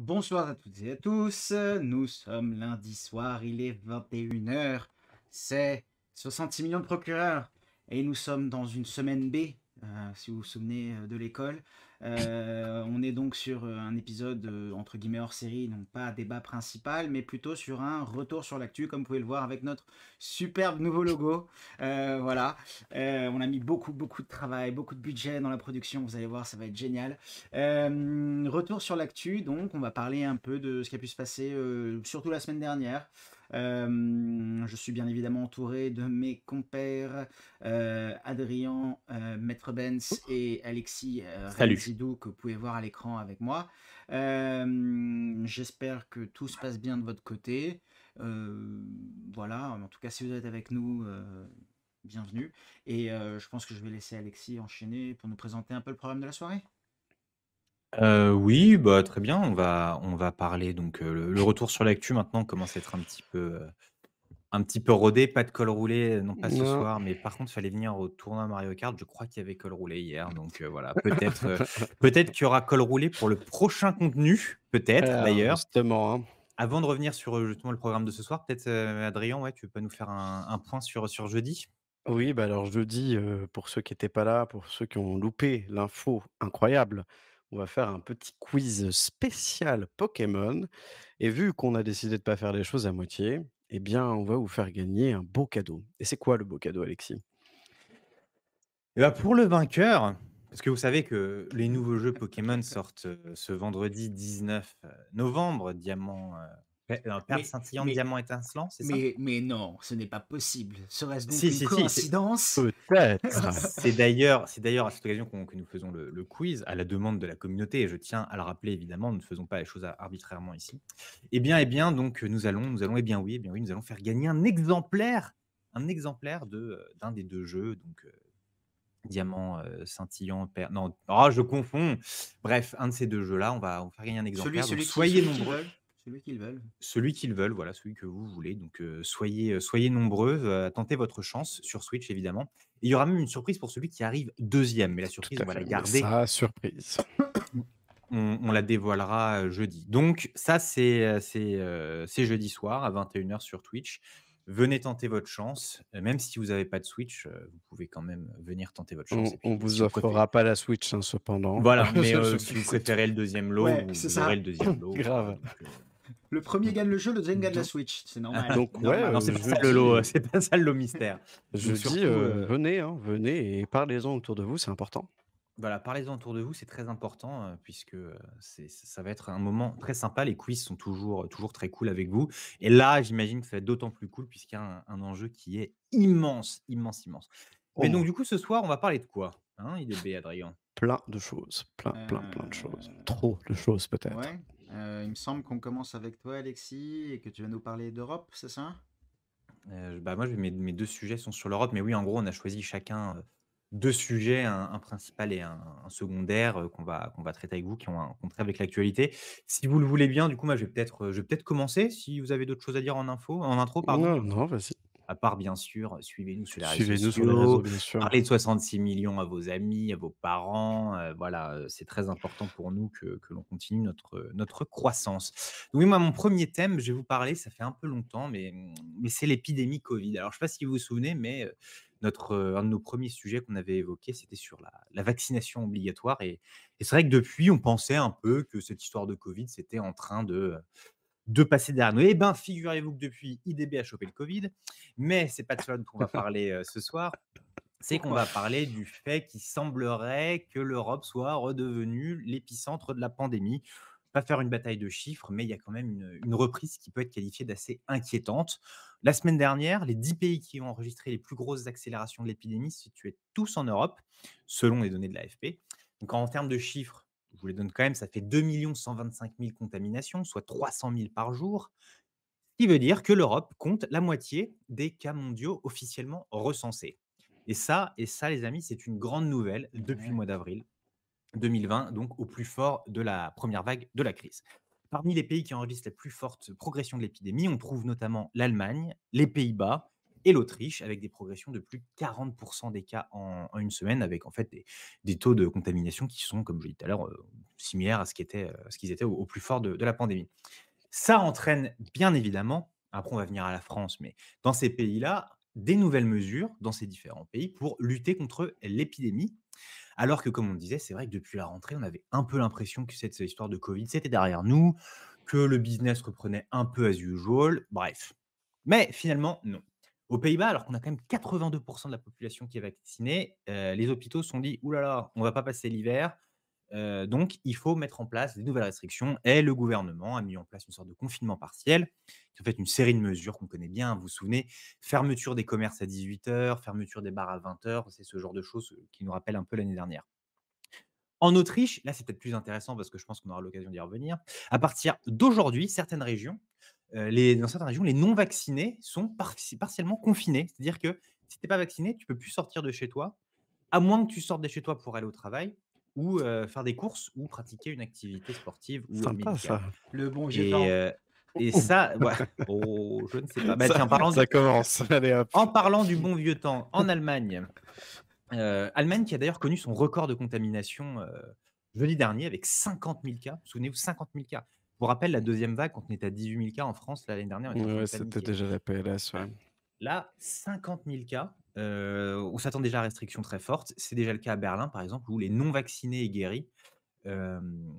Bonsoir à toutes et à tous, nous sommes lundi soir, il est 21h, c'est 66 millions de procureurs et nous sommes dans une semaine B, si vous vous souvenez de l'école. On est donc sur un épisode entre guillemets hors série, donc pas débat principal, mais plutôt sur un retour sur l'actu, comme vous pouvez le voir avec notre superbe nouveau logo. Voilà. On a mis beaucoup de travail, beaucoup de budget dans la production, vous allez voir, ça va être génial. Retour sur l'actu, donc on va parler un peu de ce qui a pu se passer, surtout la semaine dernière. Je suis bien évidemment entouré de mes compères Adrien, Maître Benz et Alexis Salut. Renzidou que vous pouvez voir à l'écran avec moi. J'espère que tout se passe bien de votre côté. Euh, voilà, en tout cas si vous êtes avec nous, bienvenue. Et je pense que je vais laisser Alexis enchaîner pour nous présenter un peu le programme de la soirée. Oui, bah, très bien, on va parler donc, le retour sur l'actu maintenant commence à être un petit peu rodé. Pas de col roulé, non pas ce Non. soir, mais par contre, il fallait venir au tournoi Mario Kart. Je crois qu'il y avait col roulé hier, donc, voilà, peut-être qu'il y aura col roulé pour le prochain contenu, peut-être d'ailleurs. Justement, hein. Avant de revenir sur, justement le programme de ce soir, peut-être, Adrien, ouais, tu veux pas nous faire un point sur jeudi? Oui, bah, alors jeudi, pour ceux qui étaient pas là, pour ceux qui ont loupé l'info incroyable, on va faire un petit quiz spécial Pokémon et vu qu'on a décidé de pas faire les choses à moitié, eh bien, on va vous faire gagner un beau cadeau. Et c'est quoi le beau cadeau, Alexis? Et bah, pour le vainqueur, parce que vous savez que les nouveaux jeux Pokémon sortent, ce vendredi 19 novembre, Diamant, Perle Mais, scintillant, mais, Diamant étincelant, c'est ça? mais non, ce n'est pas possible. Serait-ce donc Si, une si, si, c'est coïncidence? Peut-être. c'est d'ailleurs à cette occasion que nous faisons le quiz à la demande de la communauté et je tiens à le rappeler évidemment, nous ne faisons pas les choses a arbitrairement ici. Eh bien donc nous allons eh bien oui, nous allons faire gagner un exemplaire d'un des 2 jeux donc Diamant, scintillant, non, oh, je confonds. Bref, un de ces 2 jeux-là, on va faire gagner un Celui, exemplaire, donc celui qui, soyez celui qu'ils nombreux. veulent. Celui qu'ils veulent. Celui qu'ils veulent, voilà, celui que vous voulez, donc soyez nombreux, à tenter votre chance sur Switch évidemment. Et il y aura même une surprise pour celui qui arrive deuxième, mais la Tout surprise, on à va la fait, mais garder, ça, surprise. on la dévoilera, jeudi. Donc ça, c'est jeudi soir à 21h sur Twitch. Venez tenter votre chance, même si vous n'avez pas de Switch, vous pouvez quand même venir tenter votre chance et On puis vous si vous préférez. offrira pas la Switch, hein, cependant. Voilà, mais Je si vous c'est tout. préférez le deuxième lot, Ouais, vous c'est vous aurez ça. le deuxième lot, voilà Grave. donc Le premier gagne le jeu, le deuxième gagne la Donc Switch. C'est normal. donc ouais, Normal. non, c'est pas ça le jeudi, lot, c'est pas ça le lot mystère. Donc jeudi, surtout, venez, hein, venez et parlez-en autour de vous, c'est important. voilà, parlez-en autour de vous, c'est très important, puisque, ça va être un moment très sympa. Les quiz sont toujours très cool avec vous et là, j'imagine que ça va être d'autant plus cool puisqu'il y a un enjeu qui est immense, immense, immense. Au Mais donc moins. du coup, ce soir, on va parler de quoi? Hein, IDB, Adrien? Plein de choses, plein de choses. Euh, Trop de choses peut-être. ouais. Il me semble qu'on commence avec toi, Alexis, et que tu vas nous parler d'Europe, c'est ça? Bah, moi, mes 2 sujets sont sur l'Europe, mais oui, en gros, on a choisi chacun, 2 sujets, un principal et un secondaire, qu'on va traiter avec vous, qui ont un trait avec l'actualité. Si vous le voulez bien, du coup, moi, je vais peut-être commencer, si vous avez d'autres choses à dire en intro, pardon. Non, non, vas-y. À part, bien sûr, suivez-nous sur les réseaux Suivez-nous sur les réseaux, sociaux, bien sûr. parlez de 66 millions à vos amis, à vos parents, voilà, c'est très important pour nous que l'on continue notre croissance. Oui, moi, mon premier thème, je vais vous parler, ça fait un peu longtemps, mais c'est l'épidémie Covid. Alors, je ne sais pas si vous vous souvenez, mais un de nos premiers sujets qu'on avait évoqué, c'était sur la vaccination obligatoire et c'est vrai que depuis, on pensait un peu que cette histoire de Covid, c'était en train de passer derrière nous. Eh ben, figurez-vous que depuis, IDB a chopé le Covid, mais c'est pas de cela dont on va parler, ce soir. C'est qu'on Pourquoi? va parler du fait qu'il semblerait que l'Europe soit redevenue l'épicentre de la pandémie. Pas faire une bataille de chiffres, mais il y a quand même une reprise qui peut être qualifiée d'assez inquiétante. La semaine dernière, les 10 pays qui ont enregistré les plus grosses accélérations de l'épidémie se situaient tous en Europe, selon les données de l'AFP. Donc en termes de chiffres, je vous les donne quand même, ça fait 2 125 000 contaminations, soit 300 000 par jour, ce qui veut dire que l'Europe compte la moitié des cas mondiaux officiellement recensés. Et ça, les amis, c'est une grande nouvelle depuis le Ouais. mois d'avril 2020, donc au plus fort de la première vague de la crise. Parmi les pays qui enregistrent la plus forte progression de l'épidémie, on trouve notamment l'Allemagne, les Pays-Bas et l'Autriche avec des progressions de plus de 40% des cas en une semaine, avec en fait des taux de contamination qui sont, comme je l'ai dit tout à l'heure, similaires à ce qu'ils étaient au plus fort de la pandémie. Ça entraîne bien évidemment, après on va venir à la France, mais dans ces pays-là, des nouvelles mesures dans ces différents pays pour lutter contre l'épidémie. Alors que, comme on disait, c'est vrai que depuis la rentrée, on avait un peu l'impression que cette histoire de Covid, c'était derrière nous, que le business reprenait un peu as usual, bref. Mais finalement, non. Aux Pays-Bas, alors qu'on a quand même 82% de la population qui est vaccinée, les hôpitaux se sont dit: «Ouh là là, on va pas passer l'hiver, donc il faut mettre en place des nouvelles restrictions», et le gouvernement a mis en place une sorte de confinement partiel, qui est en fait une série de mesures qu'on connaît bien, vous vous souvenez? Fermeture des commerces à 18 heures, fermeture des bars à 20 heures, c'est ce genre de choses, qui nous rappellent un peu l'année dernière. En Autriche, là, c'est peut-être plus intéressant parce que je pense qu'on aura l'occasion d'y revenir. À partir d'aujourd'hui, certaines régions, dans certaines régions, les non vaccinés sont partiellement confinés. C'est-à-dire que si tu es pas vacciné, tu peux plus sortir de chez toi, à moins que tu sortes de chez toi pour aller au travail ou faire des courses ou pratiquer une activité sportive ou Sympa médicale. ça. Le bon vieux Et temps. heu et ça, ouais, oh, je ne sais pas. Bah, Ça tiens, ça commence. Allez hop. en parlant du bon vieux temps, en Allemagne, Allemagne qui a d'ailleurs connu son record de contamination, jeudi dernier avec 50 000 cas. Souvenez-vous, 50 000 cas. Pour rappel, la deuxième vague, quand on était à 18 000 cas en France, l'année dernière, on était en train Ouais, de c'était paniquer. déjà la PLS, ouais. Là, 50 000 cas, on s'attend déjà à restrictions très fortes. C'est déjà le cas à Berlin, par exemple, où les non vaccinés et guéris, hem,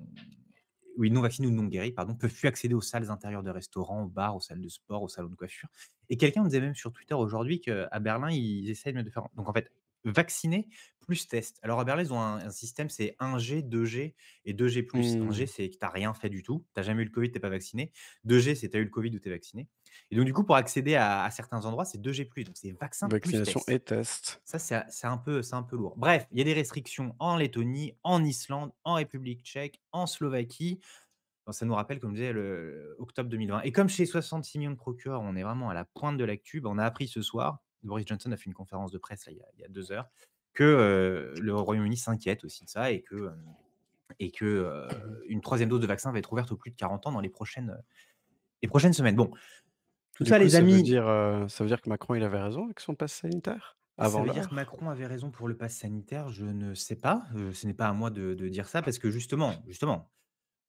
oui, non vaccinés ou non guéris, pardon, peuvent plus accéder aux salles intérieures de restaurants, aux bars, aux salles de sport, aux salons de coiffure. Et quelqu'un me disait même sur Twitter aujourd'hui qu'à Berlin, ils essayent de faire, donc en fait, vaccinés plus test. Alors à Berlin, ils ont un système, c'est 1G, 2G et 2G+. 1G, Mmh. c'est que tu as rien fait du tout, tu as jamais eu le covid, tu es pas vacciné. 2G, c'est tu as eu le covid ou tu es vacciné. Et donc du coup, pour accéder à certains endroits, c'est 2G+, donc c'est vaccin plus Vaccination test. et test. Ça, c'est un peu lourd. Bref, il y a des restrictions en Lettonie, en Islande, en République tchèque, en Slovaquie. Bon, ça nous rappelle, comme je disais, le octobre 2020. Et comme chez 66 millions de procureurs, on est vraiment à la pointe de l'actu, bah, on a appris ce soir, Boris Johnson a fait une conférence de presse là, il y a 2 heures, que, le Royaume-Uni s'inquiète aussi de ça, et que une troisième dose de vaccin va être ouverte aux plus de 40 ans dans les prochaines semaines. Bon, tout Du ça coup, les amis. ça veut dire que Macron, il avait raison avec son pass sanitaire? Ça Avant veut dire que l'heure? Macron avait raison pour le pass sanitaire? Je ne sais pas, ce n'est pas à moi de dire ça parce que justement,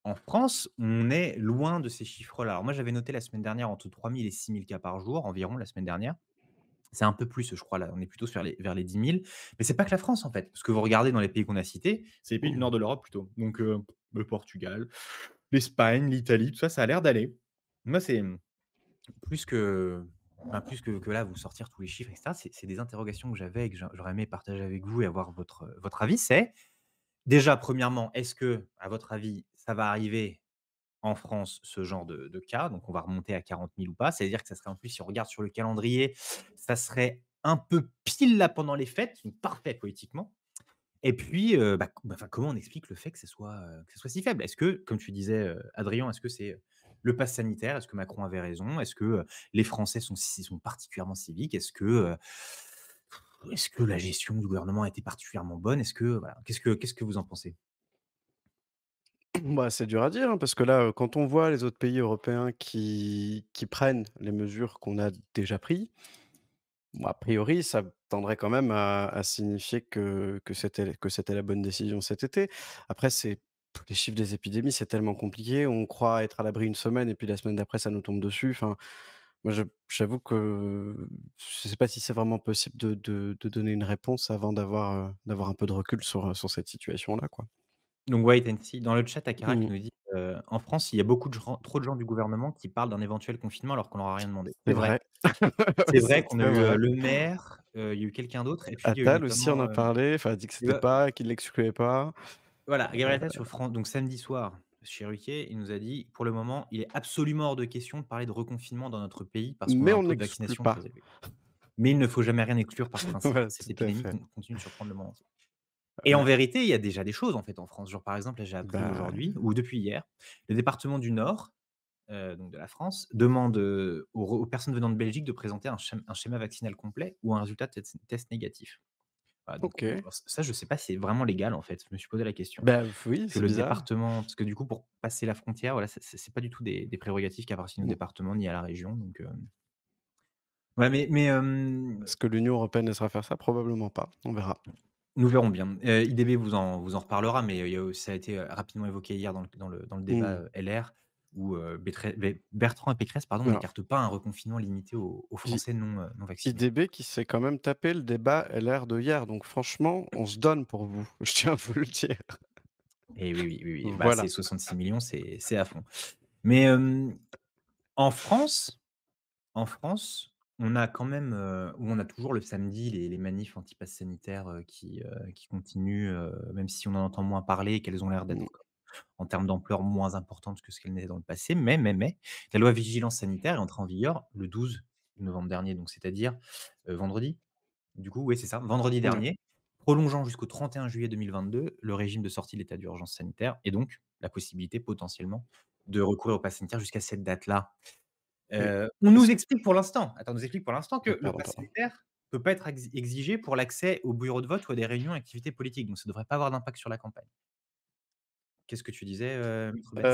en France, on est loin de ces chiffres-là. Alors moi, j'avais noté la semaine dernière entre 3 000 et 6 000 cas par jour environ la semaine dernière. C'est un peu plus, je crois, là, on est plutôt vers les 10 000. Mais c'est pas que la France, en fait. Parce que vous regardez dans les pays qu'on a cités, c'est les pays du nord de l'Europe plutôt. Donc, le Portugal, l'Espagne, l'Italie, tout ça, ça a l'air d'aller. Moi, c'est plus que plus que là, vous sortir tous les chiffres et cetera, c'est des interrogations que j'avais et que j'aurais aimé partager avec vous et avoir votre avis. C'est déjà, premièrement, est-ce que, à votre avis, ça va arriver en France, ce genre de cas? Donc on va remonter à 40 000 ou pas? C'est-à-dire que ça serait, en plus, si on regarde sur le calendrier, ça serait un peu pile là pendant les fêtes, donc parfait politiquement. Et puis, enfin, comment on explique le fait que ce soit si faible? Est-ce que, comme tu disais, Adrien, est-ce que c'est le pass sanitaire? Est-ce que Macron avait raison? Est-ce que, les Français sont particulièrement civiques? Est-ce que la gestion du gouvernement a été particulièrement bonne? Est-ce que voilà, qu'est-ce que vous en pensez? Bah, c'est dur à dire, hein, parce que là, quand on voit les autres pays européens qui prennent les mesures qu'on a déjà pris, bon, a priori, ça tendrait quand même à signifier que c'était la bonne décision cet été. Après, les chiffres des épidémies, c'est tellement compliqué. On croit être à l'abri une semaine et puis la semaine d'après, ça nous tombe dessus. Enfin, moi, j'avoue que je sais pas si c'est vraiment possible de donner une réponse avant d'avoir un peu de recul sur cette situation-là, quoi. Donc wait and see. Dans le chat, Akara qui Mmh. nous dit, «En France, il y a beaucoup de gens trop de gens du gouvernement qui parlent d'un éventuel confinement alors qu'on leur a rien demandé». C'est C'est vrai. vrai. C'est C'est vrai qu'on a très eu, vrai. le maire, il y a eu quelqu'un d'autre et puis il y a eu Attal aussi en notamment, a parlé, enfin, a dit que et c'était bah, pas qu'il l'excluait pas. voilà, Gabriel Attal sur Fran donc samedi soir chez Ruquier, il nous a dit: «Pour le moment, il est absolument hors de question de parler de reconfinement dans notre pays parce qu'on a Mais un on taux de n'exclut vaccination pas. très élevé. Mais il ne faut jamais rien exclure par principe. Voilà, Cette tout à épidémie fait. continue de surprendre le monde entier». Et en Ouais. vérité, il y a déjà des choses, en fait, en France. Genre, par exemple, là, j'ai appris Bah, aujourd'hui ou depuis hier, le département du Nord, donc de la France, demande, aux personnes venant de Belgique de présenter un schéma vaccinal complet ou un résultat de test négatif. Voilà, donc OK. alors ça, je ne sais pas si c'est vraiment légal, en fait. Je me suis posé la question. Bah, oui, Que c'est le bizarre. département parce que du coup, pour passer la frontière, voilà, c'est pas du tout des prérogatives qui appartiennent au Mmh. département ni à la région, donc Ouais, mais Est-ce que l'Union européenne laissera faire ça? Probablement pas, on verra. nous verrons bien. IDB vous en reparlera, mais il y a ça a été, rapidement évoqué hier dans le débat, Mmh. LR où, Bertrand et Pécresse, pardon, Alors, n'écartent pas un reconfinement limité aux I Français non vaccinés. IDB qui s'est quand même tapé le débat LR de hier, donc franchement, on se donne pour vous, je tiens à vous le dire. Et oui, oui, oui, oui, bah, c'est Voilà. 66 millions, c'est à fond. Mais, en France En France, on a quand même, ou on a toujours le samedi les manifs anti-pass sanitaire, qui continuent, même si on en entend moins parler et qu'elles ont l'air Mmh, d'être, en termes d'ampleur, moins importantes que ce qu'elles n'étaient dans le passé. Mais, la loi vigilance sanitaire est entrée en vigueur le 12 novembre dernier, donc c'est-à-dire, vendredi? Du coup, oui, c'est ça, vendredi ouais. dernier, prolongeant jusqu'au 31 juillet 2022 le régime de sortie de l'état d'urgence sanitaire et donc la possibilité potentiellement de recourir au pass sanitaire jusqu'à cette date-là. Et On nous est-ce explique pour l'instant, attends, on nous explique pour l'instant que le pardon, pass pardon. sanitaire peut pas être exigé pour l'accès au bureau de vote ou à des réunions et activités politiques, donc ça devrait pas avoir d'impact sur la campagne. Qu'est-ce que tu disais, maître Betts?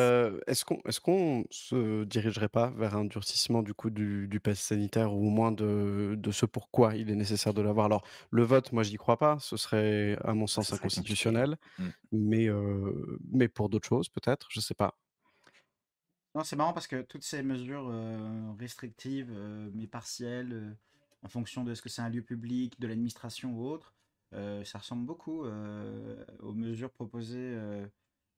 Est-ce qu'on se dirigerait pas vers un durcissement du coup du pass sanitaire ou au moins de ce pourquoi il est nécessaire de l'avoir? Alors le vote, moi j'y crois pas, ce serait à mon Ah, sens ça serait compliqué. inconstitutionnel, Mmh. mais pour d'autres choses peut-être, je sais pas. Non, c'est marrant parce que toutes ces mesures restrictives, mais partielles, en fonction de ce que c'est un lieu public, de l'administration ou autre, ça ressemble beaucoup aux mesures proposées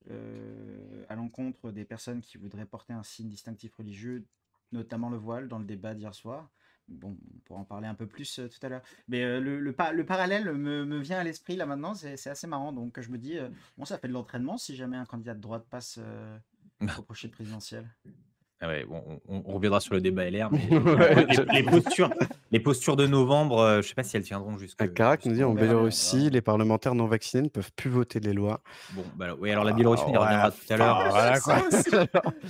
à l'encontre des personnes qui voudraient porter un signe distinctif religieux, notamment le voile, dans le débat d'hier soir. Bon, on pourra en parler un peu plus tout à l'heure. Mais le parallèle me vient à l'esprit là maintenant, c'est assez marrant. Donc je me dis, bon, ça fait de l'entraînement si jamais un candidat de droite passe au prochain présidentiel. Ah ouais, bon, on reviendra sur le débat LR, mais Ouais, les postures de novembre, je sais pas si elles tiendront Carac nous dit: jusqu'au «En On verra bien. Biélorussie, les parlementaires non vaccinés ne peuvent plus voter les lois». bon, bah, oui, alors la Ah Biélorussie, on y ouais, reviendra tout à l'heure. enfin voilà quoi. Ça aussi,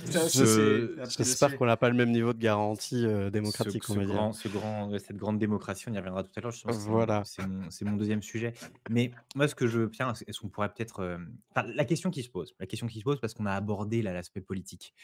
ça aussi Ce c'est un peu J'espère dossier. qu'on n'a pas le même niveau de garantie, Ce démocratique, on ce va dire. grand ce grand ouais, cette grande démocratie, on y reviendra tout à l'heure, justement, Voilà. c'est mon 2e sujet. Mais moi, ce que je veux bien, est-ce qu'on pourrait peut-être, enfin, la question qui se pose parce qu'on a abordé là l'aspect politique.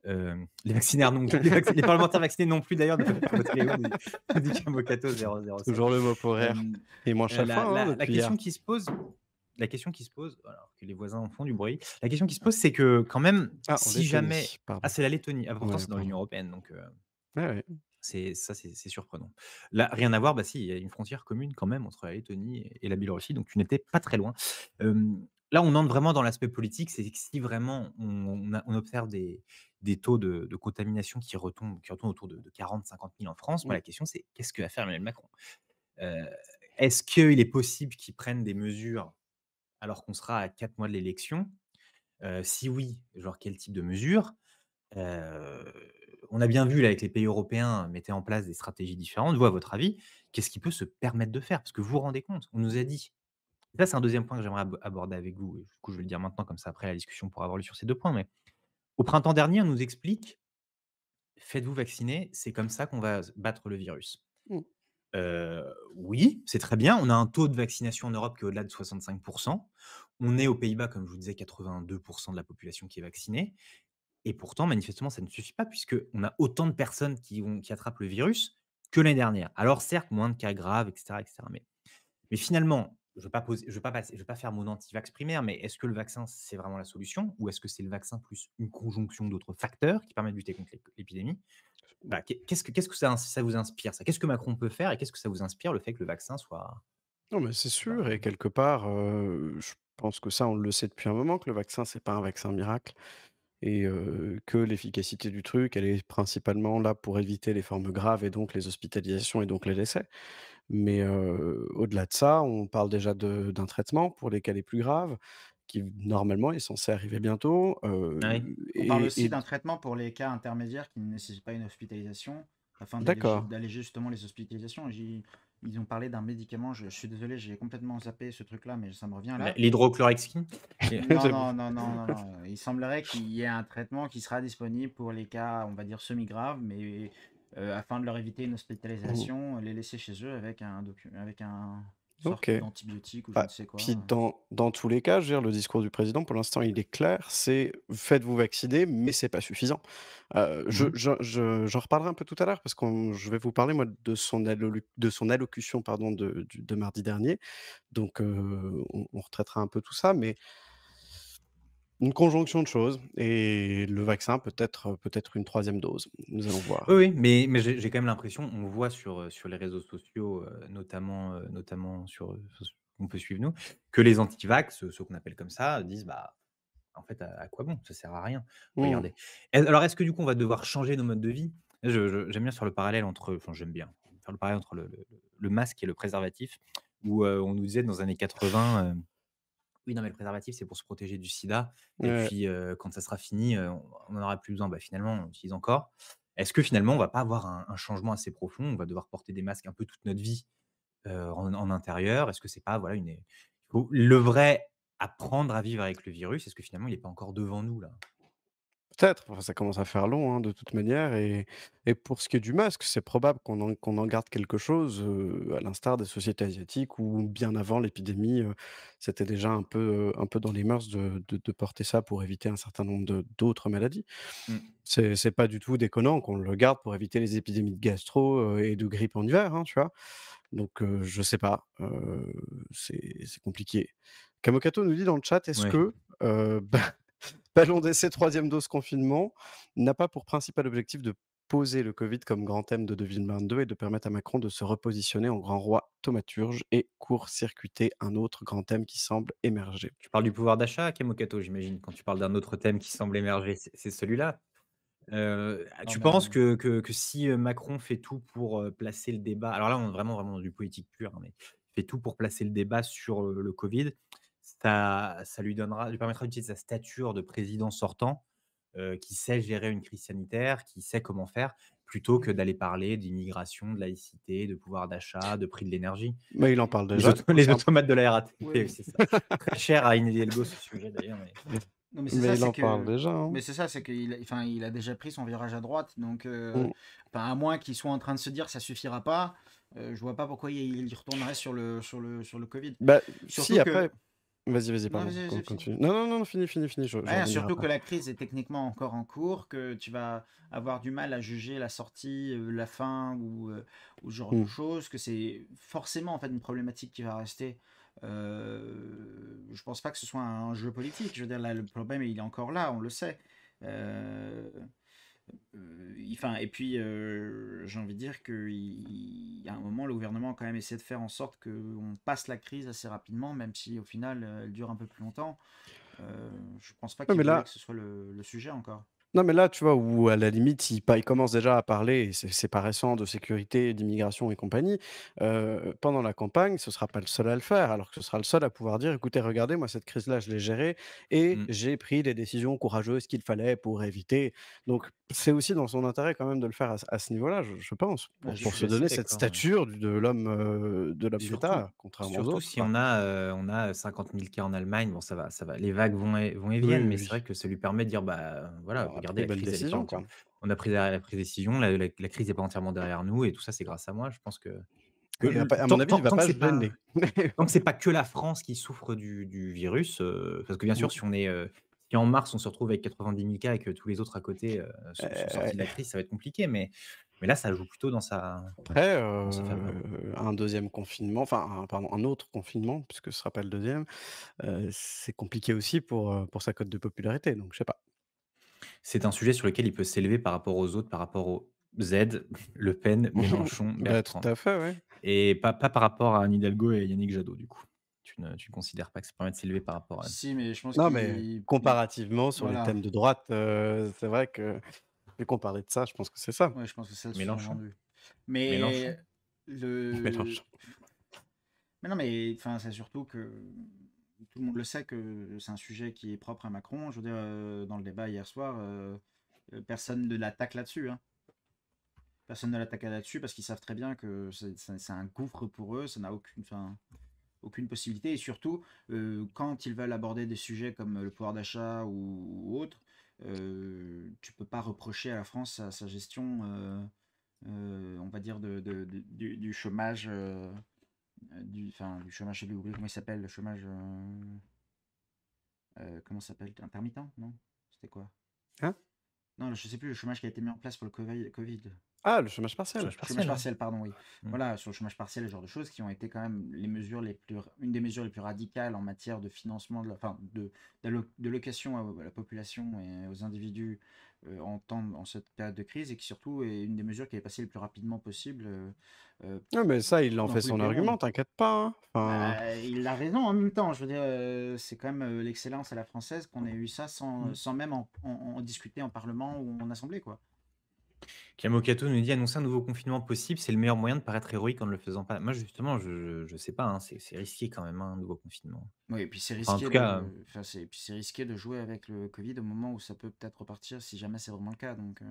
Les vaccinaires non les parlementaires vaccinés non plus d'ailleurs ne peuvent pas voter les lois, nous dit Camocato 007. Toujours le mot pour rire. Hem, Il mange chaque fois, la hein, la la depuis hier. question qui se pose alors que les voisins en font du bruit, la question qui se pose, c'est que quand même, Ah, en si jamais Lettonie, pardon. c'est la Lettonie. Ah, pourtant Ouais, c'est dans pardon. l'Union européenne, donc Ouais, ouais. c'est surprenant. Là, rien à voir, bah si, il y a une frontière commune quand même entre la Lettonie et la Biélorussie, donc tu n'étais pas très loin. Là, on entre vraiment dans l'aspect politique, c'est que si vraiment on observe des taux de contamination qui retournent autour de 40-50 000 en France, moi Mmh. la question c'est: qu'est-ce que va faire Emmanuel Macron? Heu, Est-ce qu'il est possible qu'il prenne des mesures alors qu'on sera à 4 mois de l'élection? Si oui, genre quel type de mesures? Heu, on a bien vu là avec les pays européens mettaient en place des stratégies différentes. Vous, à votre avis, qu'est-ce qu'il peut se permettre de faire? Parce que vous vous rendez compte, on nous a dit ça c'est un deuxième point que j'aimerais aborder avec vous et du coup je vais le dire maintenant comme ça après la discussion pourra avoir lieu sur ces 2 points, mais au printemps dernier, on nous explique: «Faites-vous vacciner, c'est comme ça qu'on va battre le virus». Mmh. Oui, c'est très bien. On a un taux de vaccination en Europe qui est au-delà de 65. On est aux Pays-Bas, comme je vous disais, 82 de la population qui est vaccinée et pourtant, manifestement, ça ne suffit pas puisqu'on a autant de personnes qui attrapent le virus que l'année dernière. Alors certes, moins de cas graves et cetera, mais finalement, je veux pas faire mon anti-vax primaire, mais est-ce que le vaccin, c'est vraiment la solution? Ou est-ce que c'est le vaccin plus une conjonction d'autres facteurs qui permettent de lutter contre l'épidémie? Bah, qu'est-ce que ça vous inspire ça? Qu'est-ce que Macron peut faire et qu'est-ce que ça vous inspire le fait que le vaccin soit Non, mais c'est bah, sûr et quelque part, je pense que ça, on le sait depuis un moment que le vaccin, c'est pas un vaccin miracle et que l'efficacité du truc, elle est principalement là pour éviter les formes graves et donc les hospitalisations et donc les décès. Mais au-delà de ça, on parle déjà d'un traitement pour les cas les plus graves qui, normalement, est censé arriver bientôt, ah oui? On parle aussi et d'un traitement pour les cas intermédiaires qui ne nécessitent pas une hospitalisation, afin d'accord. d'alléger justement les hospitalisations. Ils ont parlé d'un médicament, je suis désolé, j'ai complètement zappé ce truc-là, mais ça me revient là. L'hydrochloroquine? Et Non, C'est bon. non, non, non, non, non. Il semblerait qu'il y ait un traitement qui sera disponible pour les cas, on va dire, semi-graves, mais afin de leur éviter une Mmh. hospitalisation, les laisser chez eux avec un sorte OK. d'antibiotiques ou je ne Bah, sais quoi. puis dans tous les cas, je veux dire, le discours du président, pour l'instant, il est clair, c'est: «Faites-vous vacciner, mais c'est pas suffisant». Mmh. J'en reparlerai un peu tout à l'heure parce que je vais vous parler, moi, de son allocution, pardon, de mardi dernier. Donc on retraitera un peu tout ça, mais une conjonction de choses et le vaccin peut-être une troisième dose. Nous allons Oui, voir. oui, mais j'ai quand même l'impression, on voit sur les réseaux sociaux, notamment sur ce qu'on peut suivre nous, que les anti-vax, ceux qu'on appelle comme ça, disent: «Bah, en fait, à quoi bon? Ça sert à rien, Mmh. regardez». Et alors est-ce que du coup, on va devoir changer nos modes de vie? J'aime bien faire le parallèle entre enfin, j'aime bien faire le parallèle entre le masque et le préservatif où, on nous disait dans les années 80, «Oui, non, mais le préservatif, c'est pour se protéger du sida et Ouais. puis, quand ça sera fini, on en aura plus besoin». Bah, finalement, on l'utilise encore. Est-ce que finalement, on va pas avoir un changement assez profond? On va devoir porter des masques un peu toute notre vie, en intérieur? Est-ce que c'est pas, voilà, il faut le vrai apprendre à vivre avec le virus, est-ce que finalement, il est pas encore devant nous, là? Peut-être, enfin, ça commence à faire long, hein, de toute manière et pour ce qui est du masque, c'est probable qu'on en garde quelque chose, à l'instar des sociétés asiatiques où bien avant l'épidémie, c'était déjà un peu dans les mœurs de porter ça pour éviter un certain nombre d'autres maladies. Mmh. C'est pas du tout déconnant qu'on le garde pour éviter les épidémies de gastro, et de grippe en hiver, hein, tu vois? Donc je sais pas, c'est compliqué. Kamokato nous dit dans le chat: «Est-ce Ouais. que, Ballon d'essai, troisième dose confinement n'a pas pour principal objectif de poser le Covid comme grand thème de 2022 et de permettre à Macron de se repositionner en grand roi thaumaturge et court-circuiter un autre grand thème qui semble émerger?» Tu parles du pouvoir d'achat, Kemokato, j'imagine, quand tu parles d'un autre thème qui semble émerger, c'est celui-là? Non, Tu bah, penses que si, Macron fait tout pour, placer le débat alors là, on est vraiment dans du politique pur, hein, mais fait tout pour placer le débat sur, le covid, ça lui permettra d'utiliser sa stature de président sortant, qui sait gérer une crise sanitaire, qui sait comment faire, plutôt que d'aller parler d'immigration, de laïcité, de pouvoir d'achat, de prix de l'énergie. Mais il en parle Les déjà, du auto coup, les c'est un automates de la RATP, oui, oui. c'est ça. Très cher à Anne Hidalgo ce sujet d'ailleurs, mais Non, mais c'est ça, mais il c'est en parle que. déjà, hein. Mais c'est ça, c'est qu'il enfin, il a déjà pris son virage à droite, donc Mmh. enfin, à moins qu'il soit en train de se dire ça suffira pas, je vois pas pourquoi il y retournerait sur le Covid. Bah, si Surtout que. après vas-y, Non, pardon, vas-y, vas-y, fini. continue. Non, non, non, fini, je Ouais, rebondirai surtout après. que la crise est techniquement encore en cours, que tu vas avoir du mal à juger la sortie, la fin ou ce genre de Mmh. choses, que c'est forcément en fait une problématique qui va rester. Je pense pas que ce soit un jeu politique. Je veux dire, là, le problème, il est encore là, on le sait. Euh, enfin, et puis, j'ai envie de dire qu'il y a un moment, le gouvernement a quand même essayé de faire en sorte qu'on passe la crise assez rapidement, même si au final, elle dure un peu plus longtemps. Je pense pas Ouais, qu'il mais voulait là que ce soit le sujet encore. Non, mais là, tu vois, où à la limite, il commence déjà à parler, et c'est pas récent, de sécurité, d'immigration et compagnie, pendant la campagne, ce sera pas le seul à le faire, alors que ce sera le seul à pouvoir dire: «Écoutez, regardez, moi, cette crise-là, je l'ai gérée et mmh, j'ai pris les décisions courageuses qu'il fallait pour éviter». Donc c'est aussi dans son intérêt quand même de le faire à ce niveau-là, je pense, Ouais, je pour se suis assez donner cette d'accord, ouais. stature de l'homme Surtout d'État, contrairement aux surtout autres, si quoi. on a 50 000 cas en Allemagne, bon ça va, les vagues vont et Oui, viennent, oui, mais c'est vrai oui. que ça lui permet de dire: «Bah, voilà, Bah, on a pris regardez les la bonnes crise elle est pas décisions, entière quoi. on a pris la prise décision, la crise est pas entièrement derrière nous et tout ça c'est grâce à moi». Je pense que Et l à mon tant avis, tant il va tant que pas c'est se pas gêner. tant que c'est pas que la France qui souffre du virus, parce que bien sûr Mmh. si en mars on se retrouve avec 90 000 cas et que tous les autres à côté, sont sortis de la Heu crise, ça va être compliqué, mais là ça joue plutôt Après, dans sa faveur. un deuxième confinement, enfin un autre confinement, puisque ce sera pas le deuxième, c'est compliqué aussi pour sa cote de popularité, donc je sais pas. C'est un sujet sur lequel il peut s'élever par rapport aux autres, par rapport aux Z, Le Pen, Mélenchon, Bah, tout Bertrand à fait, ouais. et pas par rapport à Anne Hidalgo et Yannick Jadot du coup. Tu ne considères pas que ça permet de s'élever par rapport à eux? Si, mais je pense Non, mais qu'il. comparativement sur les Voilà. thèmes de droite, c'est vrai que vu qu'on parlait de ça, je pense que c'est ça. Ouais, je pense que c'est ça le Mélenchon? sous-entendu. Mais Mélenchon? le. Mélenchon. Mais non, mais enfin, c'est surtout que tout le monde le sait que c'est un sujet qui est propre à Macron. Je veux dire, dans le débat hier soir, personne ne l'attaque là-dessus, hein. Personne ne l'attaque là-dessus parce qu'ils savent très bien que c'est un gouffre pour eux, ça n'a aucune, enfin, aucune possibilité. Et surtout, quand ils veulent aborder des sujets comme le pouvoir d'achat ou autre, tu peux pas reprocher à la France sa gestion, on va dire, du chômage. du chômage, j'ai oublié comment il s'appelle, le chômage, comment ça s'appelle? Intermittent? Non? C'était quoi? Hein? Non, je sais plus, le chômage qui a été mis en place pour le Covid. Ah, le chômage partiel. Chômage Chômage partiel, ouais. partiel, pardon, oui. Mmh. Voilà, sur le chômage partiel, ce genre de choses qui ont été quand même une des mesures les plus radicales en matière de financement, enfin, de location à la population et aux individus en cette période de crise, et qui surtout est une des mesures qui est passée le plus rapidement possible euh, Non, mais ça, il en dans fait tous les son pays du monde. argument, t'inquiète pas, hein. Enfin, Bah, il a raison en même temps. Je veux dire, c'est quand même l'excellence à la française qu'on ait eu ça Mmh. sans même en discuter en parlement ou en assemblée, quoi. Kamokato nous dit: «Annoncer un nouveau confinement possible, c'est le meilleur moyen de paraître héroïque en ne le faisant pas». Moi, justement, je sais pas, hein, c'est risqué quand même, hein, un nouveau confinement. Oui, et puis c'est Enfin, en risqué tout cas, enfin, c'est risqué de jouer avec le Covid au moment où ça peut peut-être repartir si jamais c'est vraiment le cas. Donc,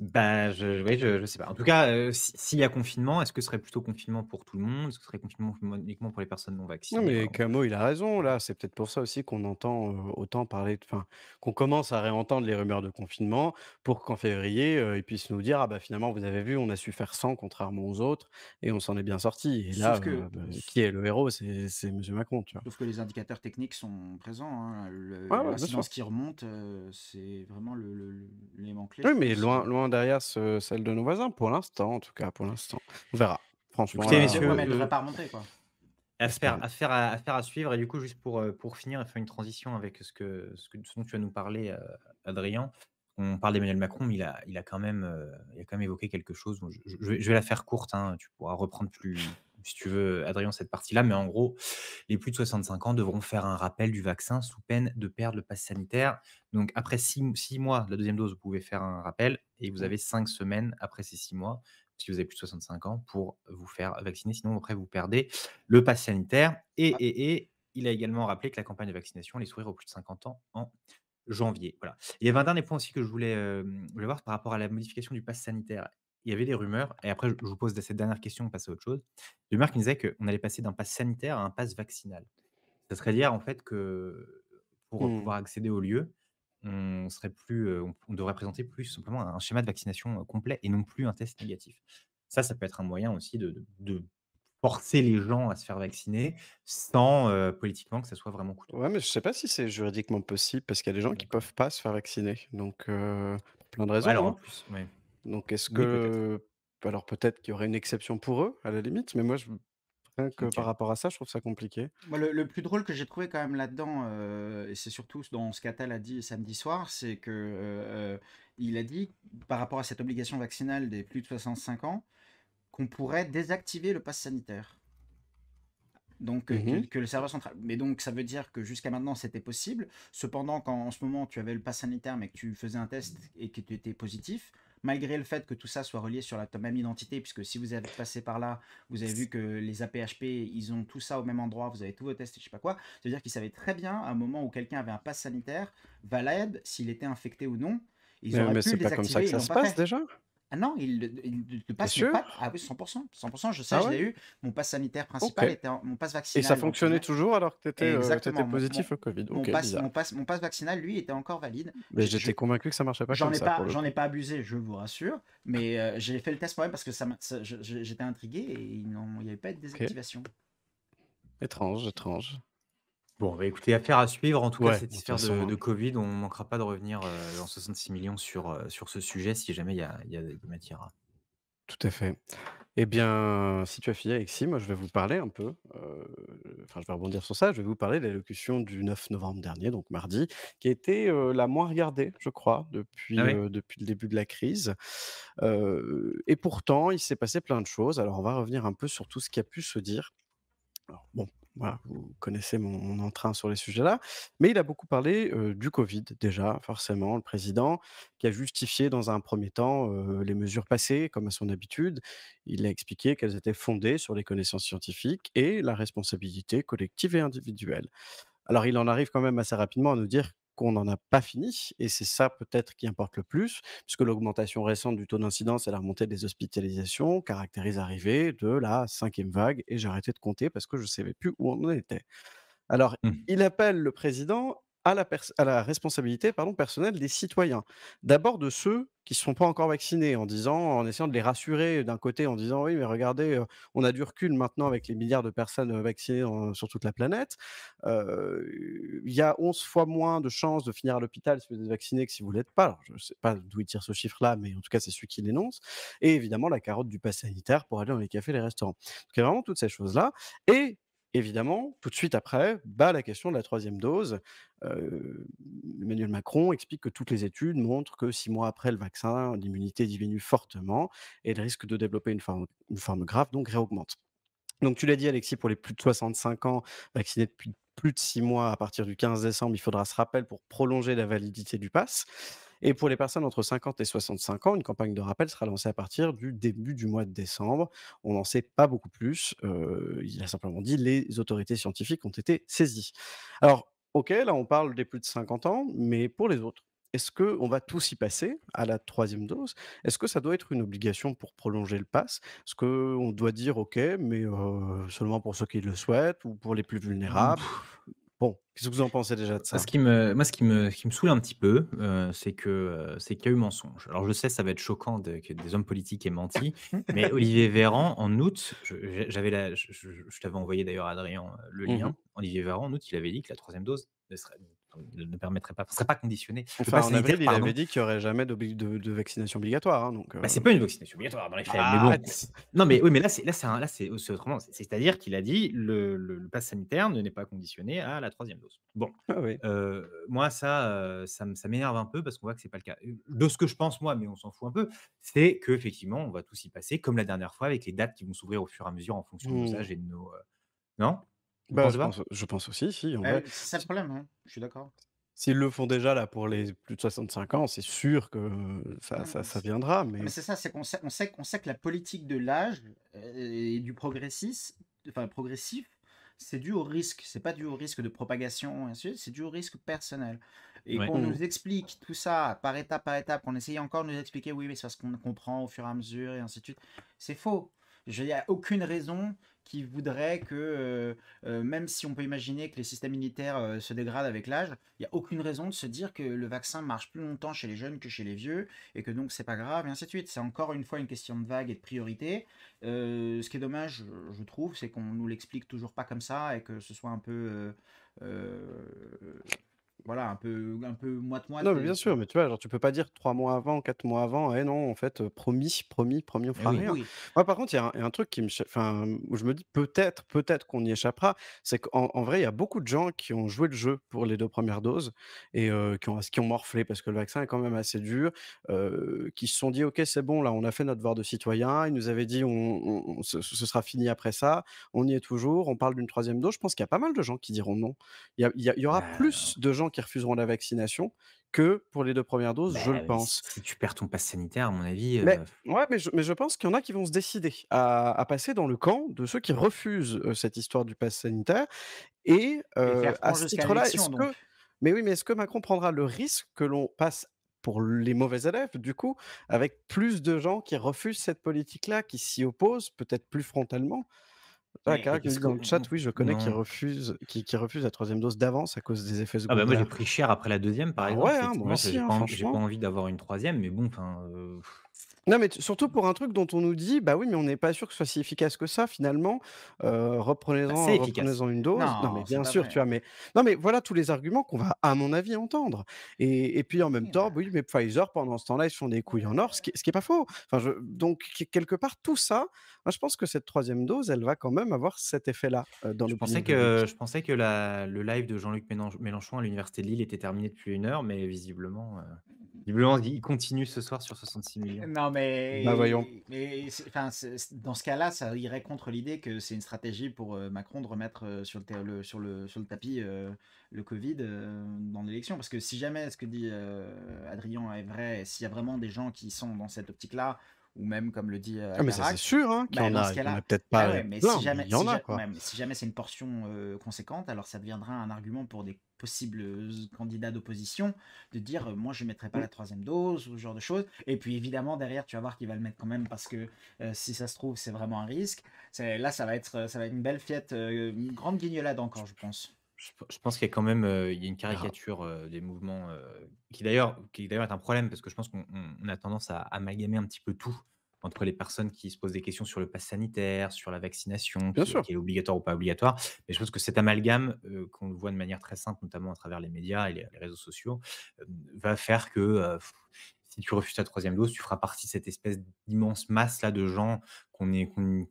bah, ouais, je sais pas. En tout cas, s'il y a confinement, est-ce que ce serait plutôt confinement pour tout le monde? Est-ce que ce serait confinement uniquement pour les personnes non non, vaccinées? mais Voilà. Camo, il a raison, là. C'est peut-être pour ça aussi qu'on entend autant parler, enfin, qu'on commence à réentendre les rumeurs de confinement pour qu'en février, ils puissent nous dire: «Ah bah finalement, vous avez vu, on a su faire sans contrairement aux autres et on s'en est bien sorti». Et là, sauf que, bah, qui est le héros? C'est Monsieur Macron, tu vois? sauf que les indicateurs techniques sont présents, hein. Ouais, ouais, bien sûr. L'incidence qui remonte, c'est vraiment l'élément clé, Oui, je mais pense. loin derrière celle de nos voisins, pour l'instant, en tout cas, pour l'instant. On verra. Franchement, Écoutez, là, Ouais, messieurs, mais elle devrait pas remonter, quoi. espérons. affaire à suivre et du coup, juste pour finir et faire une transition avec ce dont tu vas nous parler, Adrien. On parle d'Emmanuel Macron, mais il a quand même évoqué quelque chose. Donc je vais la faire courte, hein, tu pourras reprendre si tu veux, Adrien, cette partie-là. Mais en gros, les plus de 65 ans devront faire un rappel du vaccin sous peine de perdre le pass sanitaire. Donc après 6 mois de la deuxième dose, vous pouvez faire un rappel et vous Mmh. avez 5 semaines après ces 6 mois, si vous avez plus de 65 ans, pour vous faire vacciner. Sinon, après, vous perdez le pass sanitaire. Ah, Et il a également rappelé que la campagne de vaccination allait s'ouvrir aux plus de 50 ans en janvier. Voilà. Il y avait un dernier point aussi que je voulais voir par rapport à la modification du pass sanitaire. Il y avait des rumeurs, et après je vous pose cette dernière question, on passe à autre chose. Des rumeurs qui disaient qu'on allait passer d'un pass sanitaire à un pass vaccinal. Ça serait dire en fait que pour Mmh. pouvoir accéder au lieu, on devrait présenter plus simplement un schéma de vaccination complet et non plus un test négatif. Ça peut être un moyen aussi de forcer les gens à se faire vacciner sans, politiquement que ça soit vraiment coûteux. Ouais, mais je sais pas si c'est juridiquement possible parce qu'il y a des gens qui D'accord. peuvent pas se faire vacciner, donc pour plein de Ouais, alors raisons, en hein. plus, ouais. Donc est-ce Oui, peut-être. que alors peut-être qu'il y aurait une exception pour eux, à la limite, mais moi je rien que par OK. rapport à ça, je trouve ça compliqué. moi, le plus drôle que j'ai trouvé quand même là-dedans, et c'est surtout dans ce qu'Attal a dit samedi soir, c'est que il a dit, par rapport à cette obligation vaccinale des plus de 65 ans, qu'on pourrait désactiver le pass sanitaire. Donc, Mmh. que le serveur central. Mais donc, ça veut dire que jusqu'à maintenant, c'était possible. Cependant, quand en ce moment, tu avais le pass sanitaire, mais que tu faisais un test et que tu étais positif, malgré le fait que tout ça soit relié sur ta même identité, puisque si vous êtes passé par là, vous avez vu que les APHP, ils ont tout ça au même endroit, vous avez tous vos tests et je sais pas quoi. Ça veut dire qu'ils savaient très bien, à un moment où quelqu'un avait un pass sanitaire valide, s'il était infecté ou non, ils auraient Mais pu le c'est pas comme ça désactiver, que ils ça l'ont se pas passe fait. déjà? Ah non, le Tu es pass n'est pas. sûr? Ah oui, 100%. 100%, je sais, Ah je ouais? l'ai eu. Mon pass sanitaire OK. principal était mon pass Et ça vaccinal, entre fonctionnait guillemets. toujours alors que tu étais Exactement. positif au Covid? OK, bizarre. Mon pass vaccinal, lui, était encore valide. Mais j'étais convaincu que ça marchait pas comme ça pour le J'en ai coup. pas abusé, je vous rassure. Mais j'ai fait le test moi-même parce que j'étais intrigué et il n'y avait pas de OK. désactivation. Étrange, étrange. Bon, bah, écoutez, affaire à suivre. En tout cas, Ouais, cette bon de toute histoire façon, de Covid, on ne manquera pas de revenir, en 66 millions sur ce sujet si jamais il y a des matières à. tout à fait. Eh bien, si tu as fini, Alexis, moi je vais vous parler un peu, enfin je vais rebondir sur ça, je vais vous parler de l'allocution du 9 novembre dernier, donc mardi, qui a été, la moins regardée, je crois, Ah oui? depuis le début de la crise. Et pourtant, il s'est passé plein de choses. Alors on va revenir un peu sur tout ce qui a pu se dire. Alors bon, voilà, vous connaissez mon entrain sur les sujets-là, mais il a beaucoup parlé, du Covid déjà, forcément, le président, qui a justifié dans un premier temps, les mesures passées comme à son habitude. Il a expliqué qu'elles étaient fondées sur les connaissances scientifiques et la responsabilité collective et individuelle. Alors il en arrive quand même assez rapidement à nous dire qu'on n'en a pas fini et c'est ça peut-être qui importe le plus, puisque l'augmentation récente du taux d'incidence et la remontée des hospitalisations caractérise l'arrivée de la 5e vague et j'ai arrêté de compter parce que je ne savais plus où on en était. Alors Mmh. il appelle le président à la responsabilité, pardon, personnelle des citoyens. D'abord de ceux qui ne sont pas encore vaccinés, en essayant de les rassurer d'un côté, en disant: «Oui, mais regardez, on a du recul maintenant avec les milliards de personnes, vaccinées sur toute la planète. Il y a 11 fois moins de chances de finir à l'hôpital si vous êtes vacciné que si vous ne l'êtes pas». Alors je ne sais pas d'où ils tirent ce chiffre-là, mais en tout cas, c'est celui qui l'énonce, et évidemment la carotte du pass sanitaire pour aller dans les cafés, les restaurants. Donc il y a vraiment toutes ces choses-là, et évidemment, tout de suite après, bah, la question de la troisième dose. Heu, Emmanuel Macron explique que toutes les études montrent que 6 mois après le vaccin, l'immunité diminue fortement et le risque de développer une forme grave donc réaugmente. Donc tu l'as dit, Alexis, pour les plus de 65 ans vaccinés depuis plus de 6 mois à partir du 15 décembre, il faudra ce rappel pour prolonger la validité du pass, et pour les personnes entre 50 et 65 ans, une campagne de rappel sera lancée à partir du début du mois de décembre. On n'en sait pas beaucoup plus, il a simplement dit: «Les autorités scientifiques ont été saisies». Alors, OK, là on parle des plus de 50 ans, mais pour les autres, est-ce qu'on va tous y passer à la troisième dose? Est-ce que ça doit être une obligation pour prolonger le pass? Est-ce qu'on doit dire: «OK, mais seulement pour ceux qui le souhaitent ou pour les plus vulnérables»? Bon, qu'est-ce que vous en pensez déjà de Moi, ça? ce qui me saoule un petit peu, c'est qu'il y a eu mensonge. Alors je sais, ça va être choquant que des hommes politiques aient menti, mais Olivier Véran, en août, j'avais je t'avais envoyé d'ailleurs, Adrien, le Mmh. lien. Olivier Véran, en août, il avait dit que la troisième dose ne permettrait pas, serait pas conditionnée. Le Enfin, pass en sanitaire, avril, il pardon. avait dit qu'il y aurait jamais de vaccination obligatoire, hein, donc Bah, c'est pas une vaccination obligatoire dans les faits, mais bon. arrête! Non, mais oui, mais là, c'est autrement. C'est-à-dire qu'il a dit: «Le pass sanitaire ne n'est pas conditionné à la troisième dose». Bon, Ah oui. moi ça m'énerve un peu parce qu'on voit que c'est pas le cas. De ce que je pense moi, mais on s'en fout un peu, c'est qu'effectivement on va tous y passer comme la dernière fois avec les dates qui vont s'ouvrir au fur et à mesure en fonction de nos Mmh. âges et de nos, non? Vous Bah, pensez pas? je pense aussi, si, en Bah, vrai. c'est ça le problème, hein, je suis d'accord. S'ils le font déjà là pour les plus de 65 ans, c'est sûr que Non, ça viendra, mais mais c'est ça, c'est qu'on sait que la politique de l'âge, et du progressif, c'est dû au risque. C'est pas dû au risque de propagation et ainsi de suite, c'est dû au risque personnel. Et Ouais. qu'on mmh, nous explique tout ça par étape, qu'on essaye encore de nous expliquer: «Oui, mais c'est parce qu'on comprend au fur et à mesure» et ainsi de suite. C'est faux. Il y a aucune raison qui voudrait que, même si on peut imaginer que les systèmes immunitaires, se dégradent avec l'âge, il y a aucune raison de se dire que le vaccin marche plus longtemps chez les jeunes que chez les vieux et que donc c'est pas grave et ainsi de suite. C'est encore une fois une question de vague et de priorité. Ce qui est dommage, je trouve, c'est qu'on nous l'explique toujours pas comme ça et que ce soit un peu, voilà, un peu moite-moite non, mais et bien sûr, mais tu vois, genre, tu peux pas dire 3 mois avant, 4 mois avant: «Eh non, en fait, promis, promis, promis, on Eh fera oui. rien». oui. Moi, par contre, il y a un truc qui me cha enfin, où je me dis: «Peut-être qu'on y échappera», c'est qu'en vrai, il y a beaucoup de gens qui ont joué le jeu pour les 2 premières doses et qui ont morflé parce que le vaccin est quand même assez dur, qui se sont dit: «OK, c'est bon, là, on a fait notre devoir de citoyen». Ils nous avaient dit: «On ce sera fini après ça». On y est toujours, on parle d'une troisième dose. Je pense qu'il y a pas mal de gens qui diront non. Il y aura Bah plus de gens qui refuseront la vaccination que pour les 2 premières doses, je le mais si pense. si tu perds ton pass sanitaire, à mon avis, Mais ouais, mais je pense qu'il y en a qui vont se décider à passer dans le camp de ceux qui refusent, cette histoire du pass sanitaire, et Et faire à franc ce jusqu'à titre-là, l'élection donc. mais oui, mais est-ce que Macron prendra le risque que l'on passe pour les mauvais élèves, du coup, avec plus de gens qui refusent cette politique-là, qui s'y opposent peut-être plus frontalement? Ah, Mais Carac nous est-ce dit que dans le chat: «Oui, je connais qui non. refusent qui refusent la troisième dose d'avance à cause des effets Ah bah, moi j'ai secondaires». pris cher après la deuxième, par Bah exemple. ouais, hein, moi Effectivement, aussi, hein, j'ai pas franchement. envie d'avoir une troisième, mais bon, enfin, Non, mais surtout pour un truc dont on nous dit: «Bah oui, mais on n'est pas sûr que ce soit si efficace que ça finalement, bah, reprenez-en c'est efficace. reprenez-en une dose». Non, mais non, c'est bien pas sûr, vrai. tu vois? Mais non, mais voilà tous les arguments qu'on va, à mon avis, entendre, et puis en même Oui, temps, bah, oui, mais Pfizer pendant ce temps-là, ils se font des couilles en or, ce qui est pas faux. Enfin je donc quelque part tout ça, moi je pense que cette troisième dose, elle va quand même avoir cet effet-là, dans l'opinion publique. Je pensais que le live de Jean-Luc Mélenchon à l'université de Lille était terminé depuis 1 heure, mais visiblement il continue ce soir sur 66 millions. non, Bah voyons. enfin, dans ce cas-là, ça irait contre l'idée que c'est une stratégie pour Macron de remettre sur le tapis le Covid dans l'élection. Parce que si jamais ce que dit Adrien est vrai, et s'il y a vraiment des gens qui sont dans cette optique-là, ou même comme le dit Ah mais ça c'est Akarac, sûr, hein, qu'il y bah, en dans ce a. Il y en a cas-là, peut-être bah pas, ouais, mais plein, mais il y en a, quoi. ouais, mais si jamais c'est une portion conséquente, alors ça deviendra un argument pour des possibles candidats d'opposition de dire moi je ne mettrai pas Mmh. la troisième dose ou ce genre de choses. Et puis évidemment derrière tu vas voir qu'il va le mettre quand même parce que si ça se trouve c'est vraiment un risque. Là ça va être une belle fête, une grande guignolade encore je pense. Je pense qu'il y a quand même, il y a une On verra. caricature, des mouvements, qui d'ailleurs est un problème parce que je pense qu'on a tendance à amalgamer un petit peu tout entre les personnes qui se posent des questions sur le pass sanitaire, sur la vaccination Bien qui sûr. est obligatoire ou pas obligatoire. Mais je pense que cet amalgame, qu'on le voit de manière très simple, notamment à travers les médias et les réseaux sociaux, va faire que, si tu refuses ta troisième dose, tu feras partie de cette espèce d'immense masse là de gens qu'on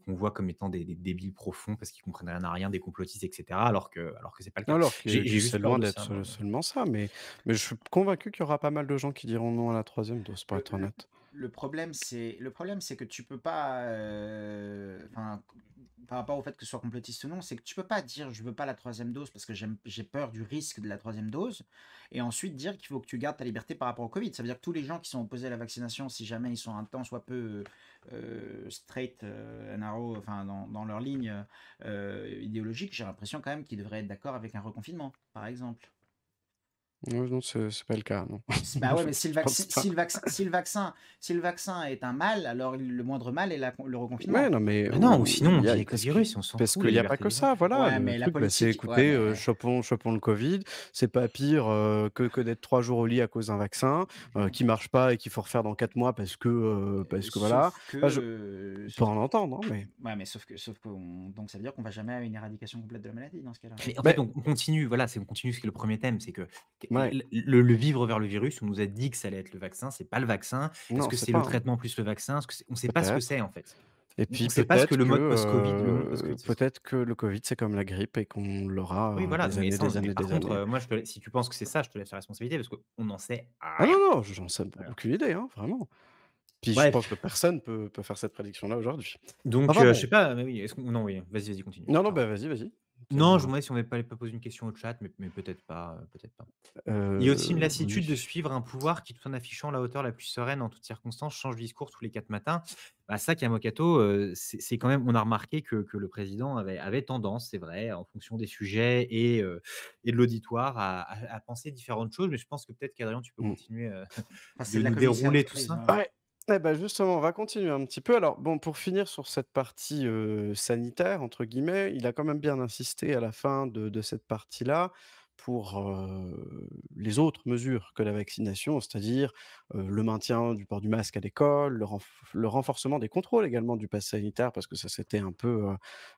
voit comme étant des débiles profonds parce qu'ils comprennent rien à rien, des complotistes et cetera, alors que c'est pas le cas. Alors que J'ai c'est juste peur loin de d'être ça moi. seulement ça, mais je suis convaincu qu'il y aura pas mal de gens qui diront non à la troisième dose, pour Le, être le- honnête. le problème, c'est que tu peux pas, enfin, par rapport au fait que ce soit complotiste ou non, c'est que tu peux pas dire je veux pas la troisième dose parce que j'ai peur du risque de la troisième dose, et ensuite dire qu'il faut que tu gardes ta liberté par rapport au Covid. Ça veut dire que tous les gens qui sont opposés à la vaccination, si jamais ils sont un temps soit peu straight and narrow, enfin dans leur ligne idéologique, j'ai l'impression quand même qu'ils devraient être d'accord avec un reconfinement, par exemple. Non, c'est pas le cas, non. Bah ouais, Je mais si le pense vaccin, pas. si le vaccin est un mal, alors le moindre mal est le Ouais, reconfinement. non, mais Bah non, ou il sinon on y dit a avec le virus, on s'en parce fout, la qu'il y a pas liberté que des gens. ça, voilà, Ouais, le mais la truc, bah, c'est politique, ouais, écoutez, mais chopons le Covid, c'est pas pire, que d'être 3 jours au lit à cause d'un vaccin, qui marche pas et qu'il faut refaire dans 4 mois parce que voilà. sauf que, Enfin, je peux en entendre, hein, mais ouais, mais sauf que, donc ça veut dire qu'on va jamais à une éradication complète de la maladie dans ce cas-là. Mais en fait, beh, on continue, voilà, on continue ce qui est le premier thème, c'est que ouais, le vivre vers le virus, on nous a dit que ça allait être le vaccin, c'est pas le vaccin. Est-ce non, que c'est c'est pas, le hein, traitement plus le vaccin? Est-ce que on sait pas ce que c'est peut-être. en fait. Et On puis sait pas ce que le mode post-Covid ce que c'est. peut-être que le Covid, c'est comme la grippe et qu'on l'aura, Oui, voilà, des mais années, ça, des mais années, par des contre, années. moi, si tu penses que c'est ça, je te laisse la responsabilité parce qu'on n'en sait Ah non, rien. non, j'en sais Voilà. aucune idée, hein, vraiment. Puis je pense que Bref, personne peut faire cette prédiction-là aujourd'hui. donc Enfin je sais bon, pas, mais oui, est-ce qu'on non, oui, vas-y, continue, non, non, pardon. bah, vas-y, Non, je me fais-moi demandais si on n'avait pas poser une question au chat, mais peut-être pas, peut-être pas. Il y a aussi une oui. lassitude de suivre un pouvoir qui, tout en affichant la hauteur la plus sereine en toutes circonstances, change de discours tous les 4 matins. Bah, ça, Kamokato, c'est quand même on a remarqué que le président avait tendance, c'est vrai, en fonction des sujets et de l'auditoire à penser différentes choses. Mais je pense que peut-être qu'Adrien, tu peux Mmh. continuer, Enfin, c'est de de la nous commission dérouler tout d'entreprise, ça. hein. Ouais, et bah, justement, on va continuer un petit peu. Alors bon, pour finir sur cette partie, «sanitaire» entre guillemets, il a quand même bien insisté à la fin de cette partie-là pour, les autres mesures que la vaccination, c'est-à-dire, le maintien du port du masque à l'école, le renforcement des contrôles également du pass sanitaire parce que ça c'était un peu,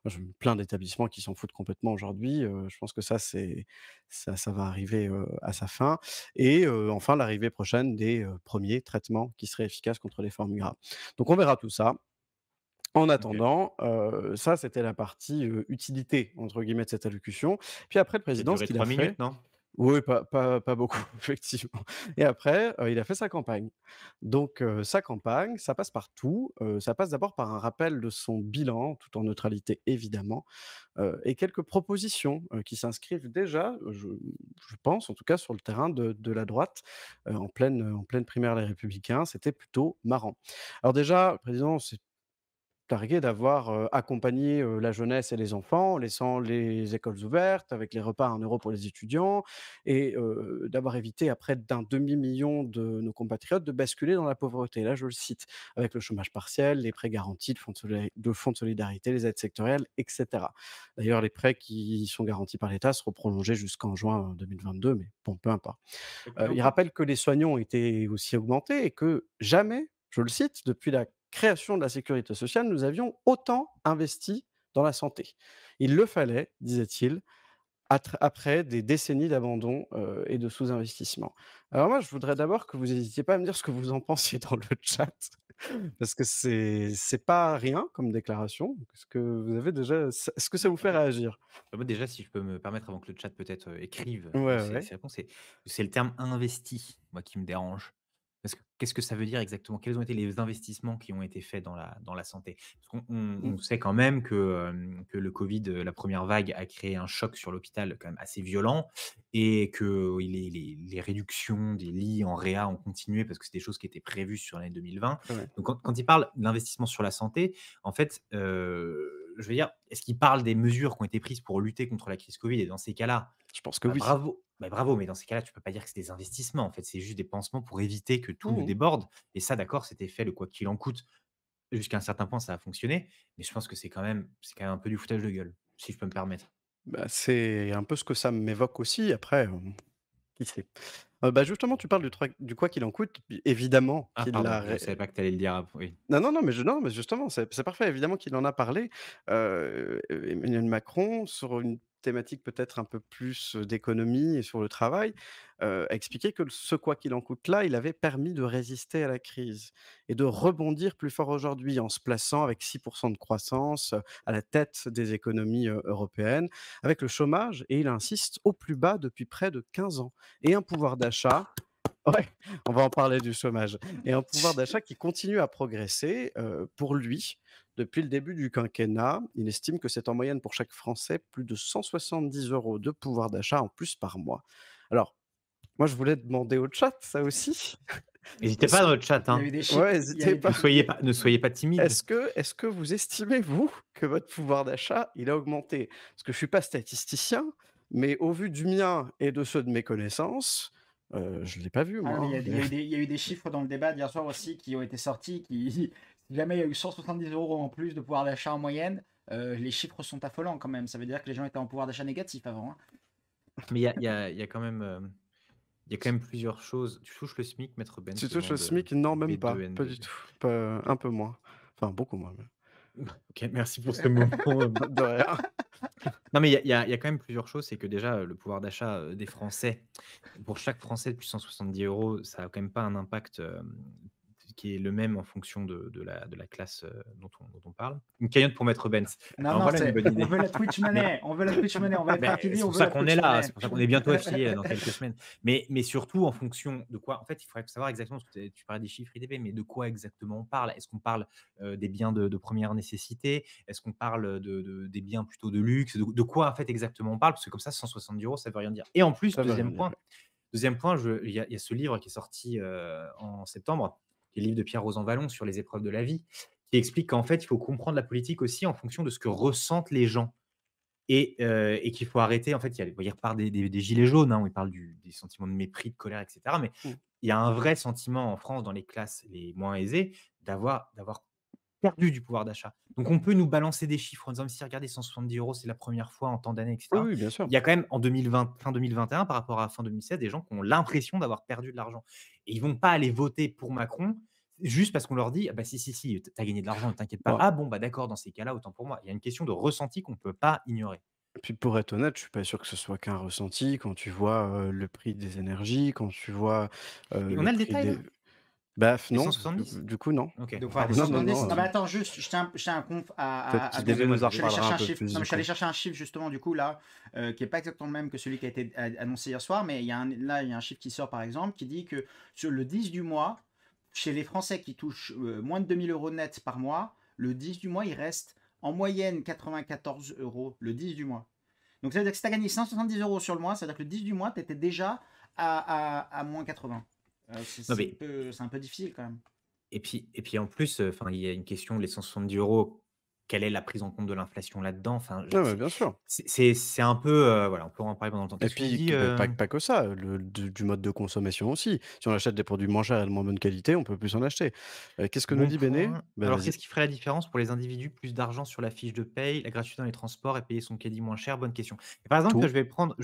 je plein d'établissements qui s'en foutent complètement aujourd'hui, je pense que ça va arriver, à sa fin et enfin l'arrivée prochaine des, 1 traitements qui seraient efficaces contre les formes graves. Donc on verra tout ça. En OK. attendant, ça c'était la partie, «utilité» entre guillemets de cette allocution. Puis après le Qui a président ce duré qu'il a 3 minutes, fait, non? oui, pas beaucoup effectivement, et après, il a fait sa campagne. Donc sa campagne, ça passe par tout, ça passe d'abord par un rappel de son bilan, tout en neutralité évidemment, et quelques propositions, qui s'inscrivent déjà, je pense en tout cas sur le terrain de la droite, en pleine primaire Les Républicains, c'était plutôt marrant. Alors déjà, le président s'est targué d'avoir, accompagné, la jeunesse et les enfants en laissant les écoles ouvertes avec les repas à 1 € pour les étudiants et d'avoir évité à près d'un demi-million de nos compatriotes de basculer dans la pauvreté. Là, je le cite, avec le chômage partiel, les prêts garantis, le fonds de solidarité, les aides sectorielles et cetera. D'ailleurs, les prêts qui sont garantis par l'État seront prolongés jusqu'en juin 2022, mais bon, peu importe. C'est plutôt Il cool. rappelle que les soignants ont été aussi augmentés et que jamais, je le cite, depuis la création de la sécurité sociale, nous avions autant investi dans la santé. Il le fallait, disait-il, après des décennies d'abandon, et de sous-investissement. Alors moi, je voudrais d'abord que vous n'hésitiez pas à me dire ce que vous en pensiez dans le chat, parce que c'est pas rien comme déclaration. Est-ce que ça vous En fait fait, réagir? moi déjà, si je peux me permettre avant que le chat peut-être, écrive, Ouais, ouais, ses ouais. réponses, c'est le terme «investi», moi, qui me dérange. Parce que qu'est-ce que ça veut dire exactement? Quels ont été les investissements qui ont été faits dans la santé? Parce qu'on Mmh, sait quand même que le covid, la première vague a créé un choc sur l'hôpital quand même assez violent et que les réductions des lits en réa ont continué parce que c'est des choses qui étaient prévues sur l'année 2020. ouais. Donc quand il parle d'investissement sur la santé, en fait, je veux dire, est-ce qu'il parle des mesures qui ont été prises pour lutter contre la crise Covid? Et dans ces cas-là, Je pense que bah, oui. bravo, mais dans ces cas-là, tu peux pas dire que c'est des investissements, en fait, c'est juste des pansements pour éviter que tout ne Mmh. déborde et ça, d'accord, c'était fait le quoi qu'il en coûte. Jusqu'à un certain point, ça a fonctionné, mais je pense que c'est quand même un peu du foutage de gueule, si je peux me permettre. Bah, c'est un peu ce que ça m'évoque aussi. Après, qui sait? Bah, justement, tu parles du quoi qu'il en coûte. Évidemment Ah qu'il pardon, l'a je savais pas que tu allais le dire av oui. Non, non, non, mais justement, c'est parfait. Évidemment qu'il en a parlé, Emmanuel Macron, sur une thématique peut-être un peu plus, d'économie et sur le travail, a expliqué que ce «quoi qu'il en coûte» là, il avait permis de résister à la crise et de rebondir plus fort aujourd'hui en se plaçant avec 6 de croissance, à la tête des économies, européennes, avec le chômage et il insiste, au plus bas depuis près de 15 ans et un pouvoir d'achat. Ouais, on va en parler du chômage et un pouvoir d'achat qui continue à progresser, pour lui. Depuis le début du quinquennat, il estime que c'est en moyenne pour chaque Français plus de 170 € de pouvoir d'achat en plus par mois. Alors, moi je voulais demander au chat ça aussi. N'hésitez pas Est-ce dans le chat, Il y a hein. eu des chiffres, Ouais, il y a hésitez eu pas. Ne il y soyez a pas ne soyez pas timide. Est-ce que vous estimez, vous, que votre pouvoir d'achat, il a augmenté? Parce que je suis pas statisticien, mais au vu du mien et de ceux de mes connaissances, je l'ai pas vu ah moi, non, mais hein. il y a eu des chiffres dans le débat d'hier soir aussi qui ont été sortis, qui si jamais il y a eu 170 € en plus de pouvoir d'achat en moyenne, les chiffres sont affolants quand même. Ça veut dire que les gens étaient en pouvoir d'achat négatif avant, hein. Mais il y a quand même, il y a quand même plusieurs choses. «Tu touches le SMIC, maître Ben?» Tu se touches le demande, SMIC? Non, même pas, pas du B2N2. tout, pas un peu moins, enfin beaucoup moins même. OK, merci pour ce moment, De rien. Non, mais il y a quand même plusieurs choses. C'est que déjà, le pouvoir d'achat, des Français, pour chaque Français depuis 170 €, ça a quand même pas un impact, qui est le même en fonction de la classe, dont on parle. Une cagnotte pour maître Benz. Non, Alors non, voilà une c'est bonne on idée. veut la Twitch Mais money, on veut la Twitch money, on va être beh, affilié, c'est on pour veut ça la qu'on est Twitch là, money. c'est pour ça qu'on est bientôt affilié dans quelques semaines. Mais surtout en fonction de quoi en fait, il faudrait savoir exactement parce que tu parlais des chiffres IDP, mais de quoi exactement on parle? Est-ce qu'on parle, des biens de 1re nécessité? Est-ce qu'on parle des biens plutôt de luxe? De quoi en fait exactement on parle? Parce que comme ça 170 € ça veut rien dire. Et en plus, Ça veut rien dire, ouais. deuxième point, il y a ce livre qui est sorti, en septembre, qui est le livre de Pierre Rosanvallon sur les épreuves de la vie, qui explique qu'en fait, il faut comprendre la politique aussi en fonction de ce que ressentent les gens. Et qu'il faut arrêter en fait, il repart des gilets jaunes, hein, où il parle des sentiments de mépris, de colère et cetera, mais Mmh. il y a un vrai sentiment en France, dans les classes les moins aisées, d'avoir perdu du pouvoir d'achat. Donc on peut nous balancer des chiffres en disant: «Mais si regardez 170 €, c'est la première fois en tant d'années» et Oui, cetera. oui, bien sûr. Il y a quand même en 2020, fin 2021 par rapport à fin 2016, des gens qui ont l'impression d'avoir perdu de l'argent et ils vont pas aller voter pour Macron juste parce qu'on leur dit: «Ah bah si, si, si, tu as gagné de l'argent, ne t'inquiète pas». Bon, «Ah bon, bah d'accord, dans ces cas-là, autant pour moi». Il y a une question de ressenti qu'on ne peut pas ignorer. et puis pour être honnête, je suis pas sûr que ce soit qu'un ressenti quand tu vois, le prix des énergies, quand tu vois, Et on le a le prix détail là? des bah Les non, 170? du coup non. OK, Donc bon voilà, les pardon, Non, non, 170. non, Non, mais attends, juste, je tiens un conf peut-être à qu'il donner. nous en Je suis allé reparlera chercher un un peu chiffre. plus Non, mais du je suis allé coup. chercher un chiffre justement du coup là, qui est pas exactement le même que celui qui a été annoncé hier soir, mais il y a un chiffre qui sort par exemple qui dit que sur le 10 du mois, chez les Français qui touchent moins de 2 000 € net par mois, le 10 du mois, il reste en moyenne 94 € le 10 du mois. Donc ça veut dire que si tu as gagné 170 € sur le mois, ça veut dire que le 10 du mois, tu étais déjà à moins 80. non mais C'est un peu difficile quand même. et puis en plus, enfin, il y a une question, les 170 €, quelle est la prise en compte de l'inflation là-dedans? Enfin, je Ouais, ouais, c'est bien sûr. c'est un peu, voilà, on peut en parler pendant longtemps. Et Qu'est-ce qu'on puis dit, que pas que ça, du mode de consommation aussi. Si on achète des produits moins chers et de moins bonne qualité, on peut plus en acheter. Qu'est-ce que nous Bon dit Béné? point. Bah, Alors vas-y. qu'est-ce qui ferait la différence pour les individus? Plus d'argent sur la fiche de paye, la gratuité dans les transports et payer son caddie moins cher? Bonne question. Et par exemple, Tout. je vais prendre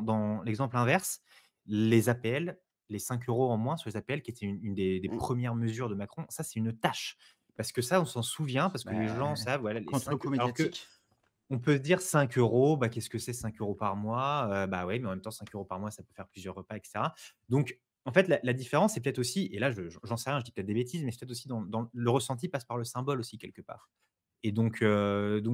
dans l'exemple inverse, les APL, les 5 € en moins sur les APL qui était une des Mmh. 1res mesures de Macron. Ça, c'est une tâche. Parce que ça, on s'en souvient, parce que les Bah, gens savent, voilà, les 5 contre-coup alors que médiatique. on peut se dire 5 €, bah, qu'est-ce que c'est 5 € par mois? Bah, ouais, mais en même temps 5 € par mois, ça peut faire plusieurs repas et cetera. Donc en fait, la différence, c'est peut-être aussi et là, j'en sais rien, je dis peut-être des bêtises, mais c'est peut-être aussi dans le ressenti passe par le symbole aussi quelque part. Et donc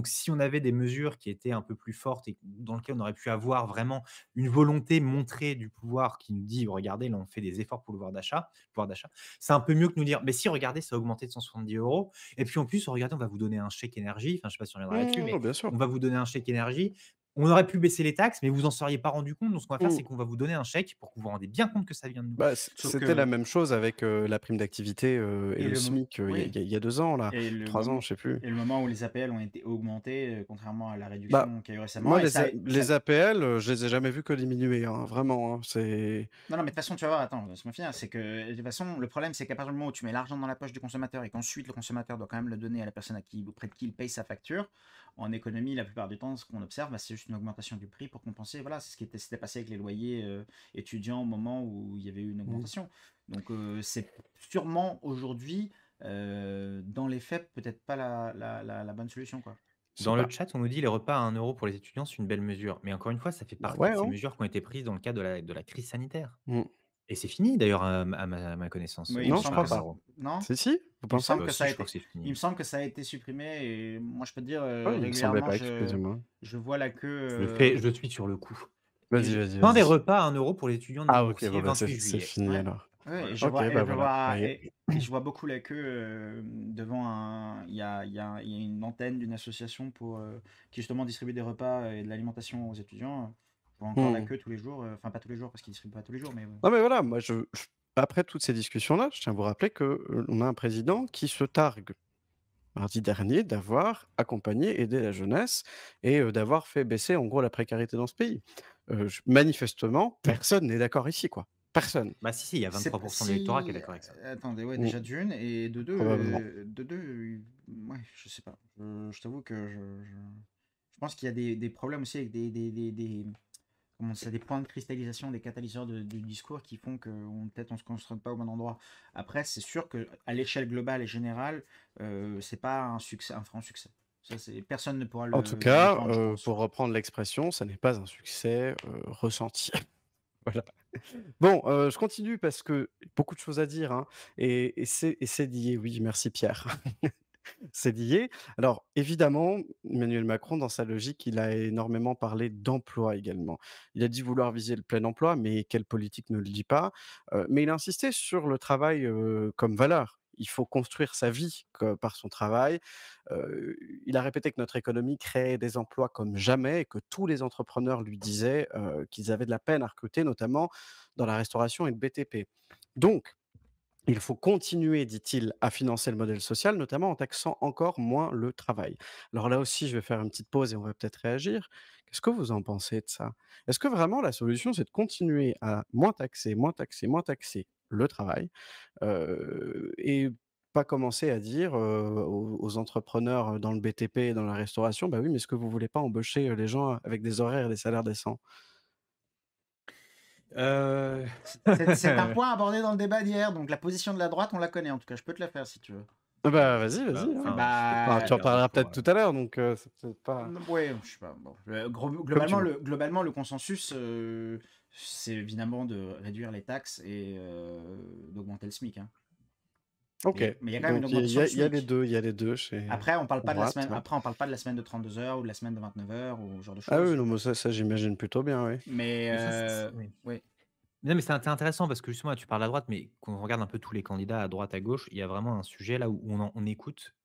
si on avait des mesures qui étaient un peu plus fortes et dans lesquelles on aurait pu avoir vraiment une volonté montrée du pouvoir qui nous dit: «Regardez, là, on fait des efforts pour le pouvoir d'achat», c'est un peu mieux que nous dire: «Mais si, regardez, ça a augmenté de 170 € et puis en plus, regardez, on va vous donner un chèque énergie», enfin, je sais pas si on reviendra là-dessus, Mmh, mais bien sûr. on va vous donner un chèque énergie. On aurait pu baisser les taxes, mais vous en seriez pas rendu compte. Donc ce qu'on va faire, Mmh. c'est qu'on va vous donner un chèque pour que vous vous rendiez bien compte que ça vient de nous. Bah, Sauf c'était la que, même chose avec, la prime d'activité, et et le le, SMIC, oui, il y a 2 ans là, et le 3 ans, moment, je sais plus. et le moment où les APL ont été augmentés, contrairement à la Bah, réduction qu'il y a eu récemment, moi et ça, les APL, je les ai jamais vus que diminuer, hein, vraiment, hein, c'est non, non, mais de toute façon, tu vas voir, attends, laisse-moi finir. C'est que, de toute façon, le problème, c'est qu'à partir du moment où tu mets l'argent dans la poche du consommateur et qu'ensuite le consommateur doit quand même le donner à la personne auprès de qui il paye sa facture, en économie, la plupart du temps, ce qu'on observe, bah, c'est juste une augmentation du prix pour compenser. Voilà, c'est ce qui s'était passé avec les loyers étudiants au moment où il y avait eu une Mmh. augmentation. Donc, c'est sûrement aujourd'hui, dans les faits, peut-être pas la bonne solution, quoi. C'est Dans le pas chat, on nous dit: «Les repas à 1 € pour les étudiants, c'est une belle mesure». Mais encore une fois, ça fait bah, partie ouais, de ces hein? mesures qui ont été prises dans le cadre de la crise sanitaire. Mmh. Et c'est fini d'ailleurs à ma connaissance, Oui, les il me Non, je repas semble crois que à 1 pas. ça... €. Non? Si, si, vous Il me pensez? semble que ça Si, a je crois été, que c'est il me fini. semble que ça a été supprimé et moi je peux te dire Ouais, il me semblait régulièrement pas, excusez-moi. je vois la queue Je suis sur le coup. Et Vas-y, vas-y, fin des vas-y. repas à 1 € pour les étudiants non Ah OK, bon, boursiers, bah, 28 c'est juillet. fini ouais, alors. ouais, et Voilà. je OK, vois bah, voilà. Bah, et je vois beaucoup la queue devant il y a une antenne d'une association qui justement distribue des repas et de l'alimentation aux étudiants. Je vois encore la mmh. queue tous les jours, enfin pas tous les jours parce qu'ils distribuent pas tous les jours, mais Non, mais voilà, moi après toutes ces discussions-là, je tiens à vous rappeler que, on a un président qui se targue, mardi dernier, d'avoir accompagné, aidé la jeunesse et d'avoir fait baisser en gros la précarité dans ce pays. J manifestement, personne n'est d'accord ici, quoi. Personne. Bah si, il y a c'est 23 pas- de l'électorat qui est si d'accord avec ça. attendez, ouais, Mmh, déjà d'une et probablement. de deux, ouais, je sais pas. Je t'avoue que je pense qu'il y a des problèmes aussi avec comment ça, des points de cristallisation, des catalyseurs du discours qui font que peut-être on se concentre pas au bon endroit. Après, c'est sûr que à l'échelle globale et générale, c'est pas un succès, un franc succès. Ça, c'est personne ne pourra En tout le cas, défendre, je pense. pour reprendre l'expression, ça n'est pas un succès, ressenti. Voilà. Bon, je continue parce que beaucoup de choses à dire, hein, et c'est lié, oui, merci Pierre. C'est lié. Alors évidemment, Emmanuel Macron, dans sa logique, il a énormément parlé d'emploi également. Il a dit vouloir viser le plein emploi, mais quelle politique ne le dit pas? Mais il a insisté sur le travail, comme valeur. Il faut construire sa vie par son travail. Il a répété que notre économie créait des emplois comme jamais et que tous les entrepreneurs lui disaient, qu'ils avaient de la peine à recruter, notamment dans la restauration et le BTP. Donc il faut continuer, dit-il, à financer le modèle social, notamment en taxant encore moins le travail. Alors là aussi, je vais faire une petite pause et on va peut-être réagir. Qu'est-ce que vous en pensez de ça? Est-ce que vraiment la solution, c'est de continuer à moins taxer, moins taxer, moins taxer le travail, et pas commencer à dire, aux entrepreneurs, dans le BTP et dans la restauration: «Bah oui, mais est-ce que vous voulez pas embaucher, les gens avec des horaires et des salaires décents?» Heu, C'est un point abordé dans le débat d'hier, donc la position de la droite, on la connaît en tout cas. Je peux te la faire si tu veux. Bah, je vas-y, sais pas, vas-y, hein. enfin, je peux Enfin, pas Bah, tu en dire parleras pour, peut-être tout à l'heure, donc c'est peut-être pas ouais, je sais pas. Bon, comme tu veux. globalement, le consensus, c'est évidemment de réduire les taxes et d'augmenter le SMIC, hein. OK, Mais il y a quand même une donc augmentation du il y a les SMIC. 2 il y a les 2 chez Après, on parle à pas de la droite, semaine. ouais. Après, on parle pas de la semaine de 32 heures ou de la semaine de 29 heures ou ce genre de Ah oui, choses. non, mais ça j'imagine plutôt bien, oui. Mais mais ça, oui. ouais. Non, mais c'est intéressant parce que justement, là, tu parles à droite, mais quand on regarde un peu tous les candidats à droite, à gauche, il y a vraiment un sujet là où on écoute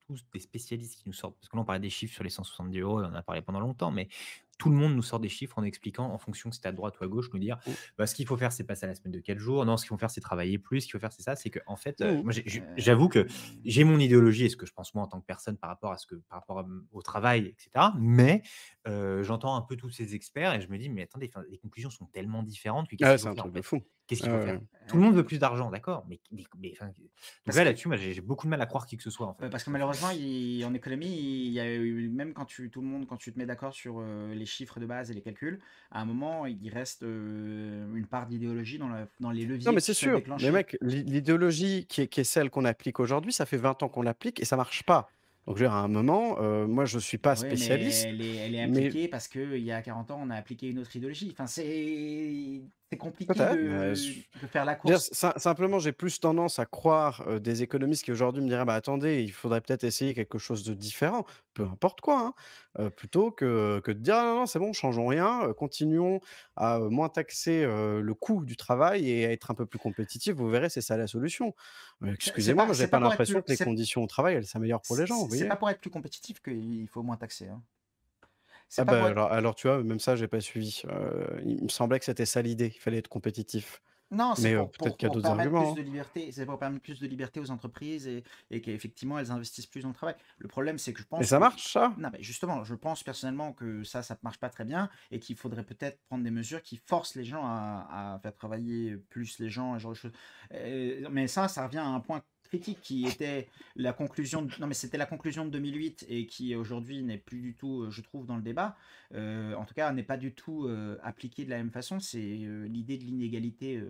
tous des spécialistes qui nous sortent, parce que là, on parlait des chiffres sur les 170 €, et on en a parlé pendant longtemps, mais tout le monde nous sort des chiffres en expliquant, en fonction que c'est à droite ou à gauche, nous dire, Mmh. bah, ce qu'il faut faire, c'est passer à la semaine de 4 jours. Non, ce qu'il faut faire, c'est travailler plus. Ce qu'il faut faire, c'est ça. C'est que en fait, Mmh. moi, j'avoue que Hem, j'ai mon idéologie et ce que je pense moi en tant que personne par rapport au travail, etc. Mais j'entends un peu tous ces experts et je me dis, mais attendez, enfin, les conclusions sont tellement différentes que Ah qu'est-ce ouais, qu'il c'est faut un faire en truc de fait? fou. Qu'est-ce qu'il Ah faut ouais, faire? ouais. Tout le monde veut plus d'argent, d'accord, mais enfin, donc parce là, que là-dessus, moi, j'ai beaucoup de mal à croire qui que ce soit en fait. parce que Pour faire malheureusement, en économie, il y a eu, même quand tout le monde, quand tu te mets d'accord sur les chiffres de base et les calculs, à un moment, il reste une part d'idéologie dans les Non, leviers mais que c'est tu souhaites sûr, mais déclencher. mec, l'idéologie qui est celle qu'on applique aujourd'hui, ça fait 20 ans qu'on l'applique et ça marche pas. Donc je veux dire, à un moment, moi je suis pas Oui, mais spécialiste, elle est mais appliquée parce qu'il y a 40 ans, on a appliqué une autre idéologie. Enfin, c'est compliqué peut-être, mais de faire la dire course. simplement, j'ai plus tendance à croire, des économistes qui aujourd'hui me diraient: «Bah, attendez, il faudrait peut-être essayer quelque chose de différent», peu importe quoi, hein, plutôt que de dire: «Ah non, non, c'est bon, changeons rien, continuons à, moins taxer, le coût du travail et à être un peu plus compétitifs, vous verrez, c'est ça la solution». Excusez-moi, moi j'ai C'est pas pas pour être l'impression plus, que les conditions au travail, elles s'améliorent pour les gens, vous c'est voyez? pas pour être plus compétitif qu'il faut moins taxer, hein. C'est Ah pas pour bah, être alors tu vois, même ça j'ai pas suivi, il me semblait que c'était ça l'idée, il fallait être compétitif. Non, c'est Mais, peut-être qu'il y a pour d'autres permettre plus arguments, de hein. liberté. C'est pour permettre plus de liberté aux entreprises et qu'effectivement, elles investissent plus dans le travail. Le problème, c'est que je Et pense ça que... marche ça? Non, mais justement, je pense personnellement que ça ne marche pas très bien et qu'il faudrait peut-être prendre des mesures qui forcent les gens à faire travailler plus les gens, et ce genre de choses. Mais ça revient à un point critique qui était la conclusion non, mais c'était la conclusion de 2008 et qui aujourd'hui n'est plus du tout, je trouve, dans le débat, en tout cas n'est pas du tout, appliquée de la même façon. C'est, l'idée de l'inégalité,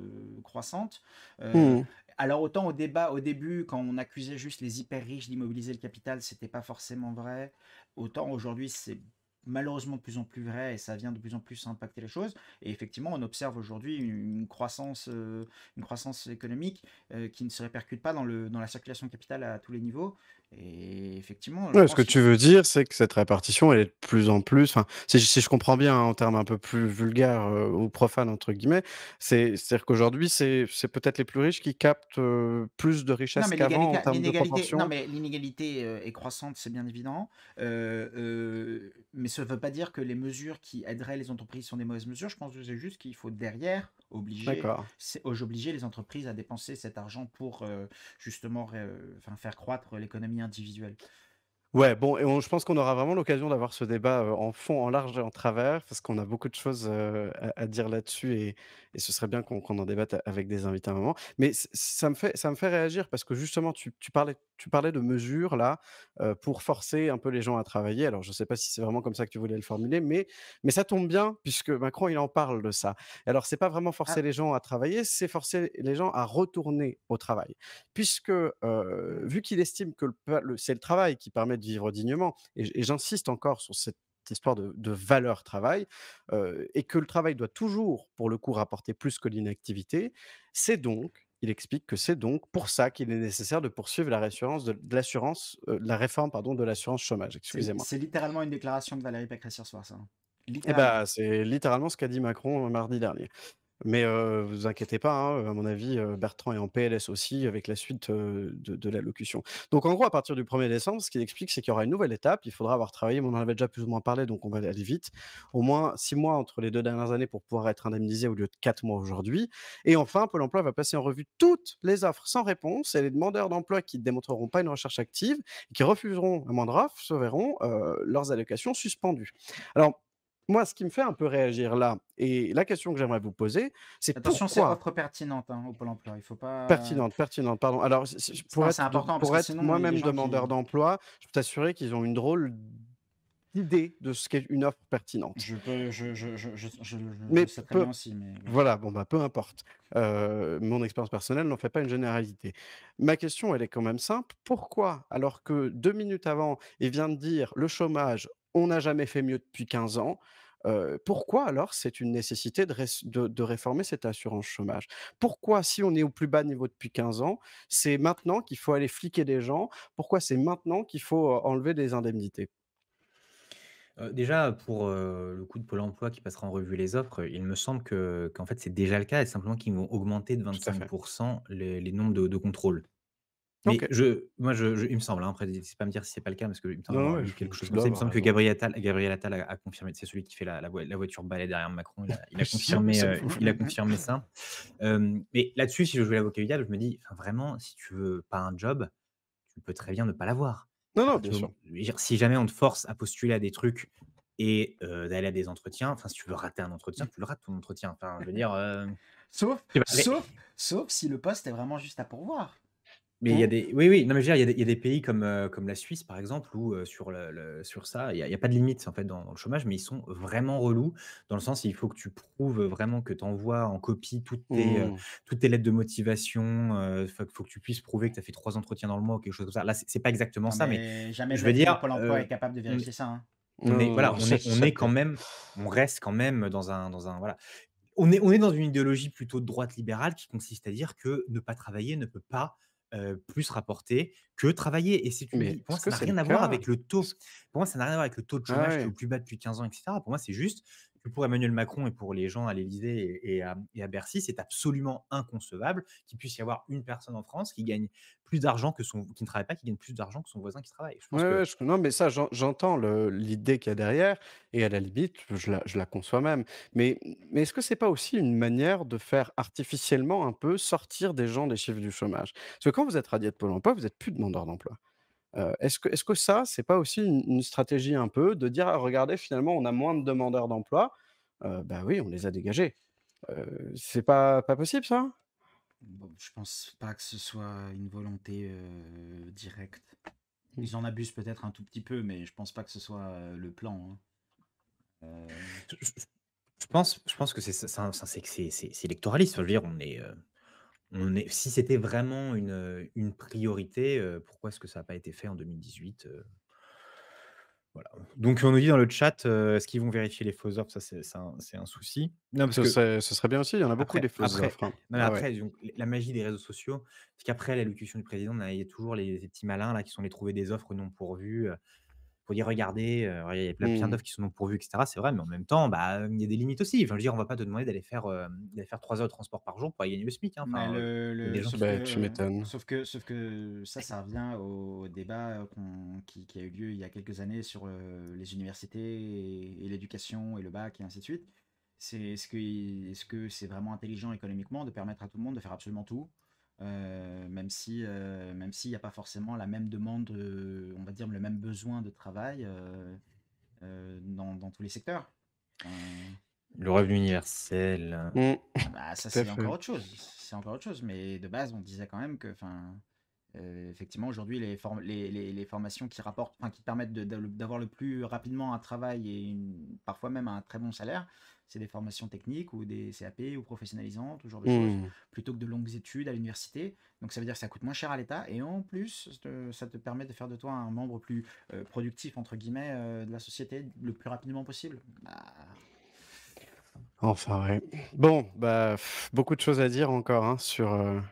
croissante. Heu, Mmh. alors autant au débat au début, quand on accusait juste les hyper riches d'immobiliser le capital, c'était pas forcément vrai. Autant aujourd'hui, c'est malheureusement de plus en plus vrai et ça vient de plus en plus impacter les choses. Et effectivement, on observe aujourd'hui une croissance économique qui ne se répercute pas dans la circulation de capital à tous les niveaux. Et effectivement, je Ouais, ce que pense qu'il tu faut... veux dire, c'est que cette répartition, elle est de plus en plus, enfin, si je comprends bien, hein, en termes un peu plus vulgaires, ou «profanes» entre guillemets, c'est-à-dire qu'aujourd'hui, c'est peut-être les plus riches qui captent, plus de Non, richesse mais qu'avant en termes de non, proportion? mais l'inégalité est croissante, c'est bien évident. Mais ça ne veut pas dire que les mesures qui aideraient les entreprises sont des mauvaises mesures. Je pense que c'est juste qu'il faut derrière D'accord. obliger les entreprises à dépenser cet argent pour justement enfin, faire croître l'économie individuelle. Ouais, bon et je pense qu'on aura vraiment l'occasion d'avoir ce débat, en fond, en large et en travers, parce qu'on a beaucoup de choses, à dire là-dessus et ce serait bien qu'on en débatte avec des invités à un moment. Mais ça me fait réagir parce que justement tu parlais de mesures là, pour forcer un peu les gens à travailler. Alors je ne sais pas si c'est vraiment comme ça que tu voulais le formuler, mais ça tombe bien puisque Macron, il en parle de ça. Et alors c'est pas vraiment forcer Ah, les gens à travailler, c'est forcer les gens à retourner au travail. Puisque, hmm. vu qu'il estime que c'est le travail qui permet de vivre dignement et j'insiste encore sur cette histoire de valeur travail, et que le travail doit toujours, pour le coup, rapporter plus que l'inactivité, il explique que c'est donc pour ça qu'il est nécessaire de poursuivre la réforme, pardon, de l'assurance chômage, excusez-moi. C'est littéralement une déclaration de Valérie Pécresse hier soir, ça, hein. Et Littéralement. bah, c'est littéralement ce qu'a dit Macron, mardi dernier. Mais vous inquiétez pas, hein, à mon avis, Bertrand est en PLS aussi avec la suite, de l'allocution. Donc en gros, à partir du 1er décembre, ce qu'il explique, c'est qu'il y aura une nouvelle étape. Il faudra avoir travaillé, mais on en avait déjà plus ou moins parlé, donc on va aller vite. Au moins 6 mois entre les 2 dernières années pour pouvoir être indemnisé au lieu de 4 mois aujourd'hui. Et enfin, Pôle emploi va passer en revue toutes les offres sans réponse et les demandeurs d'emploi qui ne démontreront pas une recherche active et qui refuseront la moindre offre se verront, leurs allocations suspendues. Alors moi, ce qui me fait un peu réagir là et la question que j'aimerais vous poser, c'est Attention, c'est pourquoi offre pertinente, hein, au Pôle emploi. Il faut pas. pertinente, pertinente, pardon. Alors, Non, c'est important parce pour que être sinon, les moi-même gens qui. demandeur d'emploi, je peux t'assurer qu'ils ont une drôle d'idée de ce qu'est une offre pertinente. Je peux, je le Mais sais très bien peu aussi, mais bon. voilà, bon, bah, peu importe. Mon expérience personnelle n'en fait pas une généralité. Ma question, elle est quand même simple. Pourquoi, alors que 2 minutes avant, il vient de dire: «Le chômage, on n'a jamais fait mieux depuis 15 ans», pourquoi alors c'est une nécessité de réformer cette assurance chômage? Pourquoi, si on est au plus bas niveau depuis 15 ans, c'est maintenant qu'il faut aller fliquer des gens? Pourquoi c'est maintenant qu'il faut, enlever des indemnités? Déjà pour, le coup de Pôle emploi qui passera en revue les offres, il me semble qu'en fait, c'est déjà le cas et simplement qu'ils vont augmenter de Tout à 25 fait. les nombres de contrôles. Mais OK. il me semble, hein, après n'hésitez pas à me dire si c'est pas le cas parce qu'il me semble Non, avoir ouais, lu quelque chose tu comme dois ça. Il me avoir semble que raison. Gabriel Attal a confirmé. C'est celui qui fait la voiture balai derrière Macron. Il a Ça confirmé, ça Mmh, il a mmh, mmh. confirmé ça. Mais là-dessus, si je jouais l'avocat du diable, je me dis: «Enfin vraiment, si tu veux pas un job, tu peux très bien ne pas l'avoir». non, non, Enfin, bien tu vois? sûr. Je veux dire, si jamais on te force à postuler à des trucs et d'aller à des entretiens, enfin, si tu veux rater un entretien, tu le rates ton entretien. Enfin, je veux dire, Sauf, je sais pas, sauf si le poste est vraiment juste à pourvoir. mais il y a Mmh. des oui, oui, non, mais je veux dire, il y a des pays comme la Suisse, par exemple, où, sur ça, il y a pas de limite, en fait, dans le chômage, mais ils sont vraiment relous, dans le sens, il faut que tu prouves vraiment que tu envoies en copie Mmh. toutes tes lettres de motivation, faut que tu puisses prouver que tu as fait 3 entretiens dans le mois ou quelque chose comme ça. Là, c'est pas exactement Non, ça, mais mais jamais de je la veux vie, dire, Pôle emploi est capable de on vérifier ça, hein. Non, non, voilà, non, ça on ça est l'est. quand même on reste quand même dans un voilà. On est dans une idéologie plutôt de droite libérale qui consiste à dire que ne pas travailler ne peut pas, plus rapporter que travailler et si tu me Mais dis pour moi, est-ce ça que n'a c'est le rien à voir cas? avec le taux. Est-ce Pour moi, ça n'a rien à voir avec le taux de ah chômage qui est au ouais. plus bas depuis 15 ans et cetera. Pour moi, c'est juste que pour Emmanuel Macron et pour les gens à l'Élysée et à Bercy, c'est absolument inconcevable qu'il puisse y avoir une personne en France qui gagne plus d'argent qui ne travaille pas, qui gagne plus d'argent que son voisin qui travaille. Je pense Ouais, que ouais, non, mais ça, j'entends l'idée qu'il y a derrière et à la limite, je la conçois même. Mais est-ce que c'est pas aussi une manière de faire artificiellement un peu sortir des gens des chiffres du chômage? Parce que quand vous êtes radié de Pôle emploi, vous êtes plus demandeur d'emploi. Est-ce que ça, c'est pas aussi une stratégie un peu de dire: «Ah regardez, finalement, on a moins de demandeurs d'emploi, bah oui, on les a dégagés». C'est pas possible ça? Bon, je pense pas que ce soit une volonté directe. Mmh. Ils en abusent peut-être un tout petit peu, mais je pense pas que ce soit le plan, hein. Euh, Je pense que c'est électoraliste. Enfin, je veux dire, si c'était vraiment une priorité, pourquoi est-ce que ça n'a pas été fait en 2018? Voilà. Donc on nous dit dans le chat, est-ce qu'ils vont vérifier les fausses offres? Ça, c'est un souci. Non, parce que Ce serait bien aussi, il y en a beaucoup des fausses après offres, hein. non, mais Ah ouais. après donc la magie des réseaux sociaux, c'est qu'après l'allocution du président, il y a toujours les petits malins là qui sont allés trouver des offres non pourvues, pour dire: «Regardez, il y a plein Mmh. d'offres qui sont non pourvues» et cetera. C'est vrai, mais en même temps, bah, il y a des limites aussi. Enfin, je veux dire, on va pas te demander d'aller faire 3 heures de transport par jour pour aller gagner le SMIC, hein. Mais Enfin, il y a des gens qui Bah, tu m'étonnes. sauf que ça revient au débat qui a eu lieu il y a quelques années sur les universités et l'éducation et le bac et ainsi de suite. Est-ce que c'est vraiment intelligent économiquement de permettre à tout le monde de faire absolument tout, même s'il n'y a pas forcément la même demande, on va dire le même besoin de travail dans tous les secteurs. Euh, le revenu universel, Mmh, Bah, ça, tout à c'est fait. encore autre chose. C'est encore autre chose. Mais de base, on disait quand même que, enfin, effectivement, aujourd'hui, les formations qui rapportent, enfin, qui permettent d'avoir le plus rapidement un travail et parfois même un très bon salaire, c'est des formations techniques ou des CAP ou professionnalisantes, ce genre de choses, Mmh. plutôt que de longues études à l'université. Donc, ça veut dire que ça coûte moins cher à l'État et en plus, ça te permet de faire de toi un membre plus productif, entre guillemets, de la société le plus rapidement possible. Bah, Enfin, ouais. Bon, bah, beaucoup de choses à dire encore, hein, sur, je veux dire,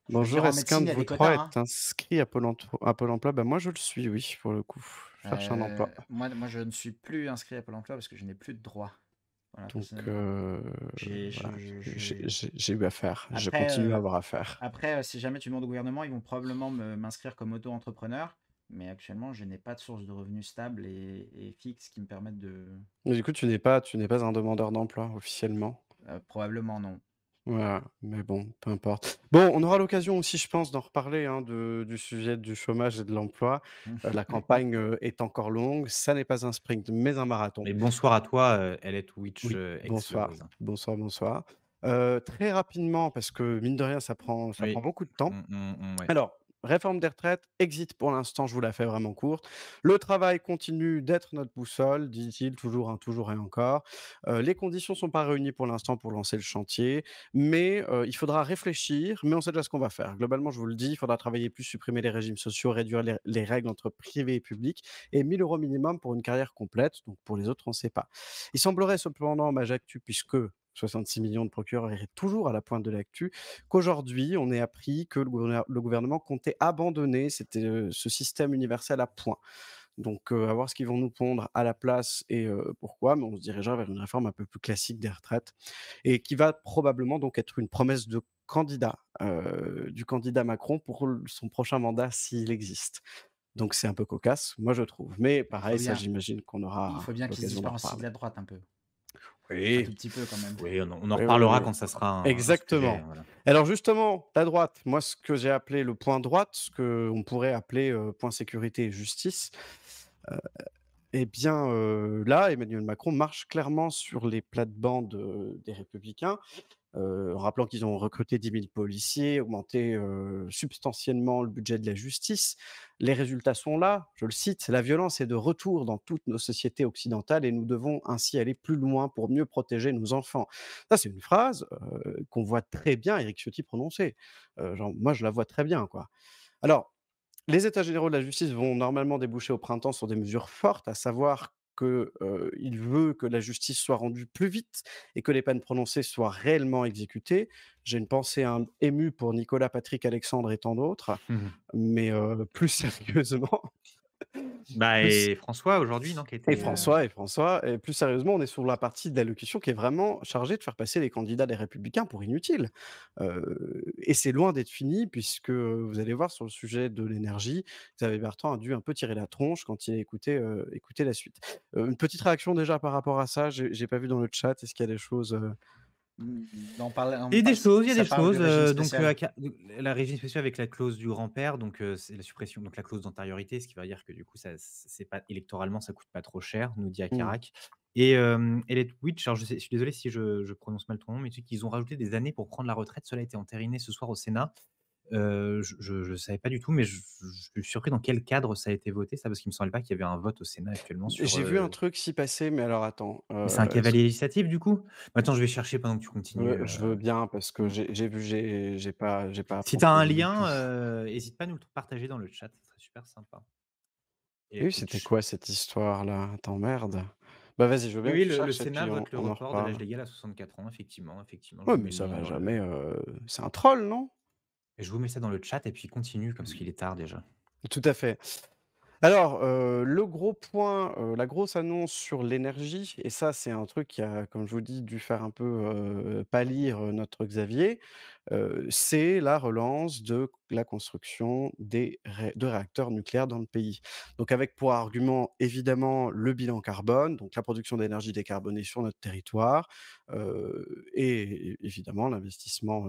bonjour, en est-ce qu'un médecine, il de y a vous des 3 quotas, est hein. inscrit à Pôle emploi? Bah, moi, je le suis, oui, pour le coup. Je cherche un emploi. Moi, je ne suis plus inscrit à Pôle emploi parce que je n'ai plus de droits. Voilà, Donc, personnellement. J'ai, voilà, j'ai- j'ai eu affaire. Je Après, continue à avoir affaire. si jamais tu demandes au gouvernement, ils vont probablement m'inscrire comme auto-entrepreneur. Mais actuellement, je n'ai pas de source de revenus stable et fixe qui me permettent de. Mais du coup, tu n'es pas un demandeur d'emploi officiellement? Probablement non. Voilà, mais bon, peu importe. Bon, on aura l'occasion aussi, je pense, d'en reparler, hein, du sujet du chômage et de l'emploi. La campagne, est encore longue. Ça n'est pas un sprint, mais un marathon. et bonsoir à toi, Elliot Witch, Oui, bonsoir, ex-voisin. bonsoir, bonsoir. Très rapidement, parce que mine de rien, ça prend Oui. beaucoup de temps. Ouais. Alors, réforme des retraites, exit pour l'instant, je vous la fais vraiment courte. Le travail continue d'être notre boussole, dit-il, toujours, hein, toujours et encore. Les conditions ne sont pas réunies pour l'instant pour lancer le chantier, mais il faudra réfléchir, mais on sait déjà ce qu'on va faire. Globalement, je vous le dis, il faudra travailler plus, supprimer les régimes sociaux, réduire les règles entre privé et public, et 1 000 € minimum pour une carrière complète. Donc pour les autres, on ne sait pas. Il semblerait cependant, Mage Actu, puisque 66 millions de procureurs iraient toujours à la pointe de l'actu, qu'aujourd'hui, on ait appris que le gouvernement comptait abandonner ce système universel à points. Donc, à voir ce qu'ils vont nous pondre à la place et pourquoi, mais on se dirigera vers une réforme un peu plus classique des retraites et qui va probablement donc être une promesse de candidat, du candidat Macron pour son prochain mandat s'il existe. Donc c'est un peu cocasse, moi je trouve. Mais Il faut pareil, ça bien, j'imagine qu'on il faut aura bien qu'ils se l'occasion d'en différencient de reparler. la droite un peu. Un Oui, tout petit peu quand même. Oui, on en oui, oui, reparlera oui. quand ça sera un sujet, Exactement. voilà. Alors justement, la droite, moi ce que j'ai appelé le point droite, ce qu'on pourrait appeler, point sécurité et justice, heu, eh bien, là, Emmanuel Macron marche clairement sur les plates-bandes, des Républicains. En rappelant qu'ils ont recruté 10 000 policiers, augmenté, substantiellement le budget de la justice. Les résultats sont là, je le cite: «La violence est de retour dans toutes nos sociétés occidentales et nous devons ainsi aller plus loin pour mieux protéger nos enfants». Ça, c'est une phrase, qu'on voit très bien Éric Ciotti prononcer. Genre, moi, je la vois très bien, quoi. Alors, les états généraux de la justice vont normalement déboucher au printemps sur des mesures fortes, à savoir que, il veut que la justice soit rendue plus vite et que les peines prononcées soient réellement exécutées. J'ai une pensée, émue pour Nicolas, Patrick, Alexandre et tant d'autres, mais, plus sérieusement, Bah plus et François aujourd'hui, non, qui et était, François et plus sérieusement, on est sur la partie de l'allocution qui est vraiment chargée de faire passer les candidats des Républicains pour inutiles. Et c'est loin d'être fini puisque, vous allez voir sur le sujet de l'énergie, Xavier Bertrand a dû un peu tirer la tronche quand il a écouté la suite. Une petite réaction déjà par rapport à ça? J'ai pas vu dans le chat. Est-ce qu'il y a des choses, il y a des choses, il y a Ça des parle du choses, régime donc spécial. la régime spécial avec la clause du grand-père, donc c'est la suppression, donc la clause d'antériorité, ce qui va dire que du coup ça c'est pas électoralement, ça coûte pas trop cher, nous dit mmh, Akarac. Et Elliott Witch, alors je suis désolé si je prononce mal ton nom, mais tu sais qu'ils ont rajouté des années pour prendre la retraite. Cela a été entériné ce soir au Sénat. Je savais pas du tout, mais je suis surpris dans quel cadre ça a été voté ça, parce qu'il me semblait pas qu'il y avait un vote au Sénat actuellement sur, J'ai vu un truc s'y passer, mais alors attends, mais c'est un est-ce cavalier législatif du coup? Attends, je vais chercher pendant que tu continues, je veux bien parce que j'ai vu, j'ai pas Si tu as un approfondi du tout. lien, hésite pas à nous le partager dans le chat, ce serait super sympa. Et Et oui, c'était Twitch. quoi cette histoire-là? Attends, merde. Bah, vas-y, je veux Oui, bien que oui, tu le cherches et Sénat puis vote le on en report de l'âge reparle. légal à 64 ans, effectivement, je Ouais, vous mais mets le ça lien va dans jamais, le c'est un troll, non? je vous mets ça dans le chat et puis continue comme parce qu'il est tard déjà. Tout à fait. Alors, le gros point, la grosse annonce sur l'énergie et ça, c'est un truc qui a, comme je vous dis, dû faire un peu, pâlir, notre Xavier, c'est la relance de la construction de réacteurs nucléaires dans le pays. Donc avec pour argument, évidemment, le bilan carbone, donc la production d'énergie décarbonée sur notre territoire, et évidemment l'investissement,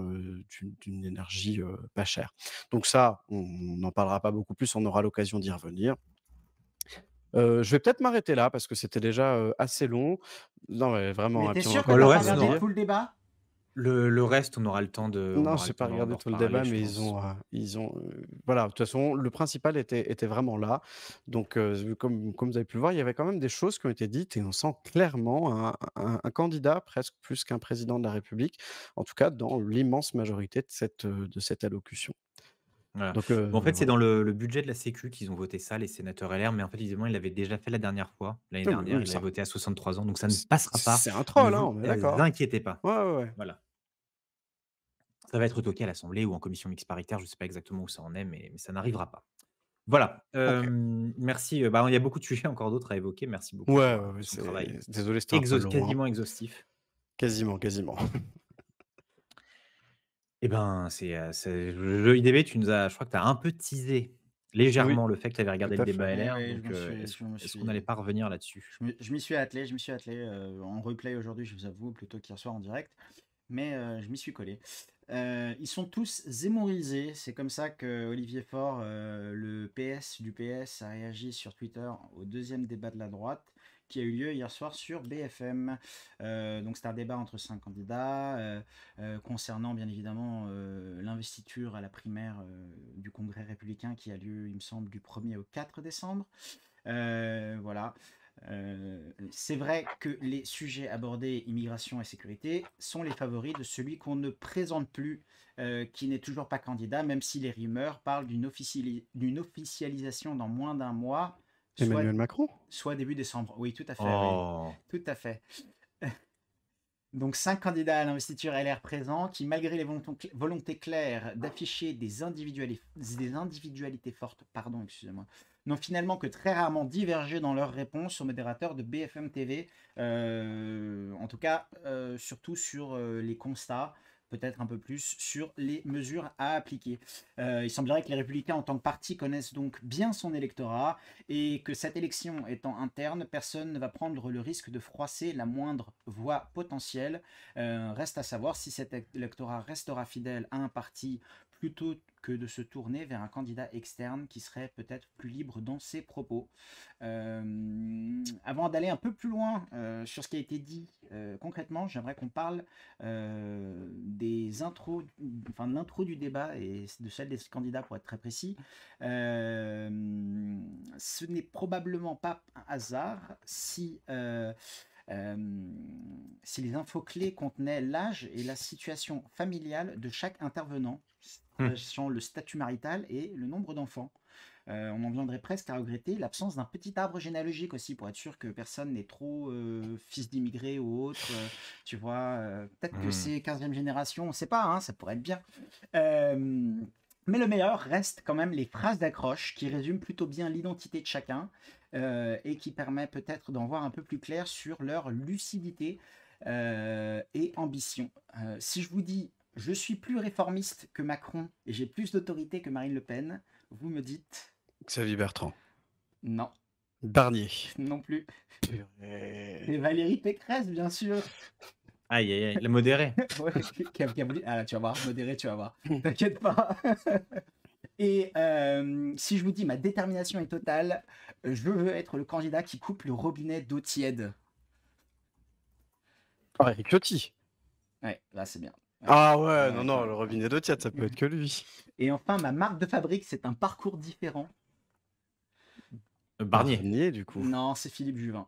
d'une énergie, pas chère. Donc ça, on n'en parlera pas beaucoup plus, on aura l'occasion d'y revenir. Je vais peut-être m'arrêter là parce que c'était déjà, assez long. Non, mais vraiment, Mais et t'es puis on a sûr que Bon, encore le t'as des pas choses reste, à on regardé aura dire. tout le débat? le reste, on Non, aura j'ai le pas temps d'en regardé d'en tout le reparler, débat, je mais pense. voilà, de toute façon, le principal était vraiment là. Donc, comme vous avez pu le voir, il y avait quand même des choses qui ont été dites et on sent clairement un candidat presque plus qu'un président de la République, en tout cas dans l'immense majorité de cette allocution. Voilà. Donc, Bon, en fait, c'est voilà. dans le budget de la sécu qu'ils ont voté ça, les sénateurs LR, mais en fait, visiblement, ils l'avaient déjà fait la dernière fois. L'année Oui, dernière, oui, ils l'avaient ça voté à 63 ans, donc ça ne passera pas. c'est un Ne troll, hein, vous, on est d'accord. inquiétez pas. Ouais, ouais, ouais. Voilà. Ça va être toqué à l'Assemblée ou en commission mixte paritaire, je ne sais pas exactement où ça en est, mais ça n'arrivera pas. Voilà, OK. merci, bah, il y a beaucoup de sujets, encore d'autres à évoquer. Merci beaucoup Ouais, pour, ouais, ouais, son travail désolé, c'était un peu long, hein. quasiment exhaustif. Quasiment, quasiment. Eh ben, c'est le jeu IDB, je crois que tu as un peu teasé Oui, légèrement le fait que tu avais tout regardé le à fait. débat Eh LR, oui, donc je me est-ce qu'on n'allait suis pas revenir là-dessus? je m'y suis attelé, en replay aujourd'hui, je vous avoue, plutôt qu'hier soir en direct, mais je m'y suis collé. Ils sont tous zémorisés, c'est comme ça que Olivier Faure, le PS du PS, a réagi sur Twitter au deuxième débat de la droite qui a eu lieu hier soir sur BFM. Donc c'est un débat entre 5 candidats concernant bien évidemment l'investiture à la primaire du Congrès républicain qui a lieu, il me semble, du 1er au 4 décembre. Voilà. C'est vrai que les sujets abordés, immigration et sécurité, sont les favoris de celui qu'on ne présente plus, qui n'est toujours pas candidat, même si les rumeurs parlent d'une officialisation dans moins d'un mois, soit, Emmanuel Macron? soit début décembre. Oui, tout à fait, oui. Oh! Tout à fait. Donc 5 candidats à l'investiture LR présents qui, malgré les volontés claires d'afficher des individualités fortes, pardon, excusez-moi, n'ont finalement que très rarement divergé dans leurs réponses aux modérateurs de BFM TV, en tout cas surtout sur les constats, peut-être un peu plus sur les mesures à appliquer. Il semblerait que les Républicains en tant que parti connaissent donc bien son électorat et que cette élection étant interne, personne ne va prendre le risque de froisser la moindre voix potentielle. Reste à savoir si cet électorat restera fidèle à un parti plutôt que de se tourner vers un candidat externe qui serait peut-être plus libre dans ses propos. Avant d'aller un peu plus loin sur ce qui a été dit concrètement, j'aimerais qu'on parle des intros, enfin de l'intro du débat et de celle des candidats pour être très précis. Ce n'est probablement pas un hasard si les infos clés contenaient l'âge et la situation familiale de chaque intervenant, sachant le statut marital et le nombre d'enfants. On en viendrait presque à regretter l'absence d'un petit arbre généalogique aussi, pour être sûr que personne n'est trop fils d'immigrés ou autre. Tu vois, peut-être que c'est 15e génération, on ne sait pas, hein, ça pourrait être bien. Mais le meilleur reste quand même les phrases d'accroche qui résument plutôt bien l'identité de chacun et qui permet peut-être d'en voir un peu plus clair sur leur lucidité et ambition. Si je vous dis je suis plus réformiste que Macron et j'ai plus d'autorité que Marine Le Pen, vous me dites Xavier Bertrand. non, Barnier. non plus. Purée. Et Valérie Pécresse, bien sûr. Aïe, aïe, aïe, le modéré. Ouais, qui a voulu... Ah, tu vas voir, modéré, tu vas voir. T'inquiète pas. Et si je vous dis ma détermination est totale, je veux être le candidat qui coupe le robinet d'eau tiède. Ah, Eric Ciotti. Ouais, là, c'est bien. Ouais. Ah ouais, non, Ouais, non, ouais. le robinet d'eau tiède, ça peut être que lui. Et enfin, ma marque de fabrique, c'est un parcours différent. Barnier. Barnier, du coup. Non, c'est Philippe Juvin.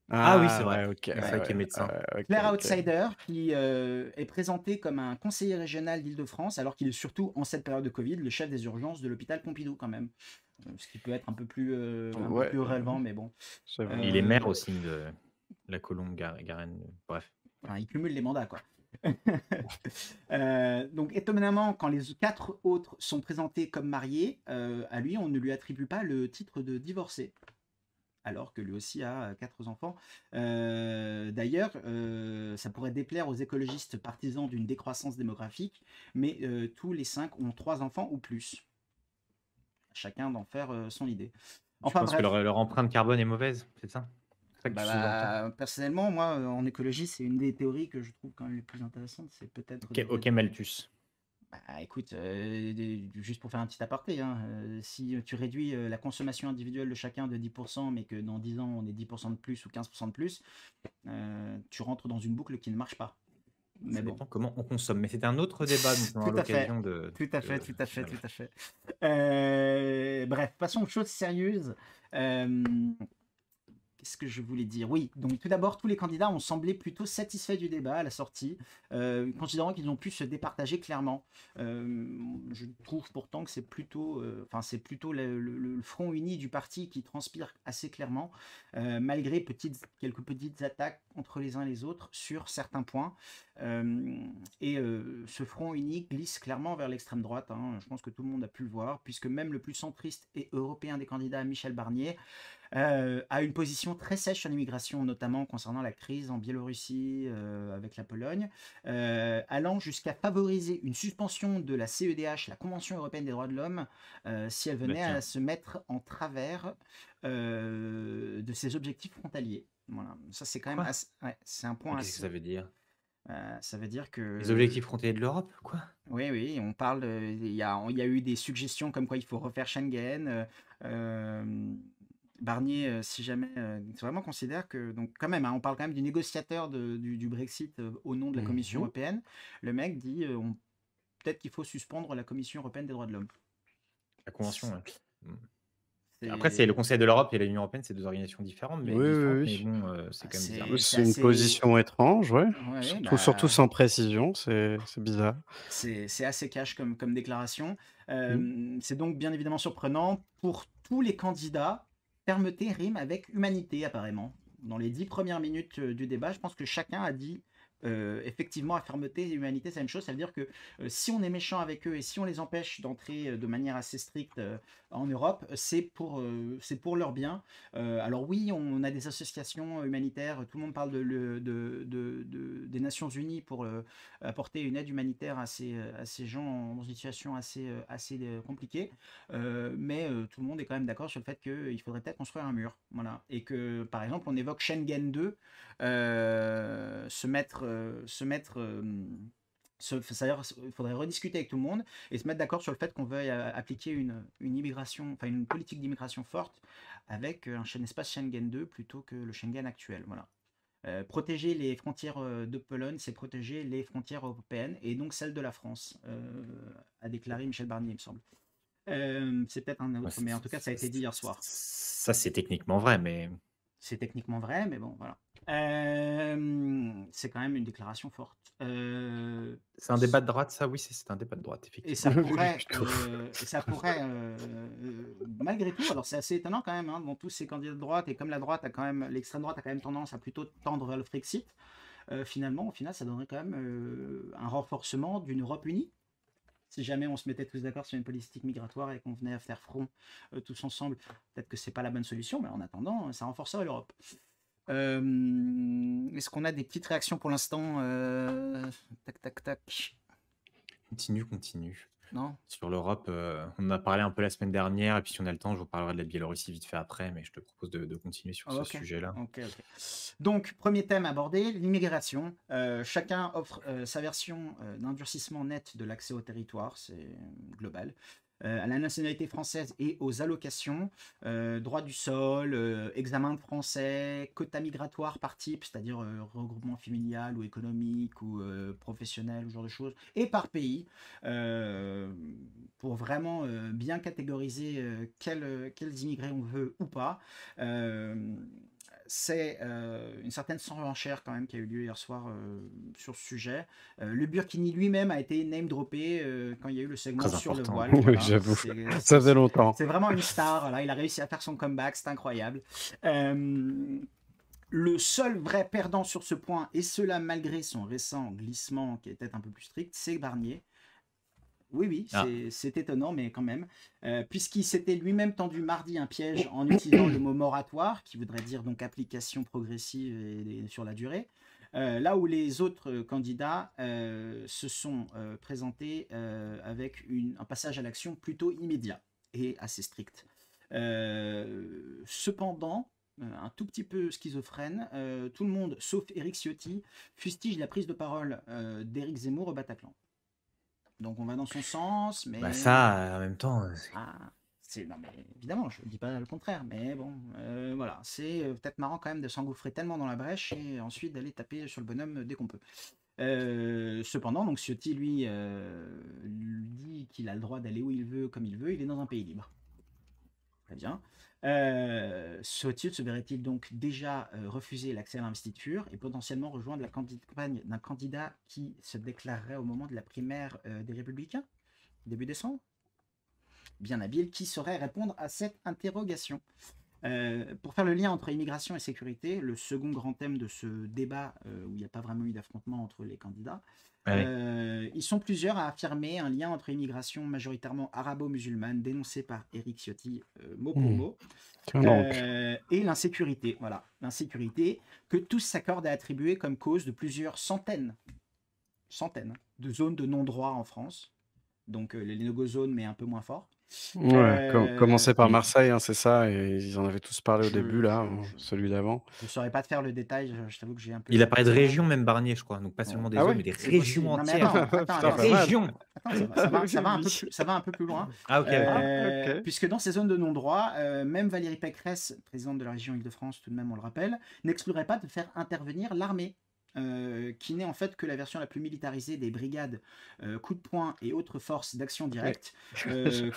Ah oui, c'est Ah vrai. ouais, OK, C'est ouais, vrai qu'il est ouais, médecin. OK, Clair OK. outsider qui est présenté comme un conseiller régional d'Île-de-France, alors qu'il est surtout, en cette période de Covid, le chef des urgences de l'hôpital Pompidou, quand même. Ce qui peut être un peu plus Ouais, relevant, mais bon. c'est vrai. Il est maire aussi de la Colombe-Garenne. Bref. Enfin, il cumule les mandats, quoi. Donc, étonnamment, quand les 4 autres sont présentés comme mariés, à lui, on ne lui attribue pas le titre de divorcé, alors que lui aussi a 4 enfants. D'ailleurs, ça pourrait déplaire aux écologistes partisans d'une décroissance démographique, mais tous les 5 ont 3 enfants ou plus. Chacun d'en faire son idée. Tu Enfin penses que bref, leur empreinte carbone est mauvaise, c'est ça? C'est ça que tu sous-entends? personnellement, moi, en écologie, c'est une des théories que je trouve quand même les plus intéressantes, c'est peut-être de OK, réduire. Malthus. Bah, écoute, juste pour faire un petit aparté, hein, si tu réduis la consommation individuelle de chacun de 10%, mais que dans 10 ans on est 10% de plus ou 15% de plus, tu rentres dans une boucle qui ne marche pas. Mais Ça bon, dépend comment on consomme. Mais c'est un autre débat dont on aura tout à fait, l'occasion de tout à fait, tout à fait, voilà. tout à fait. Bref, passons aux choses sérieuses. Euh, Qu'est-ce que je voulais dire? Oui, donc tout d'abord, tous les candidats ont semblé plutôt satisfaits du débat à la sortie, considérant qu'ils ont pu se départager clairement. Je trouve pourtant que c'est plutôt le front uni du parti qui transpire assez clairement, malgré quelques petites attaques entre les uns et les autres sur certains points. Ce front uni glisse clairement vers l'extrême droite, hein. Je pense que tout le monde a pu le voir, puisque même le plus centriste et européen des candidats, Michel Barnier, a une position très sèche sur l'immigration, notamment concernant la crise en Biélorussie avec la Pologne, allant jusqu'à favoriser une suspension de la CEDH, la Convention européenne des droits de l'homme, si elle Bah venait tiens, à se mettre en travers de ses objectifs frontaliers. Voilà, ça c'est quand même quoi? ouais, c'est un point Mais qu'est-ce que assez. ça veut dire? Ça veut dire Les que objectifs frontaliers de l'Europe? Quoi? oui, oui, on parle, il y a eu des suggestions comme quoi il faut refaire Schengen. Barnier, si jamais, vraiment considère que, donc quand même, hein, on parle quand même du négociateur du Brexit au nom de la Commission Mmh. européenne. Le mec dit peut-être qu'il faut suspendre la Commission européenne des droits de l'homme. La convention, ouais. Mmh. Après, c'est C'est le Conseil de l'Europe et l'Union européenne, c'est 2 organisations Oui, oui, mais oui. bon, c'est quand même bizarre. Oui, c'est c'est une assez. position étrange, ouais. Ouais, Surtout sans précision, c'est bizarre. c'est assez cash comme déclaration. Mmh. C'est donc bien évidemment surprenant. Pour tous les candidats, fermeté rime avec humanité, apparemment. Dans les 10 premières minutes du débat, je pense que chacun a dit effectivement, à fermeté et humanité, c'est la même chose. Ça veut dire que si on est méchant avec eux et si on les empêche d'entrer de manière assez stricte en Europe, c'est pour leur bien. Alors oui, on a des associations humanitaires, tout le monde parle des Nations Unies pour apporter une aide humanitaire à ces gens dans une situation assez compliquée. Mais tout le monde est quand même d'accord sur le fait qu'il faudrait peut-être construire un mur. Voilà. Et que, par exemple, on évoque Schengen 2, c'est-à-dire, il faudrait rediscuter avec tout le monde et se mettre d'accord sur le fait qu'on veuille appliquer une immigration, enfin une politique d'immigration forte avec un espace Schengen 2 plutôt que le Schengen actuel. Voilà. Protéger les frontières de Pologne, c'est protéger les frontières européennes et donc celles de la France, a déclaré Michel Barnier, il me semble. C'est peut-être un Ouais, autre, mais en tout cas, ça a été dit hier soir. ça, c'est techniquement vrai, mais C'est techniquement vrai, mais bon, voilà. C'est quand même une déclaration forte. c'est un débat de droite, ça? Oui, c'est un débat de droite, Et effectivement. ça pourrait, Plutôt. malgré tout, alors c'est assez étonnant quand même, hein, dans tous ces candidats de droite, et comme l'extrême droite a quand même tendance à plutôt tendre vers le Frexit, finalement, au final, ça donnerait quand même un renforcement d'une Europe unie. Si jamais on se mettait tous d'accord sur une politique migratoire et qu'on venait à faire front tous ensemble, peut-être que c'est pas la bonne solution, mais en attendant, ça renforcerait l'Europe. Est-ce qu'on a des petites réactions pour l'instant? Tac, tac, tac. Continue. Non? Sur l'Europe, on en a parlé un peu la semaine dernière et puis si on a le temps, je vous parlerai de la Biélorussie vite fait après, mais je te propose de continuer sur ce Ok, sujet-là. ok. Donc, premier thème abordé, l'immigration. Chacun offre sa version d'un durcissement net de l'accès au territoire, c'est global. à la nationalité française et aux allocations, droit du sol, examen de français, quota migratoire par type, c'est-à-dire regroupement familial ou économique ou professionnel, ce genre de choses, et par pays, euh, pour vraiment bien catégoriser quels immigrés on veut ou pas. Euh, c'est une certaine surenchère quand même qui a eu lieu hier soir sur ce sujet. Le Burkini lui-même a été name droppé quand il y a eu le segment Très sur le important. voile. Oui, Voilà, j'avoue. Ça faisait longtemps. c'est vraiment une star. Là, il a réussi à faire son comeback, c'est incroyable. Le seul vrai perdant sur ce point, et cela malgré son récent glissement qui est peut-être un peu plus strict, c'est Barnier. Oui, oui, Ah, c'est étonnant, mais quand même. Puisqu'il s'était lui-même tendu mardi un piège en utilisant le mot moratoire, qui voudrait dire donc application progressive et sur la durée. Là où les autres candidats se sont présentés avec un passage à l'action plutôt immédiat et assez strict. Cependant, un tout petit peu schizophrène, tout le monde, sauf Éric Ciotti, fustige la prise de parole d'Éric Zemmour au Bataclan. Donc on va dans son sens, bah mais ça, en même temps, ah, non mais évidemment, je ne dis pas le contraire, mais bon, voilà, c'est peut-être marrant quand même de s'engouffrer tellement dans la brèche et ensuite d'aller taper sur le bonhomme dès qu'on peut. Cependant, donc Ciotti lui dit qu'il a le droit d'aller où il veut, comme il veut, il est dans un pays libre. Très bien. Se verrait-il donc déjà refuser l'accès à l'investiture et potentiellement rejoindre la campagne d'un candidat qui se déclarerait au moment de la primaire des Républicains, début décembre? Bien habile, qui saurait répondre à cette interrogation? Pour faire le lien entre immigration et sécurité, le second grand thème de ce débat, où il n'y a pas vraiment eu d'affrontement entre les candidats, ouais. ils sont plusieurs à affirmer un lien entre immigration majoritairement arabo-musulmane, dénoncé par Éric Ciotti mot pour mot, Tiens donc. et l'insécurité. Voilà, l'insécurité que tous s'accordent à attribuer comme cause de plusieurs centaines de zones de non-droit en France. Donc les no-go-zones, mais un peu moins fort. Ouais, commencer par Mm. Marseille, hein, c'est ça, et ils en avaient tous parlé au début, là, je celui d'avant. ne saurais pas te faire le détail, je t'avoue que j'ai un peu Il a parlé de zappé ça. régions, même Barnier, je crois. Donc pas Bon. seulement des Ah zones, ouais? mais des C'est régions possible. Non mais entières. attends, Putain, Des pas mal. régions. Attends, ça va un peu plus loin. Ah, ok, ok. ok. Puisque dans ces zones de non-droit, même Valérie Pécresse, présidente de la région Île-de-France, tout de même on le rappelle, n'exclurait pas de faire intervenir l'armée. Qui n'est en fait que la version la plus militarisée des brigades coup de poing et autres forces d'action directe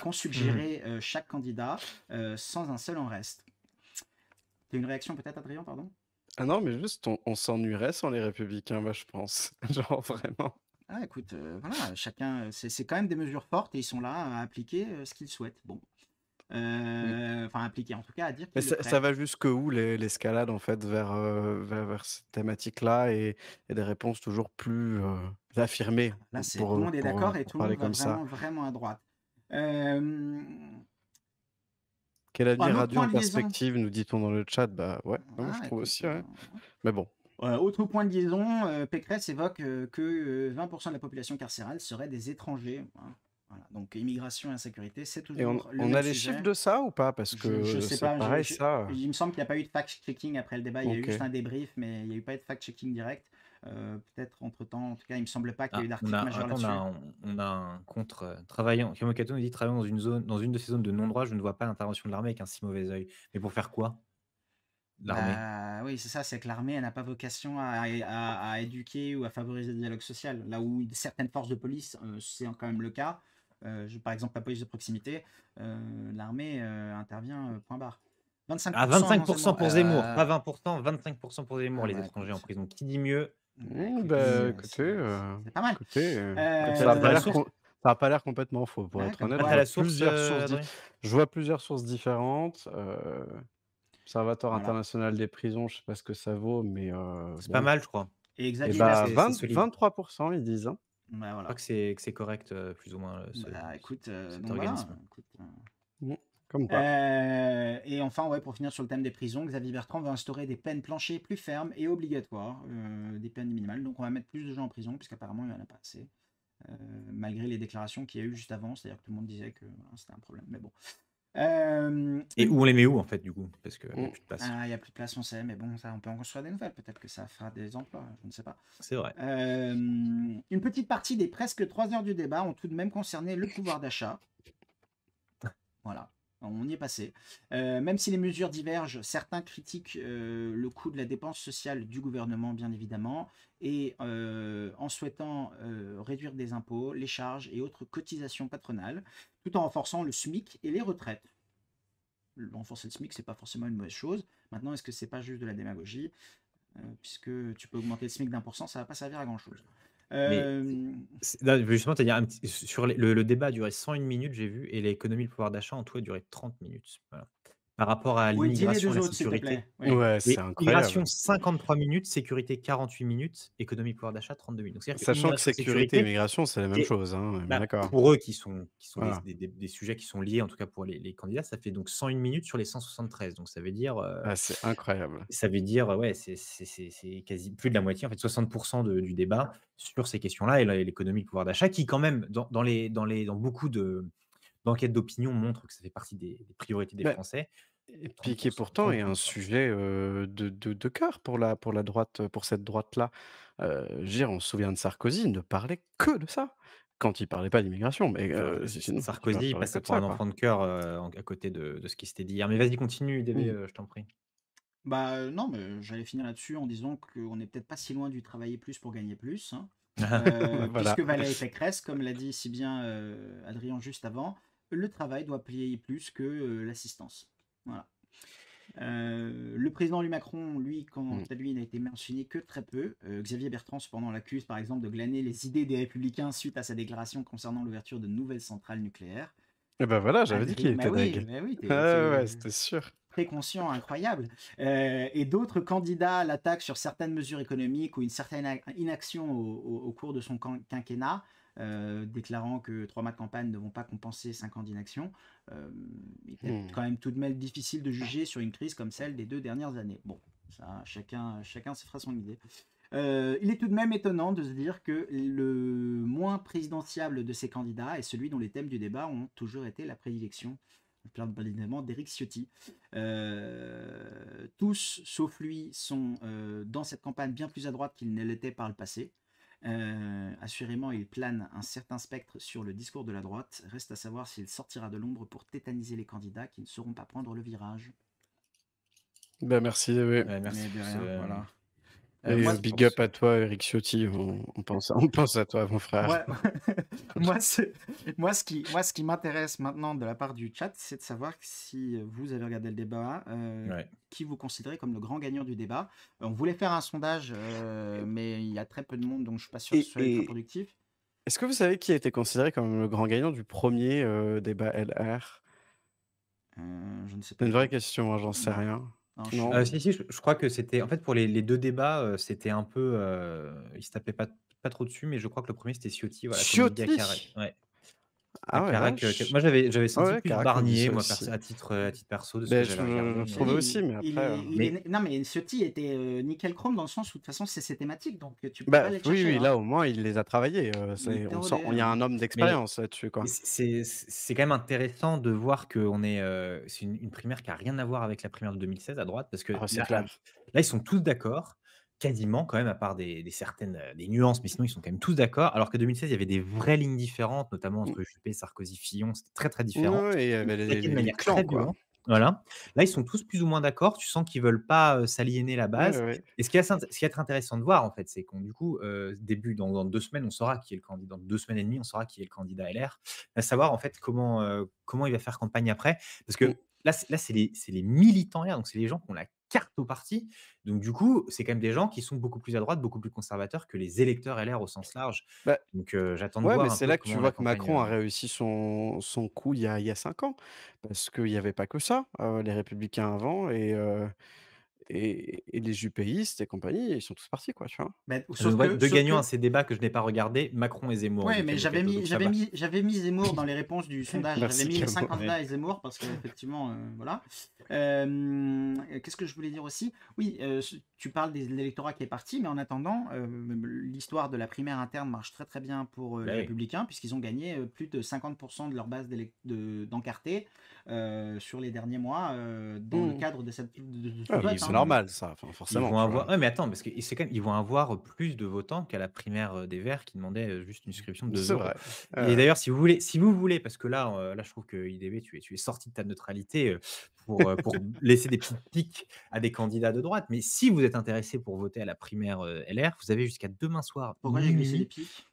qu'ont suggéré chaque candidat sans un seul en reste. T'as une réaction peut-être, Adrien, pardon? Ah non, mais juste, on s'ennuierait sans les Républicains, je pense. Genre, vraiment. Ah, écoute, voilà, chacun, c'est quand même des mesures fortes et ils sont là à appliquer ce qu'ils souhaitent. Bon. Enfin, appliquer, en tout cas, à dire Mais qu'ils le ça feraient. va jusqu'où l'escalade, en fait, vers cette thématique-là et des réponses toujours plus affirmées, Là, tout le monde est d'accord et pour tout le monde parler va comme ça. vraiment, vraiment à droite. Euh, Quel un avenir autre radio point en de liaison. perspective, nous dit-on dans le chat? Bah ouais, moi je Ah, trouve écoute, aussi, ouais. Mais bon. autre point de liaison, Pécresse évoque que 20% de la population carcérale serait des étrangers. Hein. Voilà. Donc, immigration et insécurité, c'est Et toujours le on même a les sujet. chiffres de ça ou pas? Parce Je que sais c'est pas, pareil, ça. il me semble qu'il n'y a pas eu de fact-checking après le débat, il y a eu Ok. juste un débrief, mais il n'y a eu pas eu de fact-checking direct. Peut-être entre-temps, en tout cas, il me semble pas qu'il y ait eu Ah, d'article majeur là-dessus. on a un contre travaillant. Kimokato nous dit travaillant dans une de ces zones de non-droit, je ne vois pas l'intervention de l'armée avec un si mauvais œil. Mais pour faire quoi? L'armée. Bah, oui, c'est ça, c'est que l'armée, elle n'a pas vocation à éduquer ou à favoriser le dialogue social. Là où certaines forces de police, c'est quand même le cas. Par exemple, la police de proximité, l'armée intervient, point barre. 25% Ah, non, 25% pour Zemmour, pas Zemmour. 20%, 25% pour Zemmour, les bah, étrangers en écoute, prison. Qui dit mieux? écoute, Bah, écoutez, c'est pas mal. écoutez, Peut-être après la source. ça a pas l'air complètement faux, pour Ouais, être comme honnête. Je quoi. Après vois la source, plusieurs sources Adrien? je vois plusieurs sources différentes. Observatoire Voilà. international des prisons, je sais pas ce que ça vaut, mais C'est pas bon. mal, je crois. Et Et Xavier bah, C'est 20 solide. 23%, ils disent, hein. Bah, Je voilà. crois que c'est correct, plus ou moins, Bah, écoute, cet donc voilà. organisme. Écoute, Comme quoi. et enfin, ouais, pour finir sur le thème des prisons, Xavier Bertrand va instaurer des peines planchers plus fermes et obligatoires, des peines minimales. Donc on va mettre plus de gens en prison, puisqu'apparemment il n'y en a pas assez. Malgré les déclarations qu'il y a eu juste avant, c'est-à-dire que tout le monde disait que voilà, c'était un problème. Mais bon. Et où on les met où, en fait, du coup? Parce qu'il n'y a plus de place. Il n'y a plus de place, on sait, mais bon, ça, on peut en construire des nouvelles. Peut-être que ça fera des emplois, je ne sais pas. C'est vrai. Une petite partie des presque 3 heures du débat ont tout de même concerné le pouvoir d'achat. Voilà, on y est passé. Même si les mesures divergent, certains critiquent le coût de la dépense sociale du gouvernement, bien évidemment, et en souhaitant réduire des impôts, les charges et autres cotisations patronales, tout en renforçant le SMIC et les retraites. Renforcer le SMIC, c'est pas forcément une mauvaise chose. Maintenant, est-ce que c'est pas juste de la démagogie? Puisque tu peux augmenter le SMIC d'1%, ça va pas servir à grand-chose. Mais Euh, là, justement, tu as dit sur le débat a duré 101 minutes, j'ai vu, et l'économie, le pouvoir d'achat en tout a duré 30 minutes. Voilà. Par rapport à oui, dis les l'immigration et deux la autres, s'il te sécurité. plaît. Oui. Ouais, c'est Et immigration, incroyable. 53 minutes, sécurité, 48 minutes, économie, pouvoir d'achat, 32 minutes. Donc, c'est-à-dire que Sachant que immigration, sécurité et sécurité, immigration, c'est la même c'est chose, hein, on est bien bah, d'accord. pour eux qui sont Voilà. des sujets qui sont liés, en tout cas pour les candidats, ça fait donc 101 minutes sur les 173. Donc Ah, c'est incroyable. ça veut dire, ouais, c'est quasi plus de la moitié, en fait 60 du débat sur ces questions-là et l'économie, le pouvoir d'achat qui quand même dans beaucoup d'enquêtes d'opinion montrent que ça fait partie des priorités des Bah, Français. et puis 30 qui pourtant est un 30. sujet, de cœur pour la droite, pour cette droite-là. Je veux dire, on se souvient de Sarkozy, il ne parlait que de ça, quand il parlait pas d'immigration, mais sinon, il Sarkozy, il parlait que passait de pour ça, un quoi. enfant de cœur, à côté de ce qui s'était dit hier. Mais vas-y, continue DB, Mmh. je t'en prie. Bah, non, mais j'allais finir là-dessus en disant qu'on n'est peut-être pas si loin du travailler plus pour gagner plus, hein. Voilà. Puisque Valérie Pécresse, comme l'a dit si bien Adrien juste avant, le travail doit payer plus que l'assistance. Voilà. Le président lui Macron, lui, quant Mmh. à lui, n'a été mentionné que très peu. Xavier Bertrand, cependant, l'accuse par exemple de glaner les idées des Républicains suite à sa déclaration concernant l'ouverture de nouvelles centrales nucléaires. Et bah, voilà, j'avais dit qu'il Adrien, était deg. mais oui, Ah ouais, c'était sûr. très conscient, incroyable. Et d'autres candidats l'attaquent sur certaines mesures économiques ou une certaine inaction au cours de son quinquennat, déclarant que 3 mois de campagne ne vont pas compenser 5 ans d'inaction. Il est peut-être Mmh. quand même tout de même difficile de juger sur une crise comme celle des 2 dernières années. Bon, ça, chacun se fera son idée. Il est tout de même étonnant de se dire que le moins présidentiable de ces candidats est celui dont les thèmes du débat ont toujours été la prédilection, bien évidemment, d'Éric Ciotti. Tous, sauf lui, sont dans cette campagne bien plus à droite qu'ils ne l'étaient par le passé. Assurément, il plane un certain spectre sur le discours de la droite. Reste à savoir s'il sortira de l'ombre pour tétaniser les candidats qui ne sauront pas prendre le virage. Bah, merci, oui. Ouais, merci Mais de pour rien, ce voilà. Et Moi, merci big pour up ce à toi, Eric Ciotti, on pense à toi, mon frère. Moi, moi, ce qui m'intéresse maintenant de la part du chat, c'est de savoir si vous avez regardé le débat, ouais. qui vous considérez comme le grand gagnant du débat. On voulait faire un sondage, mais il y a très peu de monde, donc je suis pas sûr que ce soit ultra Et productif. est-ce que vous savez qui a été considéré comme le grand gagnant du premier débat LR? Je ne sais C'est pas une du vraie tout. question, hein, j'en sais Non, rien. non, Non? Si, je crois que c'était en fait, pour les 2 débats, c'était un peu, ils se tapaient pas trop dessus, mais je crois que le premier c'était Ciotti, voilà, comme il dit à Ciotti! Carac. Ouais, à Ah ouais, Carac, vache! moi j'avais Ouais, senti ouais, plus Carac me dit Barnier, ça moi aussi. à titre perso de ce que Beh, j'avais regardé, je trouvais mais aussi, mais après, mais non, mais Ciotti était nickel chrome dans le sens où de toute façon c'est ses thématiques, donc tu peux pas bah, aller le oui, chercher, oui, hein. là, au moins, il les a travaillés, Il c'est était on sent rodé, il y a hein. un homme mais d'expérience là-dessus, quoi. c'est quand même intéressant de voir qu'on est, c'est une primaire qui a rien à voir avec la primaire de 2016 à droite, parce que Ah, c'est là, clair. ils sont tous d'accord, quasiment quand même, à part des certaines, des nuances, mais sinon ils sont quand même tous d'accord. Alors que 2016, il y avait des vraies lignes différentes, notamment Mmh. entre Juppé, Sarkozy, Fillon, c'était très, très Ouais, différent. ouais, et il y Ils avait s'attaquaient de les manière clans, très quoi. violente. Voilà. Là, ils sont tous plus ou moins d'accord. Tu sens qu'ils veulent pas, s'aliéner la Ouais, base. ouais. Et ce qui est intéressant de voir, en fait, c'est qu'on du coup, début dans 2 semaines, on saura qui est le candidat. Dans 2 semaines et demie, on saura qui est le candidat LR. À savoir, en fait, comment il va faire campagne après. Parce Mmh. que là, c'est les militants LR, donc c'est les gens qui ont la carte au parti. Donc du coup, c'est quand même des gens qui sont beaucoup plus à droite, beaucoup plus conservateurs que les électeurs LR au sens large. Bah, Donc j'attends de ouais, mais voir un c'est peu là que tu comment la vois que campagne, Macron a réussi son coup il y a 5 ans. Parce qu'il y avait pas que ça, les Républicains avant et les jupéistes et compagnie, ils sont tous partis, quoi, tu vois? Sauf ouais, que, 2 gagnants à ces débats que je n'ai pas regardés, Macron et Zemmour, ouais, dit mais Cabo Cato, donc ça va. j'avais mis Zemmour dans les réponses du sondage. J'avais Merci mis les 5 Camo. Ouais. candidats et Zemmour parce qu'effectivement, voilà. Qu'est-ce que je voulais dire aussi? Oui, tu parles de l'électorat qui est parti, mais en attendant, l'histoire de la primaire interne marche très très bien pour Bah les oui. Républicains, puisqu'ils ont gagné plus de 50% de leur base d'encartés sur les derniers mois dans le Mmh. cadre de ce Ah, vote, ils hein. normal ça, enfin Ils forcément, vont tu avoir vois? ouais, mais attends, parce que c'est quand même ils vont avoir plus de votants qu'à la primaire, des Verts qui demandaient, juste une souscription de 2 C'est euros. vrai. Et d'ailleurs, si vous voulez, parce que là, je trouve que IDB, tu es sorti de ta neutralité, pour laisser des petites piques à des candidats de droite. Mais si vous êtes intéressé pour voter à la primaire, LR, vous avez jusqu'à demain soir, Pourquoi j'ai glissé les minuit, pics?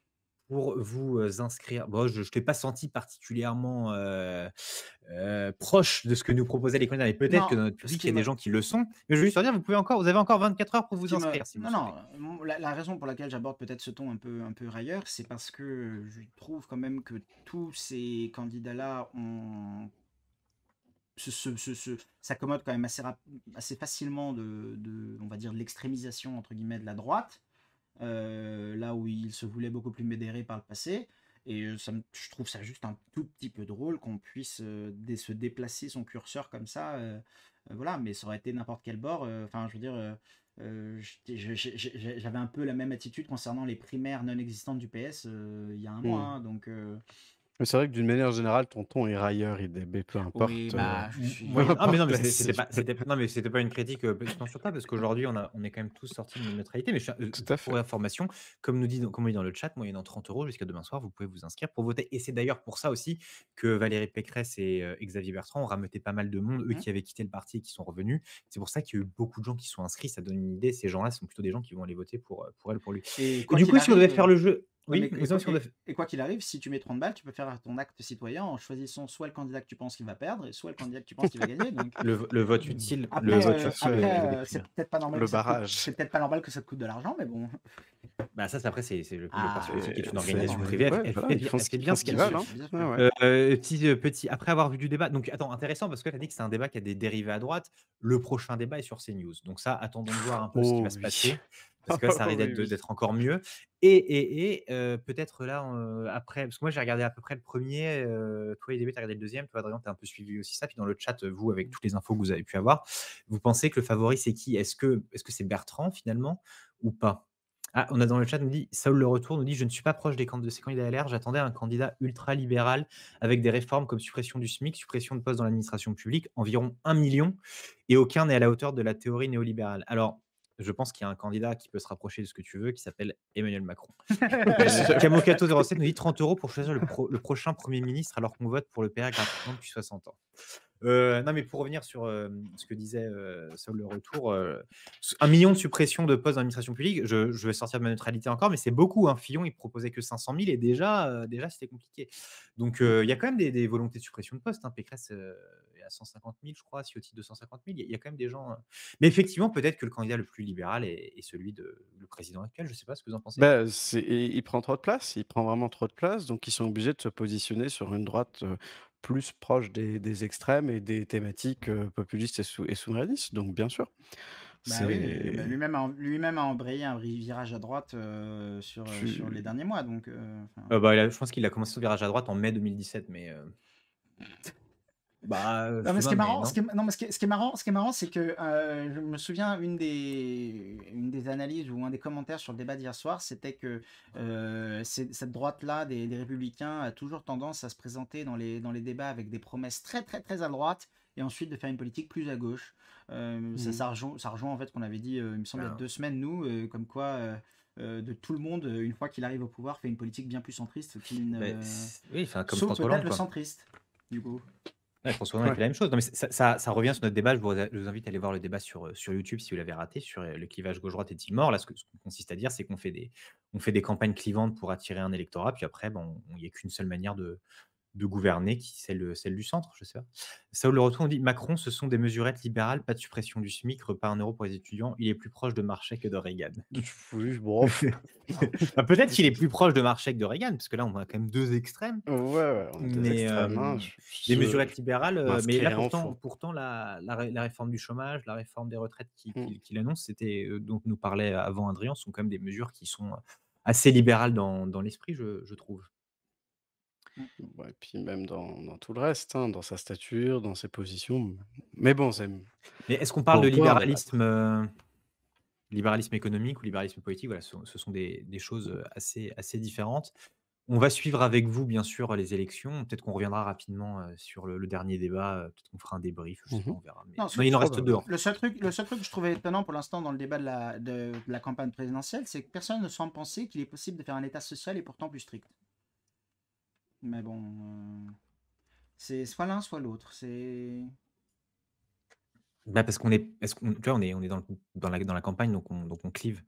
pour vous, inscrire. Bon, je t'ai pas senti particulièrement, proche de ce que nous proposaient les candidats, mais peut-être que Non, dans notre ce public, il qui y a des me gens qui le sont. Mais je veux juste leur dire, vous avez encore 24 heures pour ce vous qui me inscrire si vous le non, souhaitez. non, la raison pour laquelle j'aborde peut-être ce ton un peu railleur, c'est parce que je trouve quand même que tous ces candidats-là ont s'accommodent quand même assez facilement on va dire, de «l'extrémisation» entre guillemets de la droite. Là où il se voulait beaucoup plus modéré par le passé. Et je trouve ça juste un tout petit peu drôle qu'on puisse se déplacer son curseur comme ça. Voilà, mais ça aurait été n'importe quel bord. Enfin, je veux dire, j'avais un peu la même attitude concernant les primaires non existantes du PS il y a un mois, Mmh. hein, donc Mais c'est vrai que d'une manière générale, ton ton est railleur, IDB, peu oui, importe, bah, je peu suis. Ah mais non, importe mais la c'était pas une critique, tant sur toi parce qu'aujourd'hui on est quand même tous sortis de notre neutralité. Mais tout à pour fait. information, comme on dit dans le chat, moyennant 30 € jusqu'à demain soir, vous pouvez vous inscrire pour voter. Et c'est d'ailleurs pour ça aussi que Valérie Pécresse et Xavier Bertrand ont rameuté pas mal de monde, eux Hmm. qui avaient quitté le parti et qui sont revenus. C'est pour ça qu'il y a eu beaucoup de gens qui sont inscrits. Ça donne une idée. Ces gens-là sont plutôt des gens qui vont aller voter pour elle, pour lui. Et Et quoi du qu'il coup, si on devait arrive, faire le jeu, ouais, oui, mais si on devait. et quoi qu'il arrive, si tu mets 30 balles, tu peux faire ton acte citoyen en choisissant soit le candidat que tu penses qu'il va perdre, et soit le candidat que tu penses qu'il va gagner. Donc Le vote utile, le après, vote Tout à utile, fait. il est c'est combien? peut-être pas normal Le que ça te coûte, barrage. c'est peut-être pas normal que ça te coûte de l'argent, mais bon. Bah, ça, c'est après, c'est le Parti Ah, politique est une C'est organisation privée. Elle ouais, elle voilà, fait ils bien font elle ce fait qu'ils bien font ce ce qu'ils qu'elle bien veulent, fait. sûr, hein. bien Ouais, sûr. ouais. Après avoir vu du débat, donc attends, intéressant parce que tu as dit que c'est un débat qui a des dérivés à droite. Le prochain débat est sur CNews. Donc ça, attendons de voir un peu ce qui va Oh se oui. passer, parce que là, ça risque Oui, oui. d'être encore mieux. Et peut-être là, après, parce que moi, j'ai regardé à peu près le premier. Toi, IDB, tu as regardé le deuxième. Toi, Adrien, tu as un peu suivi aussi ça. Puis dans le chat, vous, avec toutes les infos que vous avez pu avoir, vous pensez que le favori, c'est qui? Est-ce que c'est Bertrand finalement ou pas? Ah, on a dans le chat, nous dit Saul Le Retour, nous dit: «Je ne suis pas proche de ces candidats LR, j'attendais un candidat ultra-libéral avec des réformes comme suppression du SMIC, suppression de postes dans l'administration publique, environ 1 million, et aucun n'est à la hauteur de la théorie néolibérale». Alors, je pense qu'il y a un candidat qui peut se rapprocher de ce que tu veux, qui s'appelle Emmanuel Macron. Camocato07 nous dit 30 € pour choisir le prochain Premier ministre alors qu'on vote pour le PR gratuitement depuis 60 ans. Non, mais pour revenir sur ce que disait Saul Le Retour, 1 million de suppression de postes dans l'administration publique, je vais sortir de ma neutralité encore, mais c'est beaucoup. Un Fillon, il proposait que 500 000 et déjà c'était compliqué. Donc il y a quand même des volontés de suppression de postes. Hein. Pécresse est à 150 000, je crois, Ciotti 250 000. Il y a quand même des gens. Mais effectivement, peut-être que le candidat le plus libéral est celui de le président actuel. Je ne sais pas ce que vous en pensez. Bah, il prend trop de place, il prend vraiment trop de place, donc ils sont obligés de se positionner sur une droite, plus proche des extrêmes et des thématiques, populistes et souverainistes, donc bien sûr. Bah oui, bah C'est lui-même a embrayé un virage à droite sur les tu derniers mois, donc enfin. Bah, je pense qu'il a commencé son virage à droite en mai 2017, mais bah, Non, mais ce qui excuse-moi, est mais marrant, non. non, mais ce qui est marrant, c'est que je me souviens une des analyses ou un des commentaires sur le débat d'hier soir, c'était que cette droite-là des Républicains a toujours tendance à se présenter dans les débats avec des promesses très très très à droite et ensuite de faire une politique plus à gauche. mmh. Ça rejoint en fait ce qu'on avait dit, il me semble, il y a Ben, 2 semaines, nous, comme quoi de tout le monde, une fois qu'il arrive au pouvoir, fait une politique bien plus centriste oui, enfin, comme sauf François peut-être Hollande, le quoi. centriste, du coup. Ouais, François Hollande a Ouais. fait la même chose. Non, mais ça revient sur notre débat. Je vous invite à aller voir le débat sur YouTube si vous l'avez raté, sur le clivage gauche-droite est-il mort. Là, ce qu'on consiste à dire, c'est qu'on fait des campagnes clivantes pour attirer un électorat, puis après, bon, il n'y a qu'une seule manière de gouverner, celle du centre, je sais pas. Saul Le Retour, on dit Macron, ce sont des mesurettes libérales, pas de suppression du SMIC, repas 1 € pour les étudiants. Il est plus proche de Marchais que de Reagan. Oui, bon, Bah, peut-être qu'il est plus proche de Marchais que de Reagan, parce que là, on a quand même deux extrêmes. ouais, ouais, on a des Mais extrêmes, hein, des je mesurettes libérales, mais là m'inscrirais en pourtant faux. pourtant la réforme du chômage, la réforme des retraites Mmh. qu'il annonce, dont nous parlait avant Adrien, sont quand même des mesures qui sont, assez libérales dans l'esprit, je trouve. Ouais, puis même dans tout le reste, hein, dans sa stature, dans ses positions, mais bon, c'est Mais est-ce qu'on parle de pour en débattre. libéralisme économique ou libéralisme politique? Voilà, ce sont des choses, assez différentes. On va suivre avec vous, bien sûr, les élections. Peut-être qu'on reviendra rapidement, sur le dernier débat, peut-être qu'on fera un débrief, je sais pas, Mmh. on verra. Mais Non, non, il en reste 2 Probable. en fait. le seul truc que je trouvais étonnant pour l'instant dans le débat de la campagne présidentielle, c'est que personne ne semble penser qu'il est possible de faire un État social et pourtant plus strict. Mais bon, c'est soit l'un, soit l'autre. C'est... Bah, parce qu'on tu vois, on est dans la campagne, donc on clive.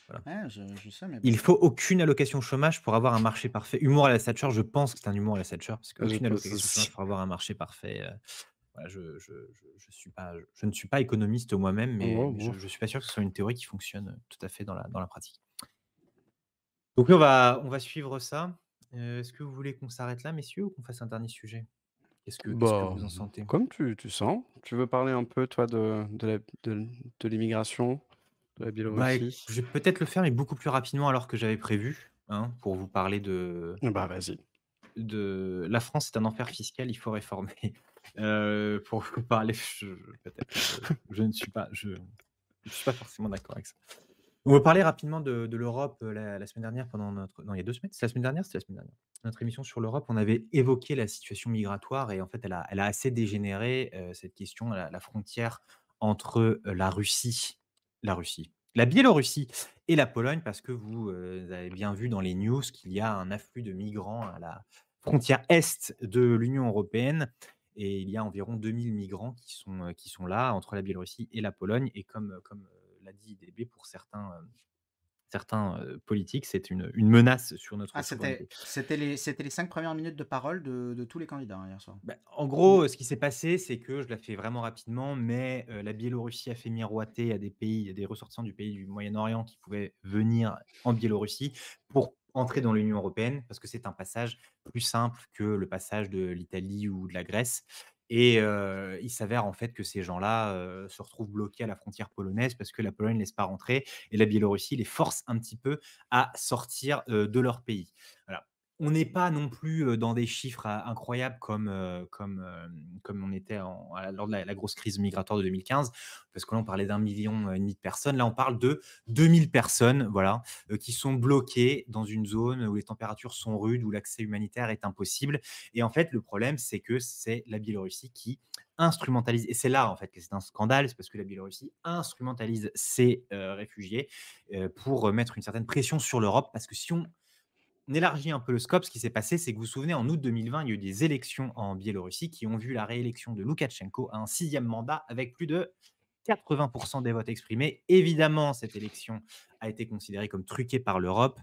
Voilà. Ouais, je sais, mais bon. Il faut aucune allocation chômage pour avoir un marché parfait. Humour à la Thatcher, je pense que c'est un humour à la Thatcher, parce Je qu'aucune pense allocation chômage aussi. pour avoir un marché parfait, voilà, je ne suis pas économiste moi-même, mais Ouais, mais ouais. je suis pas sûr que ce soit une théorie qui fonctionne, tout à fait dans la pratique. Donc oui, on va suivre ça. Est-ce que vous voulez qu'on s'arrête là, messieurs, ou qu'on fasse un dernier sujet? Qu'est-ce que Bah, vous en sentez? comme tu sens. Tu veux parler un peu toi de l'immigration, de la Bah, Biélorussie? je vais peut-être le faire, mais beaucoup plus rapidement alors que j'avais prévu, hein, pour vous parler Bah, vas-y. de la France est un enfer fiscal, il faut réformer. Pour vous parler, peut-être, je ne suis pas je suis pas forcément d'accord avec ça. On va parler rapidement de l'Europe, la semaine dernière pendant notre non, il y a 2 semaines? C'est la semaine dernière? C'était la semaine dernière. Notre émission sur l'Europe, on avait évoqué la situation migratoire et en fait, elle a assez dégénéré, cette question, la frontière entre, la Biélorussie et la Pologne parce que vous avez bien vu dans les news qu'il y a un afflux de migrants à la frontière est de l'Union européenne et il y a environ 2 000 migrants qui sont là entre la Biélorussie et la Pologne et comme l'a dit IDB pour certains politiques, c'est une menace sur Ah, notre souveraineté. c'était les 5 premières minutes de parole de tous les candidats hein, hier soir. Bah, en gros, ce qui s'est passé, c'est que je la fais vraiment rapidement, mais la Biélorussie a fait miroiter à des ressortissants du pays du Moyen-Orient qui pouvaient venir en Biélorussie pour entrer dans l'Union européenne, parce que c'est un passage plus simple que le passage de l'Italie ou de la Grèce et il s'avère en fait que ces gens-là, se retrouvent bloqués à la frontière polonaise parce que la Pologne ne laisse pas rentrer et la Biélorussie les force un petit peu à sortir, de leur pays. Voilà. On n'est pas non plus, dans des chiffres incroyables comme on était lors de la grosse crise migratoire de 2015, parce que là, on parlait d'1,5 million de personnes. Là, on parle de 2 000 personnes, voilà, qui sont bloquées dans une zone où les températures sont rudes, où l'accès humanitaire est impossible et en fait, le problème, c'est que c'est la Biélorussie qui instrumentalise et c'est là, en fait, que c'est un scandale, c'est parce que la Biélorussie instrumentalise ces, réfugiés, pour, mettre une certaine pression sur l'Europe parce que si on élargit un peu le scope, ce qui s'est passé, c'est que vous vous souvenez, en août 2020, il y a eu des élections en Biélorussie qui ont vu la réélection de Loukachenko à un 6e mandat avec plus de 80 des votes exprimés. Évidemment, cette élection a été considérée comme truquée par l'Europe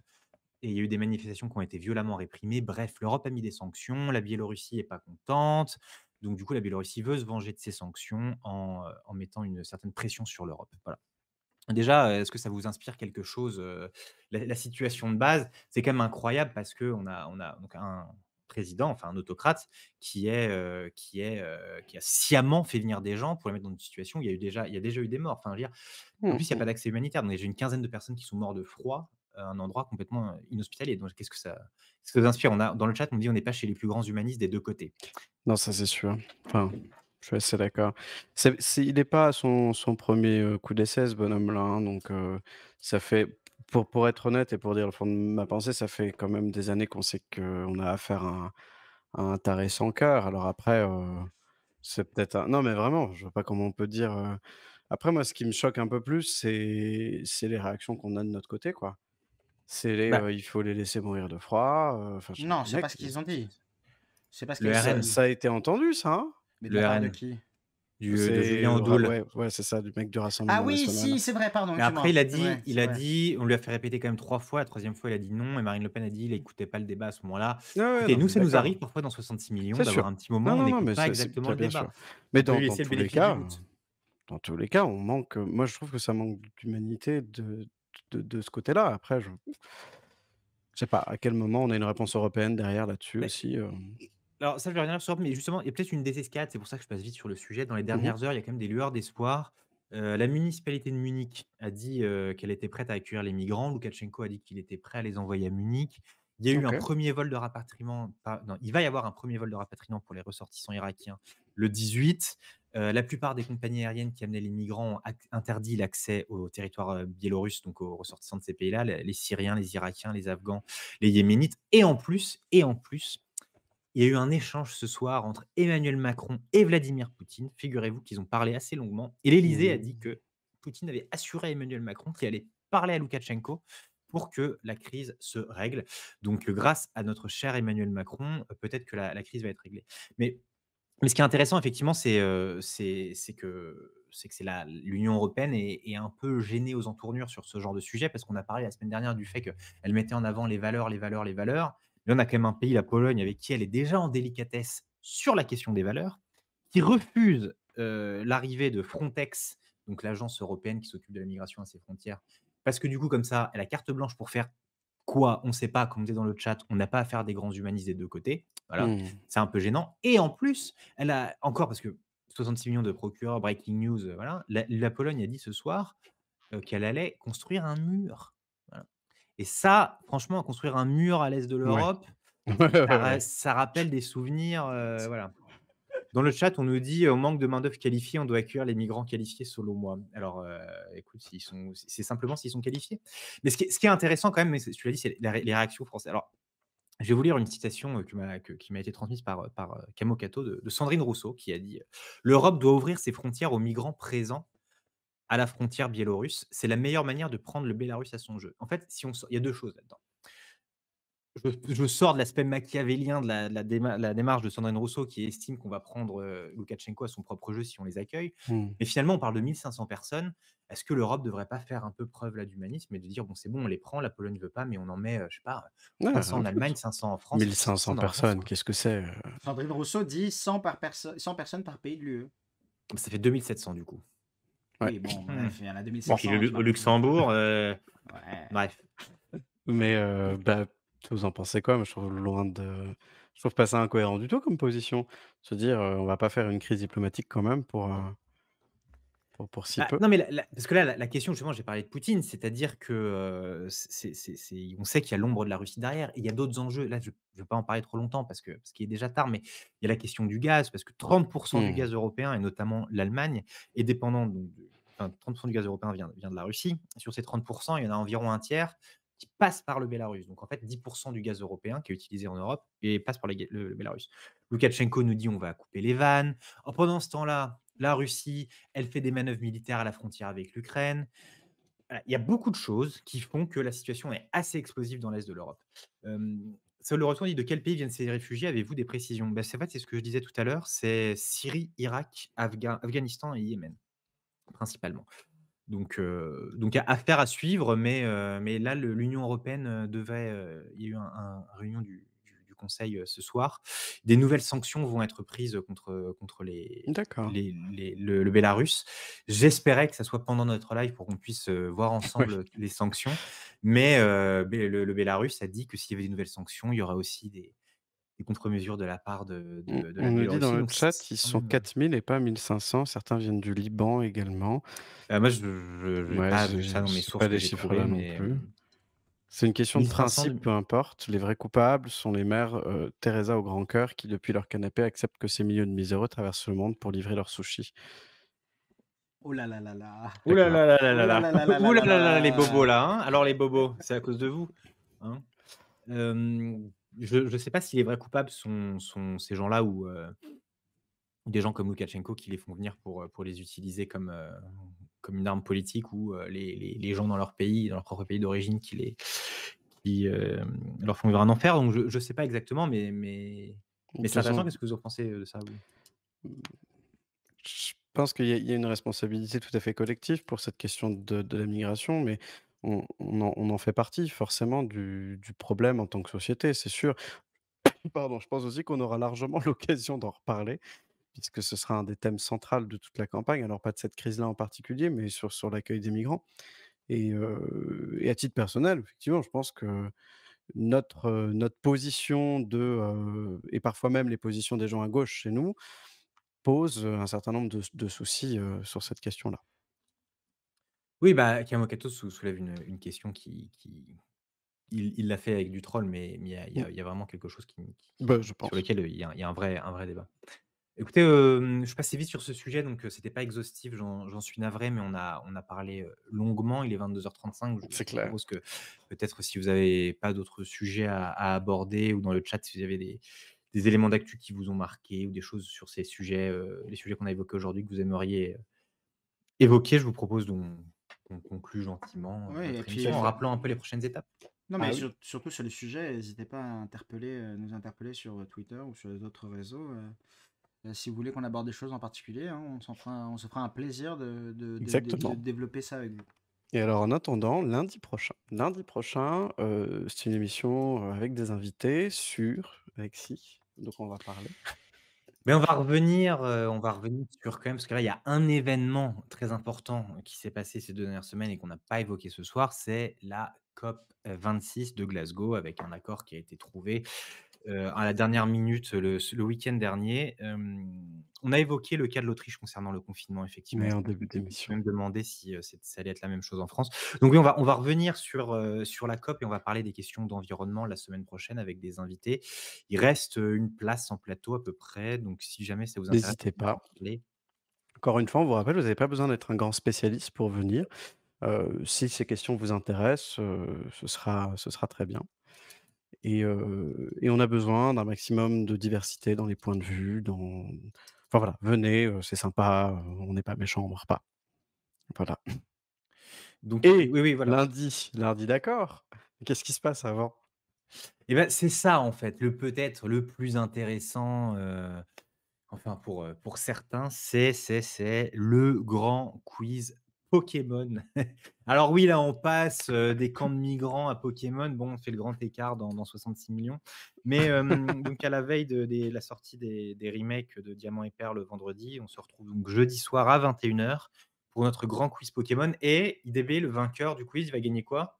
et il y a eu des manifestations qui ont été violemment réprimées. Bref, l'Europe a mis des sanctions, la Biélorussie est pas contente. Donc du coup, la Biélorussie veut se venger de ces sanctions en mettant une certaine pression sur l'Europe. Voilà. Déjà, est-ce que ça vous inspire quelque chose, la situation de base? C'est quand même incroyable parce qu'on a donc un président, enfin un autocrate qui a sciemment fait venir des gens pour les mettre dans une situation où il y a déjà eu des morts. Enfin, je veux dire, en Mmh plus, il y a mh. pas d'accès humanitaire, donc il y a déjà une quinzaine de personnes qui sont mortes de froid, à un endroit complètement, inhospitalier. Donc qu'est-ce que ça vous inspire? Dans le chat, on me dit: «On n'est pas chez les plus grands humanistes des 2 côtés». Non, ça c'est sûr. Enfin, je suis assez d'accord. Il n'est pas à son 1er, coup d'essai ce bonhomme-là, hein, donc ça fait pour être honnête et pour dire le fond de ma pensée, ça fait quand même des années qu'on sait qu'on a affaire à un taré sans cœur. Alors après, c'est peut-être un non mais vraiment, je vois pas comment on peut dire, après moi ce qui me choque un peu plus, c'est les réactions qu'on a de notre côté, quoi. C'est Bah, «Il faut les laisser mourir de froid», enfin je Non, c'est pas mec, ce qu'ils ont dit. C'est pas ce qui a le été ça RN dit. ça a été entendu ça, hein? Mais de le la part de RN qui? de C'est Julien Audoul. ouais, ouais, c'est ça, du mec du Ah Rassemblement oui, national. si, c'est vrai, pardon, Mais après, excuse-moi. il a C'est dit vrai, il c'est a vrai. dit on lui a fait répéter quand même 3 fois. La troisième fois, il a dit non et Marine Le Pen a dit: «Il écoutait pas le débat à ce moment-là». Ouais, ouais, Écoutez, non nous, mais ça nous d'accord, arrive parfois dans 66 millions c'est d'avoir sûr. un petit moment Non, où on non, non, n'écoute mais pas c'est exactement bien le bien débat. sûr. Mais On peut lui dans laisser le bénéfice du doute. tous les cas, on manque, moi je trouve que ça manque d'humanité de ce côté-là. Après je sais pas à quel moment on a une réponse européenne derrière là-dessus Beh, aussi, alors ça, je vais revenir sur mais justement, il y a peut-être une désescalade, c'est pour ça que je passe vite sur le sujet. Dans les Mmh. dernières heures, il y a quand même des lueurs d'espoir. La municipalité de Munich a dit, qu'elle était prête à accueillir les migrants. Loukachenko a dit qu'il était prêt à les envoyer à Munich. Il y a eu un OK. premier vol de rapatriement pas non, il va y avoir un premier vol de rapatriement pour les ressortissants irakiens le 18. La plupart des compagnies aériennes qui amenaient les migrants ont interdit l'accès au territoire biélorusse, donc aux ressortissants de ces pays-là, les Syriens, les Irakiens, les Afghans, les Yéménites. Et en plus, il y a eu un échange ce soir entre Emmanuel Macron et Vladimir Poutine. Figurez-vous qu'ils ont parlé assez longuement. Et l'Élysée a dit Mmh. que Poutine avait assuré à Emmanuel Macron qu'il allait parler à Loukachenko pour que la crise se règle. Donc, grâce à notre cher Emmanuel Macron, peut-être que la crise va être réglée. Mais ce qui est intéressant effectivement, c'est que c'est la l'Union européenne est un peu gênée aux entournures sur ce genre de sujet parce qu'on a parlé la semaine dernière du fait qu'elle mettait en avant les valeurs, les valeurs, les valeurs. Mais on a quand même un pays, la Pologne, avec qui elle est déjà en délicatesse sur la question des valeurs, qui refuse, l'arrivée de Frontex, donc l'agence européenne qui s'occupe de la migration à ses frontières, parce que du coup, comme ça, elle a carte blanche pour faire quoi? On ne sait pas, comme dit dans le chat, on n'a pas à faire des grands humanistes des 2 côtés. Voilà, Mmh. c'est un peu gênant et en plus, elle a encore parce que 66 millions de procureurs, breaking news, voilà, la Pologne a dit ce soir, qu'elle allait construire un mur. Voilà et ça, franchement, construire un mur à l'est de Ouais. l'Europe, Ouais, ouais, ça ouais. ça rappelle des souvenirs, voilà. Dans le chat, on nous dit: «Au manque de main-d'œuvre qualifiée, on doit accueillir les migrants qualifiés selon moi». Alors, écoute, c'est simplement s'ils sont qualifiés. Mais ce qui est intéressant quand même, mais tu l'as dit, c'est les réactions françaises. Alors, je vais vous lire une citation, qui m'a été transmise par Camo Catto de Sandrine Rousseau qui a dit, «L'Europe doit ouvrir ses frontières aux migrants présents à la frontière biélorusse. C'est la meilleure manière de prendre le Bélarus à son jeu». En fait, si on il y a 2 choses là-dedans. Je sors de l'aspect machiavélien de la démarche de Sandrine Rousseau qui estime qu'on va prendre, Loukachenko à son propre jeu si on les accueille. Mmh. Mais finalement, on parle de 1 500 personnes. Est-ce que l'Europe ne devrait pas faire un peu preuve là d'humanisme et de dire: «Bon, c'est bon, on les prend, la Pologne ne veut pas, mais on en met, je sais pas, Ouais, 500 rien en de Allemagne, plus. 500 en France et 1 puis 500 500 dans la France», personnes, quoi. qu'est-ce que c'est? Sandrine Rousseau dit 100 personnes par pays de l'UE. Ça fait 2 700 du coup. Ouais. Oui, bon, Mmh. bref, il y en a Et puis 2500 qui Au marchent plus. Luxembourg, Ouais. bref. Mais bah, vous en pensez quoi? Moi, je trouve pas ça incohérent du tout comme position. Se dire, «On va pas faire une crise diplomatique quand même pour si Bah, peu». non, mais parce que là, la question justement, j'ai parlé de Poutine, c'est-à-dire que, on sait qu'il y a l'ombre de la Russie derrière et il y a d'autres enjeux. Là, je ne veux pas en parler trop longtemps parce qu'il est déjà tard, mais il y a la question du gaz, parce que 30 du Mmh. gaz européen et notamment l'Allemagne est dépendant donc de enfin 30 du gaz européen vient de la Russie. Sur ces 30 il y en a environ un tiers qui passe par le Bélarus. Donc en fait, 10 du gaz européen qui est utilisé en Europe et passe par le Bélarus. Loukachenko nous dit: «On va couper les vannes». Pendant ce temps-là, la Russie, elle fait des manœuvres militaires à la frontière avec l'Ukraine. Il y a beaucoup de choses qui font que la situation est assez explosive dans l'est de l'Europe. Sur le retour dit: «De quel pays viennent ces réfugiés? Avez-vous des précisions?» En fait, c'est ce que je disais tout à l'heure, c'est Syrie, Irak, Afghanistan et Yémen, principalement. Donc affaire à suivre, mais là, l'Union européenne, il y a eu un réunion du Conseil, ce soir. Des nouvelles sanctions vont être prises contre D'accord. le Bélarus. J'espérais que ça soit pendant notre live pour qu'on puisse, voir Ouais. ensemble, les sanctions, mais le Bélarus a dit que s'il y avait des nouvelles sanctions, il y aura aussi des contre-mesures de la part de On la nous dit dans Biélorussie, le donc chat, c'est ils quand sont même, 4 000 et pas 1 500. Certains viennent du Liban également. moi je n'ai Ouais, pas vu ça dans mes j'ai pas sources que les j'ai chiffres trouvées, là non mais plus. C'est une question de 1 500 principe, de peu importe. Les vrais coupables sont les mères, Teresa au grand cœur qui, depuis leur canapé, acceptent que ces millions de miséreux traversent le monde pour livrer leurs sushis. Oh là là là là. ouh là D'accord. là là là Oh là là là. là là là là Ouh là là là là, les bobos là. là, hein. Alors les bobos, c'est à cause de vous, hein. Je sais pas si les vrais coupables sont ces gens-là ou des gens comme Loukachenko qui les font venir pour les utiliser comme une arme politique ou, les gens dans leur pays, dans leur propre pays d'origine qui leur font vivre un enfer. Donc je sais pas exactement, De mais toute c'est intéressant. façon, Qu'est-ce que vous en pensez, de ça, vous? je pense qu'il y a une responsabilité tout à fait collective pour cette question de la migration, mais on en fait partie forcément du problème en tant que société, c'est sûr. Pardon, je pense aussi qu'on aura largement l'occasion d'en reparler, puisque ce sera un des thèmes centraux de toute la campagne. Alors pas de cette crise-là en particulier, mais sur l'accueil des migrants et à titre personnel, effectivement, je pense que notre position et parfois même les positions des gens à gauche chez nous, posent, un certain nombre de soucis, sur cette question-là. Oui, bah, Kamokato soulève une question il l'a fait avec du troll, mais il y a il y Mmh. a il y a vraiment quelque chose Bah, je sur pense. lequel, il y a un vrai débat. Écoutez, je passais vite sur ce sujet, donc c'était pas exhaustif, j'en suis navré, mais on a parlé, longuement. Il est 22:35. Je C'est vous clair. propose que peut-être si vous avez pas d'autres sujets à aborder ou dans le chat, si vous avez des éléments d'actu qui vous ont marqué ou des choses sur ces sujets, les sujets qu'on a évoqués aujourd'hui que vous aimeriez, évoquer, je vous propose qu'on conclue gentiment, Oui, et notre puis, émission en rappelant un peu les prochaines étapes. non, mais Ah oui, surtout sur les sujets, n'hésitez pas à nous interpeller sur Twitter ou sur les autres réseaux. Si vous voulez qu'on aborde des choses en particulier, hein, on se fera un plaisir de exactement. développer ça avec vous. Et alors en attendant, lundi prochain, c'est une émission, avec des invités sur Alexis, donc on va parler Mais on va revenir sur quand même parce que là, il y a un événement très important qui s'est passé ces 2 dernières semaines et qu'on n'a pas évoqué ce soir, c'est la COP, 26 de Glasgow avec un accord qui a été trouvé, à la dernière minute, le week-end dernier. On a évoqué le cas de l'Autriche concernant le confinement, effectivement. mais Je en me début je me suis d'émission. même demandé si, ça allait être la même chose en France. Donc oui, on va revenir sur la COP et on va parler des questions d'environnement la semaine prochaine avec des invités. Il reste, une place en plateau à peu près, donc si jamais ça vous intéresse, N'hésitez on va pas. en parler. Encore une fois, on vous rappelle, vous n'avez pas besoin d'être un grand spécialiste pour venir. Si ces questions vous intéressent, ce sera très bien et on a besoin d'un maximum de diversité dans les points de vue, enfin voilà, venez, c'est sympa, on n'est pas méchants, on mord pas. Voilà. Donc Et oui, oui, voilà. lundi d'accord. Qu'est-ce qui se passe avant? Et ben c'est ça en fait, le peut-être le plus intéressant, enfin pour certains, c'est le grand quiz Pokémon. Alors oui, là, on passe, des camps de migrants à Pokémon. Bon, on fait le grand écart dans 66 millions. Mais, donc à la veille de la sortie des remakes de Diamant et Perle vendredi, on se retrouve donc jeudi soir à 21h pour notre grand quiz Pokémon et IDB, le vainqueur du quiz, il va gagner quoi?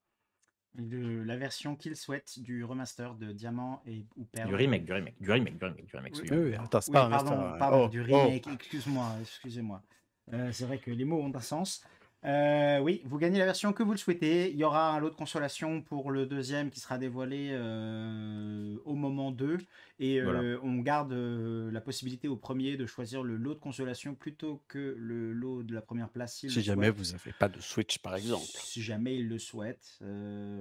La version qu'il souhaite du remaster de Diamant ou Du Perle. remake, du remake, du remake, du remake, du remake, Oui, Oui, souviens-toi. oui, attends, c'est pas oui, un master, pardon, oh, du oh! remake, excusez-moi. C'est vrai que les mots ont un sens. Oui, vous gagnez la version que vous le souhaitez. Il y aura un lot de consolation pour le deuxième qui sera dévoilé au moment 2. Et Voilà. on garde la possibilité au premier de choisir le lot de consolation plutôt que le lot de la première place s'il le Si jamais souhaite. vous avez pas de Switch, par exemple. Si jamais il le souhaite.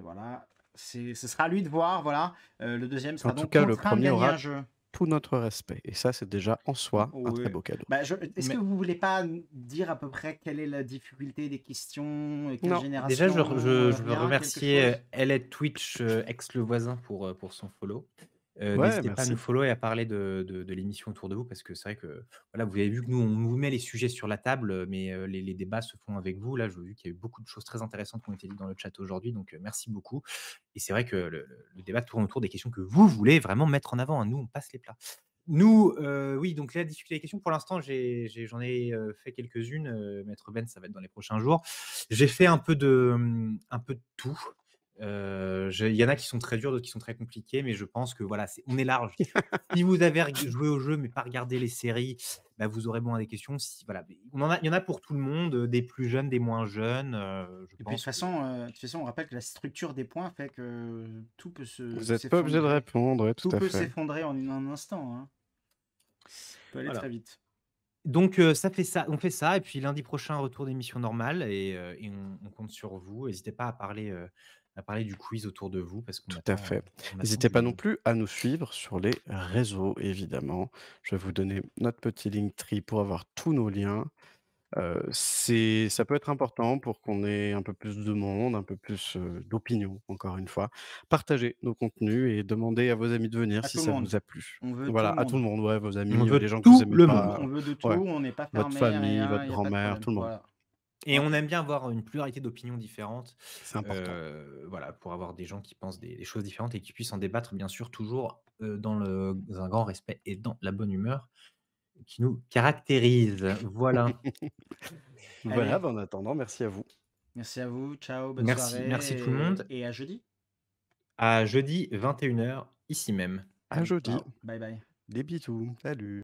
Voilà. Ce sera à lui de voir. Voilà. Le deuxième En sera tout donc cas, le contraint de premier gagner aura un jeu. tout notre respect et ça, c'est déjà en soi un très Oui. beau cadeau. Bah, est-ce que Mais vous voulez pas dire à peu près quelle est la difficulté des questions, quelle Non, déjà, génération je veux vient, quelque remercier, chose? Elliot Twitch, ex Le Voisin pour son follow. ouais, N'hésitez pas à nous merci. follow et à parler de l'émission autour de vous parce que c'est vrai que, voilà, vous avez vu que nous, on vous met les sujets sur la table, mais les débats se font avec vous. Là, je vu qu'il y a eu beaucoup de choses très intéressantes qui ont été dites dans le chat aujourd'hui, donc merci beaucoup et c'est vrai que le débat tourne autour des questions que vous voulez vraiment mettre en avant, hein. Nous, on passe les plats. Nous, oui, donc là, discuter des questions, pour l'instant, j'en ai, fait quelques-unes, Maître Ben, ça va être dans les prochains jours. J'ai fait un peu de tout. Il y en a qui sont très durs, d'autres qui sont très compliqués, mais je pense que voilà, on est large. Si vous avez joué au jeu, mais pas regardé les séries, bah, vous aurez moins des questions. Si, voilà, il y en a pour tout le monde, des plus jeunes, des moins jeunes. Je Et puis pense que de toute façon, on rappelle que la structure des points fait que Vous êtes pas obligé de répondre, ouais, tout tout à peut fait. s'effondrer en un instant, hein. Ça peut aller très voilà. vite. Donc on fait ça et puis lundi prochain, retour d'émission normale et on compte sur vous. N'hésitez pas à parler du quiz autour de vous parce Tout à fait. on attend N'hésitez du pas non monde. plus à nous suivre sur les réseaux, évidemment. Je vais vous donner notre petit Linktree pour avoir tous nos liens. Ça peut être important pour qu'on ait un peu plus de monde, un peu plus, d'opinion, encore une fois. Partagez nos contenus et demandez à vos amis de venir À si tout le ça vous monde. a plu. On veut tout Voilà, le à tout le monde. monde, ouais, vos On amis, les veut gens que vous tout aimez le monde On pas, veut de tout, ouais, on n'est pas votre fermé à famille, votre rien, il y a pas de grand-mère, problème. tout le monde. Voilà. et on aime bien avoir une pluralité d'opinions différentes, C'est important. voilà, pour avoir des gens qui pensent des choses différentes et qui puissent en débattre bien sûr toujours, dans un grand respect et dans la bonne humeur qui nous caractérise. Voilà. Voilà, Allez, bah, en attendant, merci à vous. merci à vous, ciao, bonne Merci tout le soirée monde. et à jeudi. À jeudi 21h ici même. À jeudi. Ciao, bye bye. Des bisous. Salut.